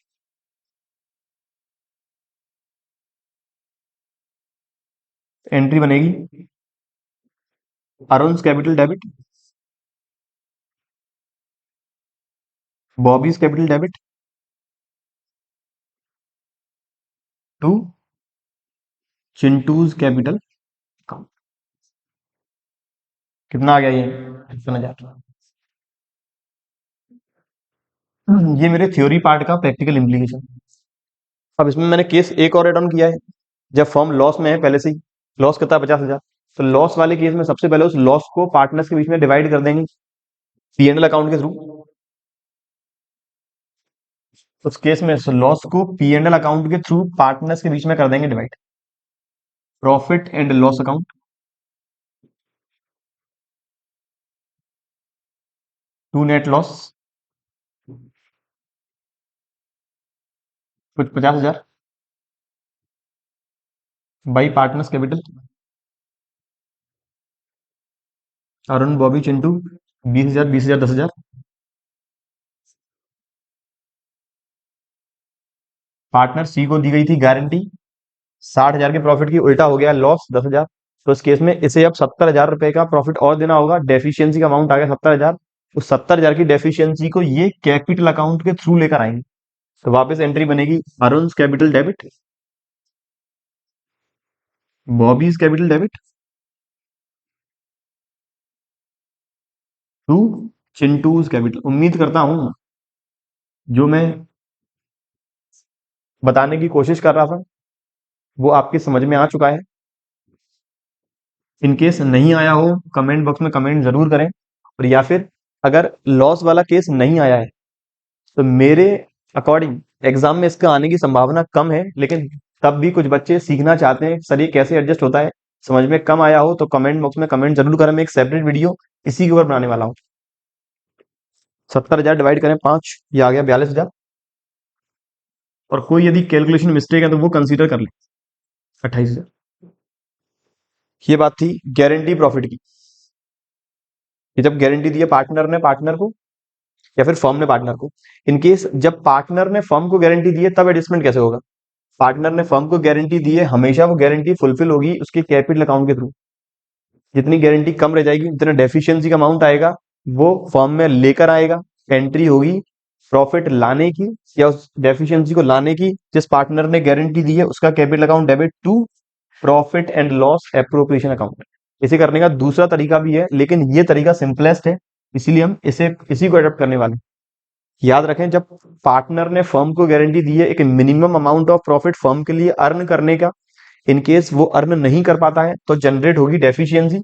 एंट्री बनेगी Arun capital debit, Bobby's capital debit to Chintu's capital account. कितना आ गया ये 55,000। ये मेरे थ्योरी पार्ट का प्रैक्टिकल इम्प्लीकेशन। अब इसमें मैंने केस एक और एड ऑन किया है, जब फर्म लॉस में है पहले से ही, लॉस कितना 50,000, तो लॉस वाले केस में सबसे पहले उस लॉस को पार्टनर्स के बीच में डिवाइड कर देंगे P&L अकाउंट के थ्रू। उस केस में लॉस को पी एंड एल अकाउंट के थ्रू पार्टनर्स के बीच में कर देंगे divide. Profit and loss account to net loss कुछ 50,000 by partners capital. Arun Bobby Chintu 20,000 20,000 10,000। Partner C को दी गई थी गारंटी 60,000 के प्रॉफिट की, उल्टा हो गया लॉस 10,000। तो इस केस में इसे अब 70,000 रुपए का प्रॉफिट और देना होगा। डेफिशिएंसी का अमाउंट आ गया 70,000। उस 70,000 की डेफिशिएंसी को ये कैपिटल अकाउंट के थ्रू लेकर आएंगे। तो वापस एंट्री बनेगी Arun capital debit, Bobby's capital debit to Chintu's capital. उम्मीद करता हूं जो मैं बताने की कोशिश कर रहा था वो आपकी समझ में आ चुका है। इनकेस नहीं आया हो कमेंट बॉक्स में कमेंट जरूर करें, और या फिर अगर लॉस वाला केस नहीं आया है तो मेरे अकॉर्डिंग एग्जाम में इसका आने की संभावना कम है, लेकिन तब भी कुछ बच्चे सीखना चाहते हैं सर ये कैसे एडजस्ट होता है। समझ में कम आया हो तो कमेंट बॉक्स में कमेंट जरूर करें, मैं एक सेपरेट वीडियो इसी के ऊपर बनाने वाला हूँ। 70,000 डिवाइड करें 5, ये आ गया 42,000। और कोई यदि कैलकुलेशन मिस्टेक है तो वो कंसीडर कर ले 28,000। ये बात थी गारंटी प्रॉफिट की, कि जब गारंटी दी है पार्टनर ने पार्टनर को या फिर फर्म ने पार्टनर को। इनकेस जब पार्टनर ने फर्म को गारंटी दी है तब एडजस्टमेंट कैसे होगा। पार्टनर ने फर्म को गारंटी दी है, हमेशा वो गारंटी फुलफिल होगी उसके कैपिटल अकाउंट के थ्रू। जितनी गारंटी कम रह जाएगी जितना डेफिशिएंसी का अमाउंट आएगा वो फर्म में लेकर आएगा। एंट्री होगी प्रॉफिट लाने की या उस डेफिशिएंसी को लाने की, जिस पार्टनर ने गारंटी दी है उसका capital account debit to profit and loss appropriation account. इसे करने का दूसरा तरीका भी है, लेकिन ये तरीका सिंपलेस्ट है, इसीलिए हम इसी को अडॉप्ट करने वाले हैं। याद रखें जब पार्टनर ने फर्म को गारंटी दी है एक minimum amount of profit firm के लिए अर्न करने का, इनकेस वो अर्न नहीं कर पाता है तो जनरेट होगी डेफिशिएंसी।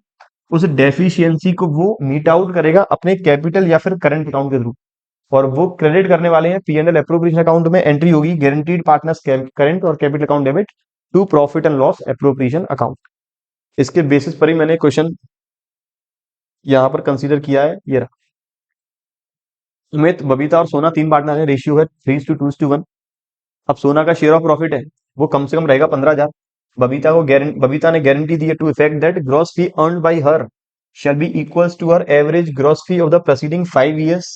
उस डेफिशिएंसी को वो मीट आउट करेगा अपने कैपिटल या फिर करंट अकाउंट के थ्रू, और वो क्रेडिट करने वाले हैं P and L appropriation account में। एंट्री होगी गारंटीड पार्टनर्स करंट और capital account debit to profit and loss appropriation account. इसके बेसिस पर ही मैंने क्वेश्चन यहां पर कंसीडर किया है। ये रहा। सुमित, बबीता और सोना 3 पार्टनर है, रेशियो है 3:2:1। अब सोना का शेयर ऑफ प्रॉफिट है वो कम से कम रहेगा 15,000। बबीता ने गारंटी दी है to effect that gross fee earn by her shall be equals to her average gross fee of the preceding 5 years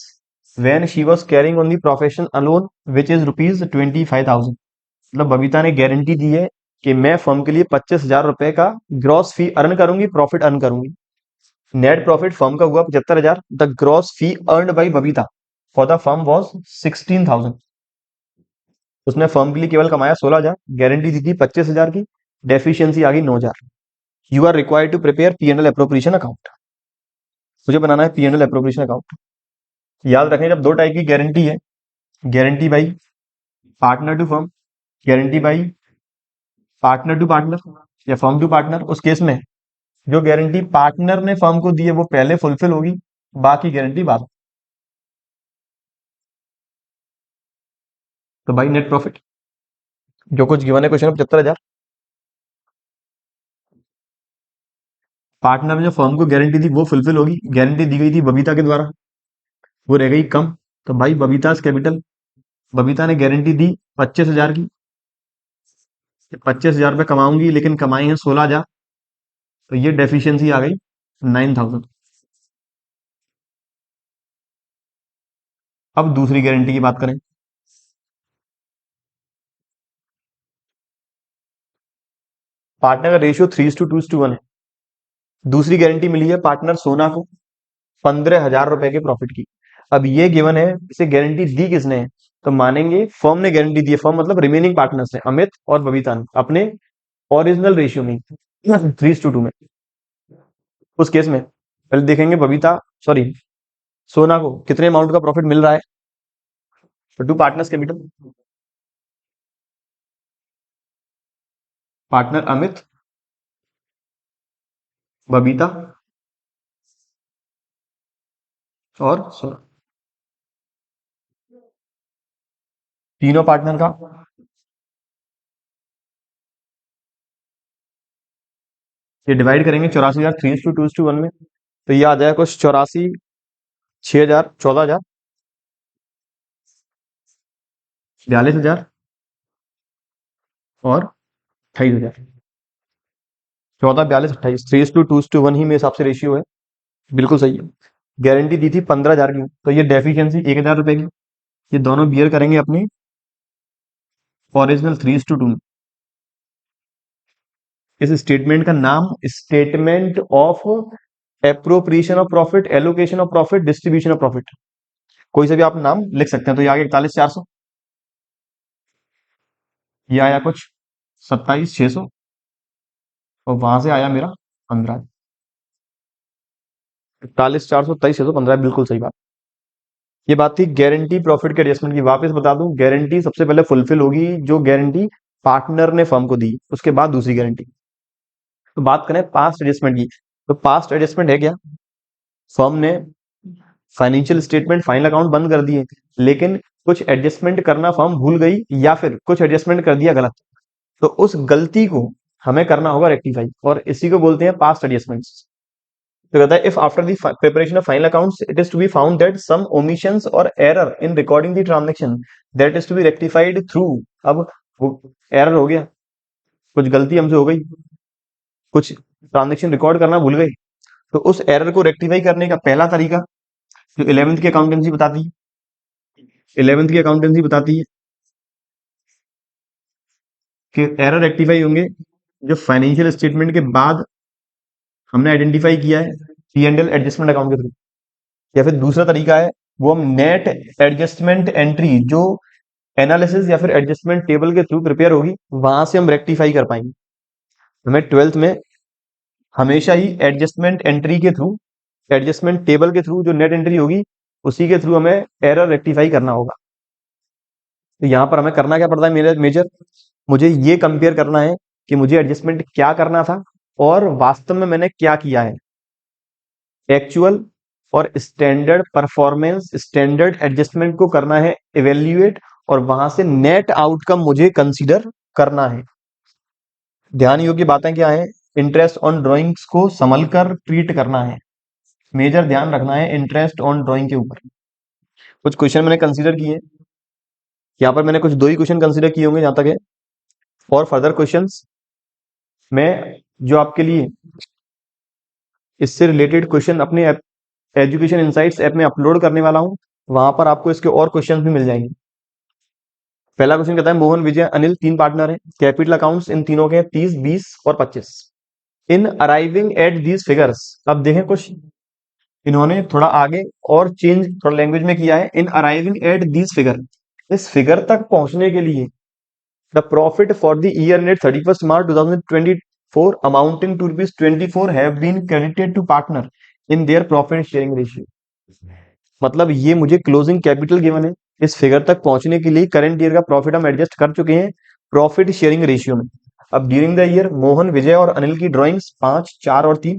when she was carrying on the profession alone, which is rupees 25,000। मतलब बबीता ने guarantee दी है कि मैं firm के लिए 25,000 रुपए का ग्रॉस फी अर्न करूंगी, प्रॉफिट अर्न करूंगी। नेट प्रॉफिट फर्म का हुआ 75,000। The gross fee earn by Babita for the firm was 16,000। उसने फर्म के लिए केवल कमाया 16,000, गारंटी दी थी 25,000 की, डेफिशिएंसी आ गई 9,000। You are required to prepare P and L appropriation account. मुझे बनाना है P and L appropriation account. याद रखें जब दो टाइप की गारंटी है, guarantee by partner to firm, guarantee by partner to partner या फर्म टू पार्टनर, उस केस में जो गारंटी पार्टनर ने फर्म को दी है वो पहले फुलफिल होगी, बाकी गारंटी बाद। तो भाई नेट प्रॉफिट जो कुछ गिवन है क्वेश्चन 75,000। पार्टनर ने जो फर्म को गारंटी दी वो फुलफिल होगी, गारंटी दी गई थी बबीता के द्वारा, वो रह गई कम। तो भाई बबीता कैपिटल, बबीता ने गारंटी दी 25,000 की, 25,000 रुपये कमाऊंगी लेकिन कमाई है 16,000, तो ये डेफिशिएंसी आ गई 9,000। अब दूसरी गारंटी की बात करें। पार्टनर का रेशियो 3:2:1 है। दूसरी गारंटी मिली है पार्टनर सोना को 15,000 रुपए के प्रॉफिट की। अब ये गिवन है, इसे गारंटी दी किसने है, तो मानेंगे फर्म ने गारंटी दी है। फर्म मतलब रिमेनिंग पार्टनर्स ने, अमित और बबीता ने अपने ओरिजिनल रेशियो में 3:2 में। उस केस में पहले देखेंगे बबीता सॉरी सोना को कितने अमाउंट का प्रॉफिट मिल रहा है। तो to partners capital, partner Amit, Babita और सोना, तीनों पार्टनर का ये डिवाइड करेंगे 84,000 3:2:1 में, तो ये आ जाएगा कुछ 84, 6,000, 14,000, 42,000 और 28,000। 14, 42, 28, 3:2:1 ही मेरे हिसाब से रेशियो है। बिल्कुल सही है। गारंटी दी थी 15,000 की, तो ये डेफिशिएंसी 1,000 रुपए की, ये दोनों बियर करेंगे अपनी ओरिजिनल 3:2 में। इस स्टेटमेंट का नाम statement of appropriation of profit, allocation of profit, distribution of profit, कोई से भी आप नाम लिख सकते हैं। तो ये आगे 41,400, ये आया कुछ 27,600 और वहां से आया मेरा 15। 41,400, 27,615, बिल्कुल सही बात। ये बात थी गारंटी प्रॉफिट के एडजस्टमेंट की। वापस बता दूं, गारंटी सबसे पहले फुलफिल होगी जो गारंटी पार्टनर ने फर्म को दी, उसके बाद दूसरी गारंटी। तो बात करें पास्ट एडजस्टमेंट की, तो पास्ट एडजस्टमेंट है क्या, फर्म ने फाइनेंशियल स्टेटमेंट, फाइनल अकाउंट बंद कर दिए, लेकिन कुछ एडजस्टमेंट करना फर्म भूल गई या फिर कुछ एडजस्टमेंट कर दिया गलत, तो उस गलती को हमें करना होगा रेक्टिफाई, और इसी को बोलते हैं पास्ट एडजस्टमेंट्स। तो कहता है if after the preparation of final accounts it is to be found that some omissions or error in recording the transaction that is to be rectified through. अब वो एरर हो गया, कुछ गलती हमसे हो गई, कुछ ट्रांजैक्शन रिकॉर्ड करना भूल गए, तो उस एरर को रेक्टिफाई करने का पहला तरीका जो 11th की अकाउंटेंसी बताती है, 11th की अकाउंटेंसी बताती है कि एरर रेक्टिफाई होंगे जो फाइनेंशियल स्टेटमेंट के बाद हमने आइडेंटिफाई किया है P&L एडजस्टमेंट अकाउंट के थ्रू, या फिर दूसरा तरीका है वो हम नेट एडजस्टमेंट एंट्री जो एनालिसिस या फिर एडजस्टमेंट टेबल के थ्रू प्रिपेयर होगी, वहां से हम रेक्टिफाई कर पाएंगे। हमें 12th में हमेशा ही एडजस्टमेंट एंट्री के थ्रू, एडजस्टमेंट टेबल के थ्रू जो नेट एंट्री होगी उसी के थ्रू हमें एरर रेक्टिफाई करना होगा। तो यहाँ पर हमें करना क्या पड़ता है मेरे मेजर, मुझे ये कंपेयर करना है कि मुझे एडजस्टमेंट क्या करना था और वास्तव में मैंने क्या किया है। एक्चुअल और स्टैंडर्ड परफॉर्मेंस, स्टैंडर्ड एडजस्टमेंट को करना है इवेल्युएट, और वहां से नेट आउटकम मुझे कंसीडर करना है। ध्यान योग्य बातें क्या है, इंटरेस्ट ऑन ड्राइंग्स को संभल कर ट्रीट करना है, मेजर ध्यान रखना है इंटरेस्ट ऑन ड्राइंग के ऊपर। कुछ क्वेश्चन मैंने कंसीडर किए, यहाँ पर मैंने कुछ दो ही क्वेश्चन कंसीडर किए होंगे जहां तक है, और फर्दर क्वेश्चंस मैं जो आपके लिए इससे रिलेटेड क्वेश्चन अपने एजुकेशन इनसाइट्स ऐप में अपलोड करने वाला हूं, वहां पर आपको इसके और क्वेश्चंस भी मिल जाएंगे। पहला क्वेश्चन कहता है मोहन, विजय, अनिल 3 पार्टनर हैं, कैपिटल अकाउंट्स इन तीनों के 30, 20 और 25। इन अराइविंग एट दीज फिगर्स, अब देखें कुछ इन्होंने थोड़ा आगे और चेंज थोड़ा लैंग्वेज में किया है। In arriving at these figure, इस फिगर तक पहुंचने के लिए the profit for the year ended 31st March 2024 amounting to ₹24 have been credited to partner in their profit sharing ratio. मतलब ये मुझे क्लोजिंग कैपिटल गिवन है, इस फिगर तक पहुंचने के लिए करंट ईयर का प्रॉफिट हम एडजस्ट कर चुके हैं प्रॉफिट शेयरिंग रेशियो में। अब during the year Mohan, Vijay और अनिल की ड्रॉइंग्स 5, 4 और 3।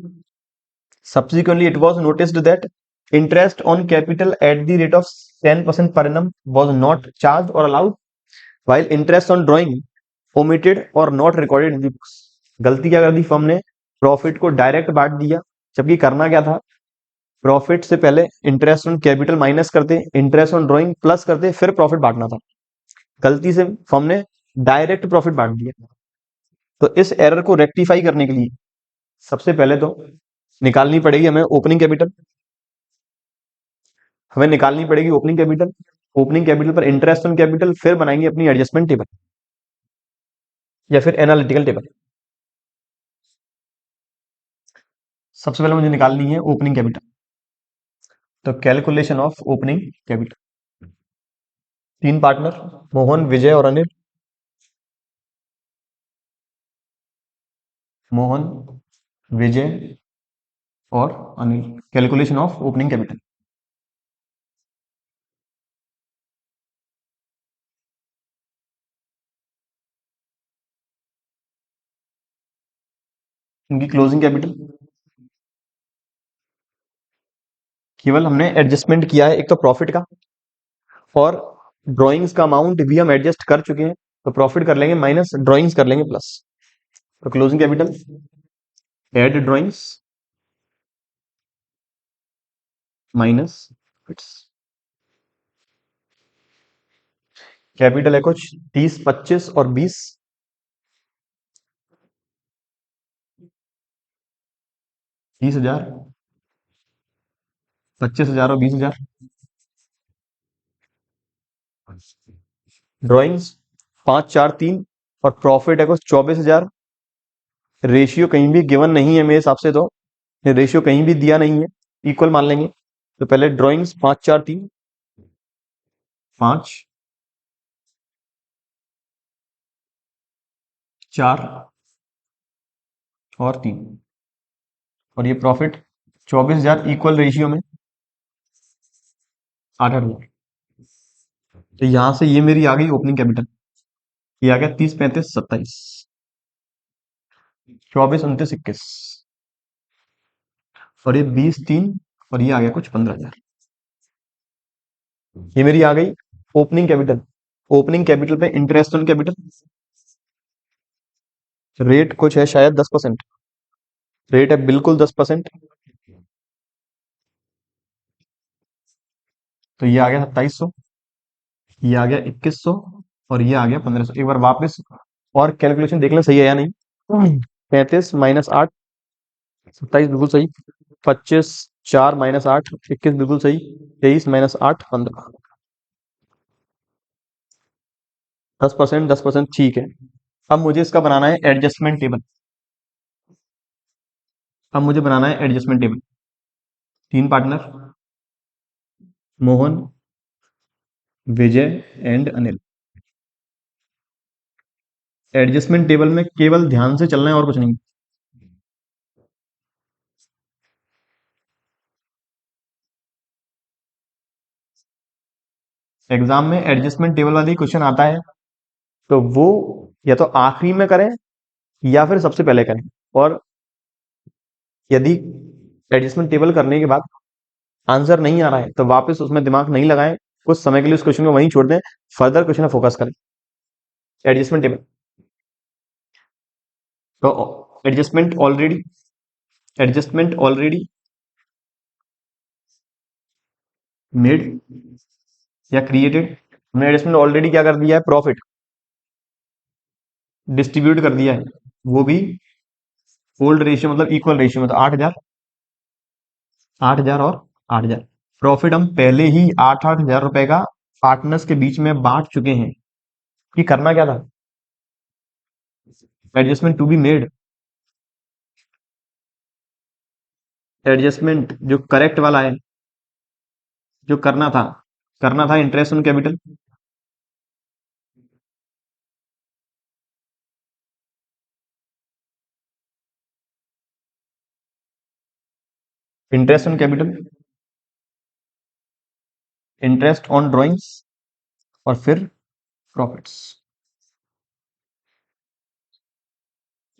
Subsequently, it was noticed that interest on capital at the rate of 10% per annum was not charged or allowed, while interest on drawing omitted or not recorded in the books। गलती क्या कर दी firm ने, profit को direct बांट दिया, जबकि करना क्या था, प्रॉफिट से पहले इंटरेस्ट ऑन कैपिटल माइनस करते, इंटरेस्ट ऑन ड्रॉइंग प्लस करते, फिर प्रॉफिट बांटना था। गलती से फर्म ने डायरेक्ट प्रॉफिट बांट दिया। तो इस एरर को रेक्टिफाई करने के लिए सबसे पहले तो निकालनी पड़ेगी हमें ओपनिंग कैपिटल, हमें निकालनी पड़ेगी ओपनिंग कैपिटल। ओपनिंग कैपिटल पर इंटरेस्ट ऑन कैपिटल, फिर बनाएंगे अपनी एडजस्टमेंट टेबल या फिर एनालिटिकल टेबल। सबसे पहले मुझे निकालनी है ओपनिंग कैपिटल, तो calculation of opening capital. 3 partner Mohan, Vijay और अनिल, मोहन, विजय और Anil, calculation of opening capital. इनकी क्लोजिंग कैपिटल, केवल हमने एडजस्टमेंट किया है एक तो प्रॉफिट का और ड्रॉइंग्स का अमाउंट भी हम एडजस्ट कर चुके हैं, तो प्रॉफिट कर लेंगे माइनस, ड्रॉइंग्स कर लेंगे प्लस। तो closing capital add drawings minus fits. Capital है कुछ 30, 25 और 20। 30,000, 25,000 और 20,000। ड्रॉइंग्स 5, 4, 3 और प्रॉफिट है कुछ 24,000। रेशियो कहीं भी गिवन नहीं है मेरे हिसाब से, तो रेशियो कहीं भी दिया नहीं है, इक्वल मान लेंगे। तो पहले ड्रॉइंग्स 5, 4, 3, 5, 4 और 3, और ये प्रॉफिट 24,000 इक्वल रेशियो में 8,000। तो यहां से ये मेरी आ गई ओपनिंग कैपिटल। ये आ गया 30, 35, 27, 24, 29, 21, और ये 20, 3, और ये आ गया कुछ 15,000। ये मेरी आ गई ओपनिंग कैपिटल। ओपनिंग कैपिटल पे इंटरेस्ट ऑन कैपिटल रेट कुछ है शायद 10%। रेट है बिल्कुल 10%। तो ये आ गया 2700, ये आ गया 2100, और ये आ गया 1500। एक बार वापस और कैलकुलेशन देख लें सही है या नहीं। 35 माइनस 8, 27 बिल्कुल सही। 25, 4 माइनस 8, 21 बिल्कुल सही। 23 माइनस 8, 15। 10%, 10% ठीक है। अब मुझे इसका बनाना है एडजस्टमेंट टेबल। अब मुझे बनाना है adjustment table. 3 partner, Mohan, Vijay and Anil. Adjustment table में केवल ध्यान से चलना है और कुछ नहीं। एग्जाम में एडजस्टमेंट टेबल वाली क्वेश्चन आता है, तो वो या तो आखिरी में करें या फिर सबसे पहले करें। और यदि एडजस्टमेंट टेबल करने के बाद आंसर नहीं आ रहा है तो वापस उसमें दिमाग नहीं लगाएं, कुछ समय के लिए उस क्वेश्चन को वहीं छोड़ दें, फर्दर क्वेश्चन में फोकस करें। एडजस्टमेंट टेबल, तो एडजस्टमेंट ऑलरेडी मेड या क्रिएटेड। हमने एडजस्टमेंट ऑलरेडी क्या कर दिया है, प्रॉफिट डिस्ट्रीब्यूट कर दिया है, वो भी ओल्ड रेशियो मतलब इक्वल रेशियो में। तो 8,000, 8,000 और 8,000। प्रॉफिट हम पहले ही 8,000 रुपए का पार्टनर्स के बीच में बांट चुके हैं। कि करना क्या था, adjustment to be made, adjustment जो करेक्ट वाला है, जो करना था interest on capital. Interest on capital, interest on drawings, और फिर प्रॉफिट्स।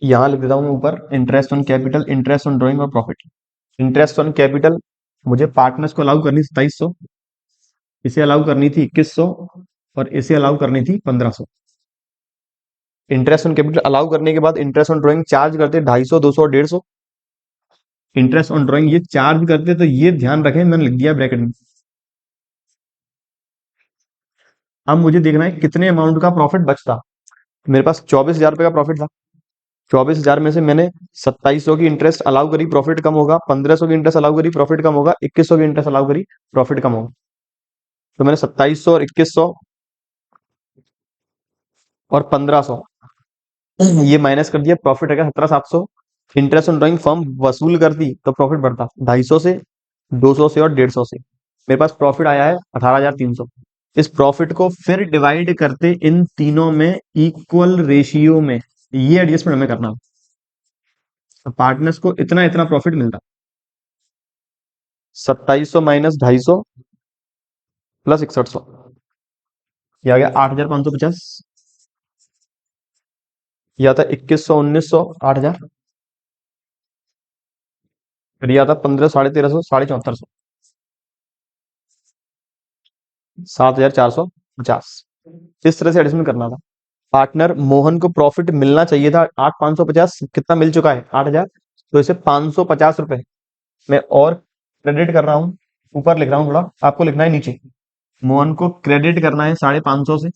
यहां लिख देता हूं मैं ऊपर, interest on capital, interest on drawing और प्रॉफिट। इंटरेस्ट ऑन कैपिटल मुझे पार्टनर्स को अलाउ करनी 2700, इसे अलाउ करनी थी 2100, और इसे अलाउ करनी थी 1500। इंटरेस्ट ऑन कैपिटल अलाउ करने के बाद इंटरेस्ट ऑन ड्राइंग चार्ज करते 250, 200 और 150। इंटरेस्ट ऑन ड्राइंग ये चार्ज करते, तो ये ध्यान रखें मैंने लिख दिया ब्रैकेट में। अब मुझे देखना है कितने अमाउंट का प्रॉफिट बचता। मेरे पास 24,000 रुपए का प्रॉफिट था। 24,000 में से मैंने 2700 की इंटरेस्ट अलाउ करी, प्रॉफिट कम होगा। 1500 की इंटरेस्ट अलाउ करी, प्रॉफिट कम होगा। 2100 की इंटरेस्ट अलाउ करी, प्रॉफिट कम होगा। तो मैंने 2700 और 2100 और 1500 ये माइनस कर दिया, प्रॉफिट है 17,700। इंटरेस्ट ऑन ड्राइंग फर्म वसूल करती तो प्रॉफिट बढ़ता 250 से, 200 से और 150 से। मेरे पास प्रॉफिट आया है 18,300। इस प्रॉफिट को फिर डिवाइड करते इन तीनों में इक्वल रेशियो में, ये एडजस्टमेंट हमें करना। पार्टनर्स को इतना इतना प्रॉफिट मिलता। 2700 माइनस 250 प्लस 6100, ये आ गया 8,550। यह आता 2100, 1900, 8,000। फिर यह आता 1500, 1350, 1450, 7,400। 50, इस तरह से एडजस्टमेंट करना था। पार्टनर मोहन को प्रॉफिट मिलना चाहिए था 8,550, कितना मिल चुका है 8,000, तो इसे 550 रुपए मैं और क्रेडिट कर रहा हूँ। ऊपर लिख रहा हूँ, थोड़ा आपको लिखना है नीचे। मोहन को क्रेडिट करना है 550 से,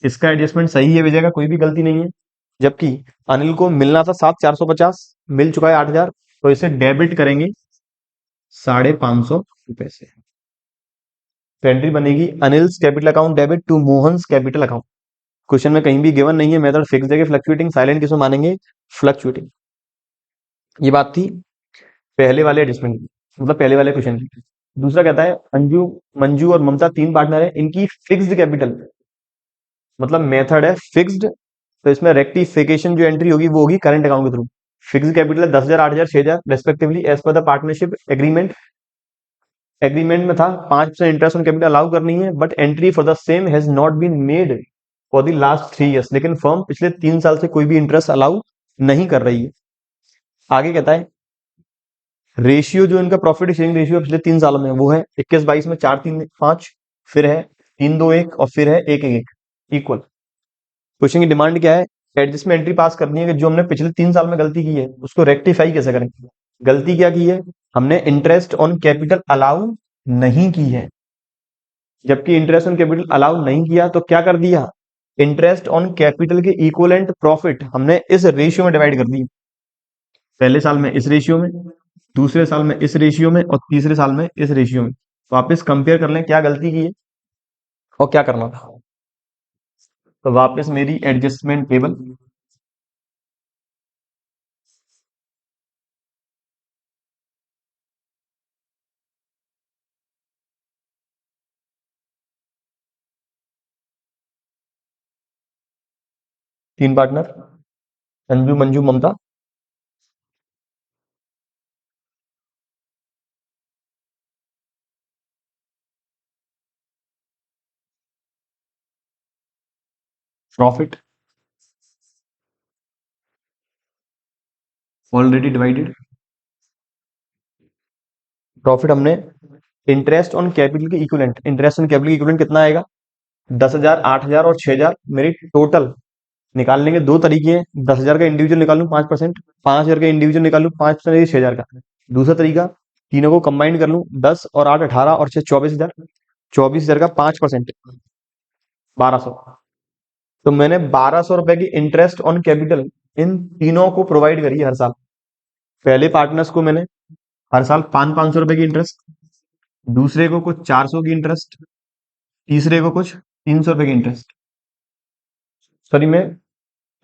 इसका एडजस्टमेंट सही है विजय का, कोई भी गलती नहीं है। जबकि अनिल को मिलना था 7,450, मिल चुका है 8,000, तो इसे डेबिट करेंगे 550 रुपए से। तो एंट्री बनेगी Anil's capital account debit to Mohan's capital account. Question में कहीं भी गिवन नहीं है, मेथड फिक्स है कि फ्लक्चुएटिंग, साइलेंट किसमें मानेंगे, फ्लक्चुएटिंग। ये बात थी पहले वाले एडजस्टमेंट की, मतलब पहले वाले क्वेश्चन की। दूसरा कहता है अंजू, मंजू और ममता 3 पार्टनर है, इनकी फिक्स्ड कैपिटल, मतलब मेथड है फिक्स्ड, तो इसमें रेक्टिफिकेशन जो एंट्री होगी वो होगी करंट अकाउंट के through. Fixed capital 10,000, 8,000, 6,000 respectively as per the partnership agreement. Agreement में था 5% इंटरेस्ट ऑन कैपिटल अलाउ करनी है, but entry for the same has not been made for the last 3 years, लेकिन फर्म पिछले 3 साल से कोई भी इंटरेस्ट अलाउ नहीं कर रही है। आगे कहता है रेशियो, जो इनका प्रॉफिट शेयरिंग रेशियो पिछले 3 सालों में वो है 21-22 में 4-3-5, फिर है 3-2-1 और फिर है 1-1-1 इक्वल। क्वेश्चन की डिमांड क्या है, एडजस्टमेंट एंट्री पास करनी है कि जो हमने पिछले 3 साल में गलती की है उसको रेक्टिफाई कैसे करें। गलती क्या की है, हमने इंटरेस्ट ऑन कैपिटल अलाउ नहीं की है, जबकि इंटरेस्ट ऑन कैपिटल अलाउ नहीं किया तो क्या कर दिया, इंटरेस्ट ऑन कैपिटल के इक्वलेंट प्रॉफिट हमने इस रेशियो में डिवाइड कर दिया। पहले साल में इस रेशियो में, दूसरे साल में इस रेशियो में और तीसरे साल में इस रेशियो में। वापस कंपेयर कर लें क्या गलती की है और क्या करना था। तो वापस मेरी एडजस्टमेंट टेबल, तीन partner Anju, Manju, Mamta. Profit already divided. Profit हमने इंटरेस्ट ऑन कैपिटल के इक्विवेलेंट, इंटरेस्ट ऑन कैपिटल के इक्विवेलेंट कितना आएगा, 10,000, 8,000 और 6,000 मेरी टोटल निकालने के दो तरीके हैं। 10,000 का इंडिविजुअल निकालूं 5%, 5,000 का इंडिविजुअल निकालूं 5%, 6,000 का। दूसरा तरीका, तीनों को कंबाइन कर लूं, 10 और 8 18 और 6 24,000, 24,000 का 5% 1,200। तो मैंने 1,200 रुपए की इंटरेस्ट ऑन कैपिटल इन तीनों को प्रोवाइड करी है हर साल। पहले पार्टनर्स को मैंने हर साल 500-500 रुपए की इंटरेस्ट, दूसरे को कुछ 400 की इंटरेस्ट, तीसरे को कुछ 300 रुपए की इंटरेस्ट। सॉरी, मैं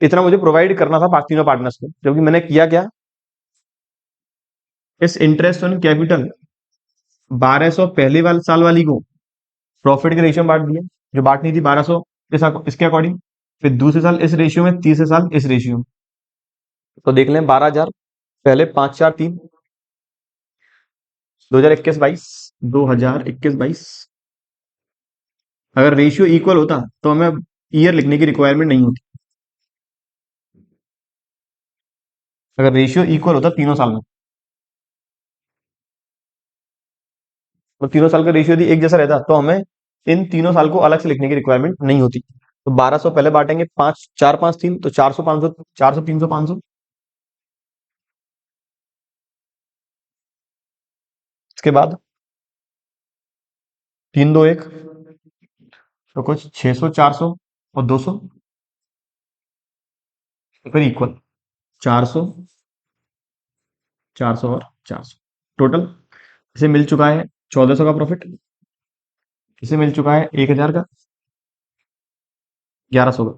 इतना मुझे प्रोवाइड करना था तीनों पार्टनर्स को, जबकि मैंने किया क्या, इस इंटरेस्ट ऑन कैपिटल 1,200 पहले वाले साल वाली को प्रॉफिट के रेशियो में बांट दिया, जो बांटनी थी 1,200 इसके अकॉर्डिंग। फिर दूसरे साल इस रेशियो में, तीसरे साल इस रेशियो में। तो देख लें 12,000 पहले, 5-4-3, 2021-22, 2021-22। अगर रेशियो इक्वल होता तो हमें ईयर लिखने की रिक्वायरमेंट नहीं होती। अगर रेशियो इक्वल होता तीनों साल में, तो तीनों साल का रेशियो यदि एक जैसा रहता तो हमें इन तीनों साल को अलग से लिखने की रिक्वायरमेंट नहीं होती। तो 1,200 पहले बांटेंगे, 5-4-5-3, तो 400 500, 400 300 500। इसके बाद 3-2-1, तो कुछ 600 400 और 200, फिर इक्वल 400 400 और 400। टोटल इसे मिल चुका है 1,400 का प्रॉफिट, इसे मिल चुका है 1,000 का, 1,100 का,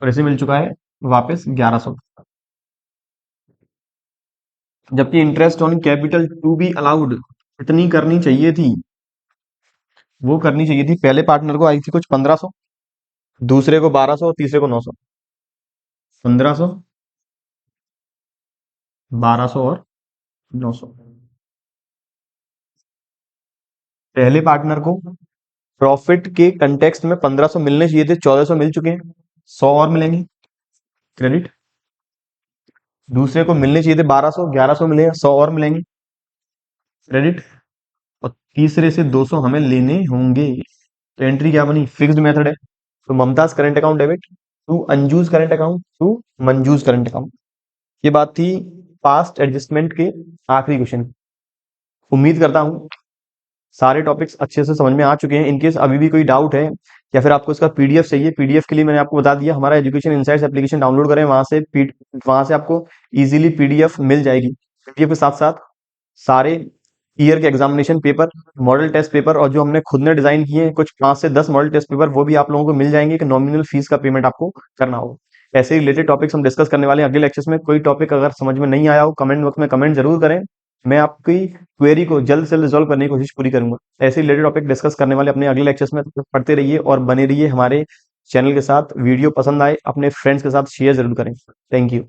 और इसे मिल चुका है वापस 1,100। जबकि interest on capital to be allowed इतनी करनी चाहिए थी, वो करनी चाहिए थी, पहले पार्टनर को आई थी कुछ 1,500, दूसरे को 1,200 और तीसरे को 900। 1,500, 1,200 और 900। पहले पार्टनर को प्रॉफिट के कंटेक्स्ट में 1,500 मिलने चाहिए थे, 1,400 मिल चुके हैं, 100 और मिलेंगे क्रेडिट। दूसरे को मिलने चाहिए थे 1,200, 1,100 मिले, 100 और मिलेंगे क्रेडिट। तीसरे से 200 हमें लेने होंगे। तो एंट्री क्या बनी, फिक्स्ड मेथड है। तो Mamta's current account debit to Anju's current account to Manju's current account. ये बात थी पास्ट एडजस्टमेंट के आखिरी क्वेश्चन। उम्मीद करता हूँ सारे टॉपिक्स अच्छे से समझ में आ चुके हैं। इनकेस अभी भी कोई डाउट है या फिर आपको इसका पीडीएफ चाहिए, पीडीएफ के लिए मैंने आपको बता दिया, हमारा एजुकेशन इनसाइट्स एप्लीकेशन डाउनलोड करें, वहां से आपको इजीली पीडीएफ मिल जाएगी। पीडीएफ के साथ साथ सारे ईयर के examination paper, model test paper और जो हमने खुद ने डिजाइन किए हैं कुछ 5 से 10 मॉडल टेस्ट पेपर, वो भी आप लोगों को मिल जाएंगे कि नॉमिनल फीस का पेमेंट आपको करना होगा। ऐसे रिलेटेड टॉपिक्स हम डिस्कस करने वाले हैं अगले लेक्चर्स में। कोई टॉपिक अगर समझ में नहीं आया हो, कमेंट बॉक्स में कमेंट जरूर करें, मैं आपकी क्वेरी को जल्द से जल्द रिजॉल्व करने की कोशिश पूरी करूंगा। ऐसे रिलेटेड टॉपिक डिस्कस करने वाले अपने अगले लेक्चर्स में। पढ़ते रहिए और बने रहिए हमारे चैनल के साथ। वीडियो पसंद आए अपने फ्रेंड्स के साथ शेयर जरूर करें। Thank you.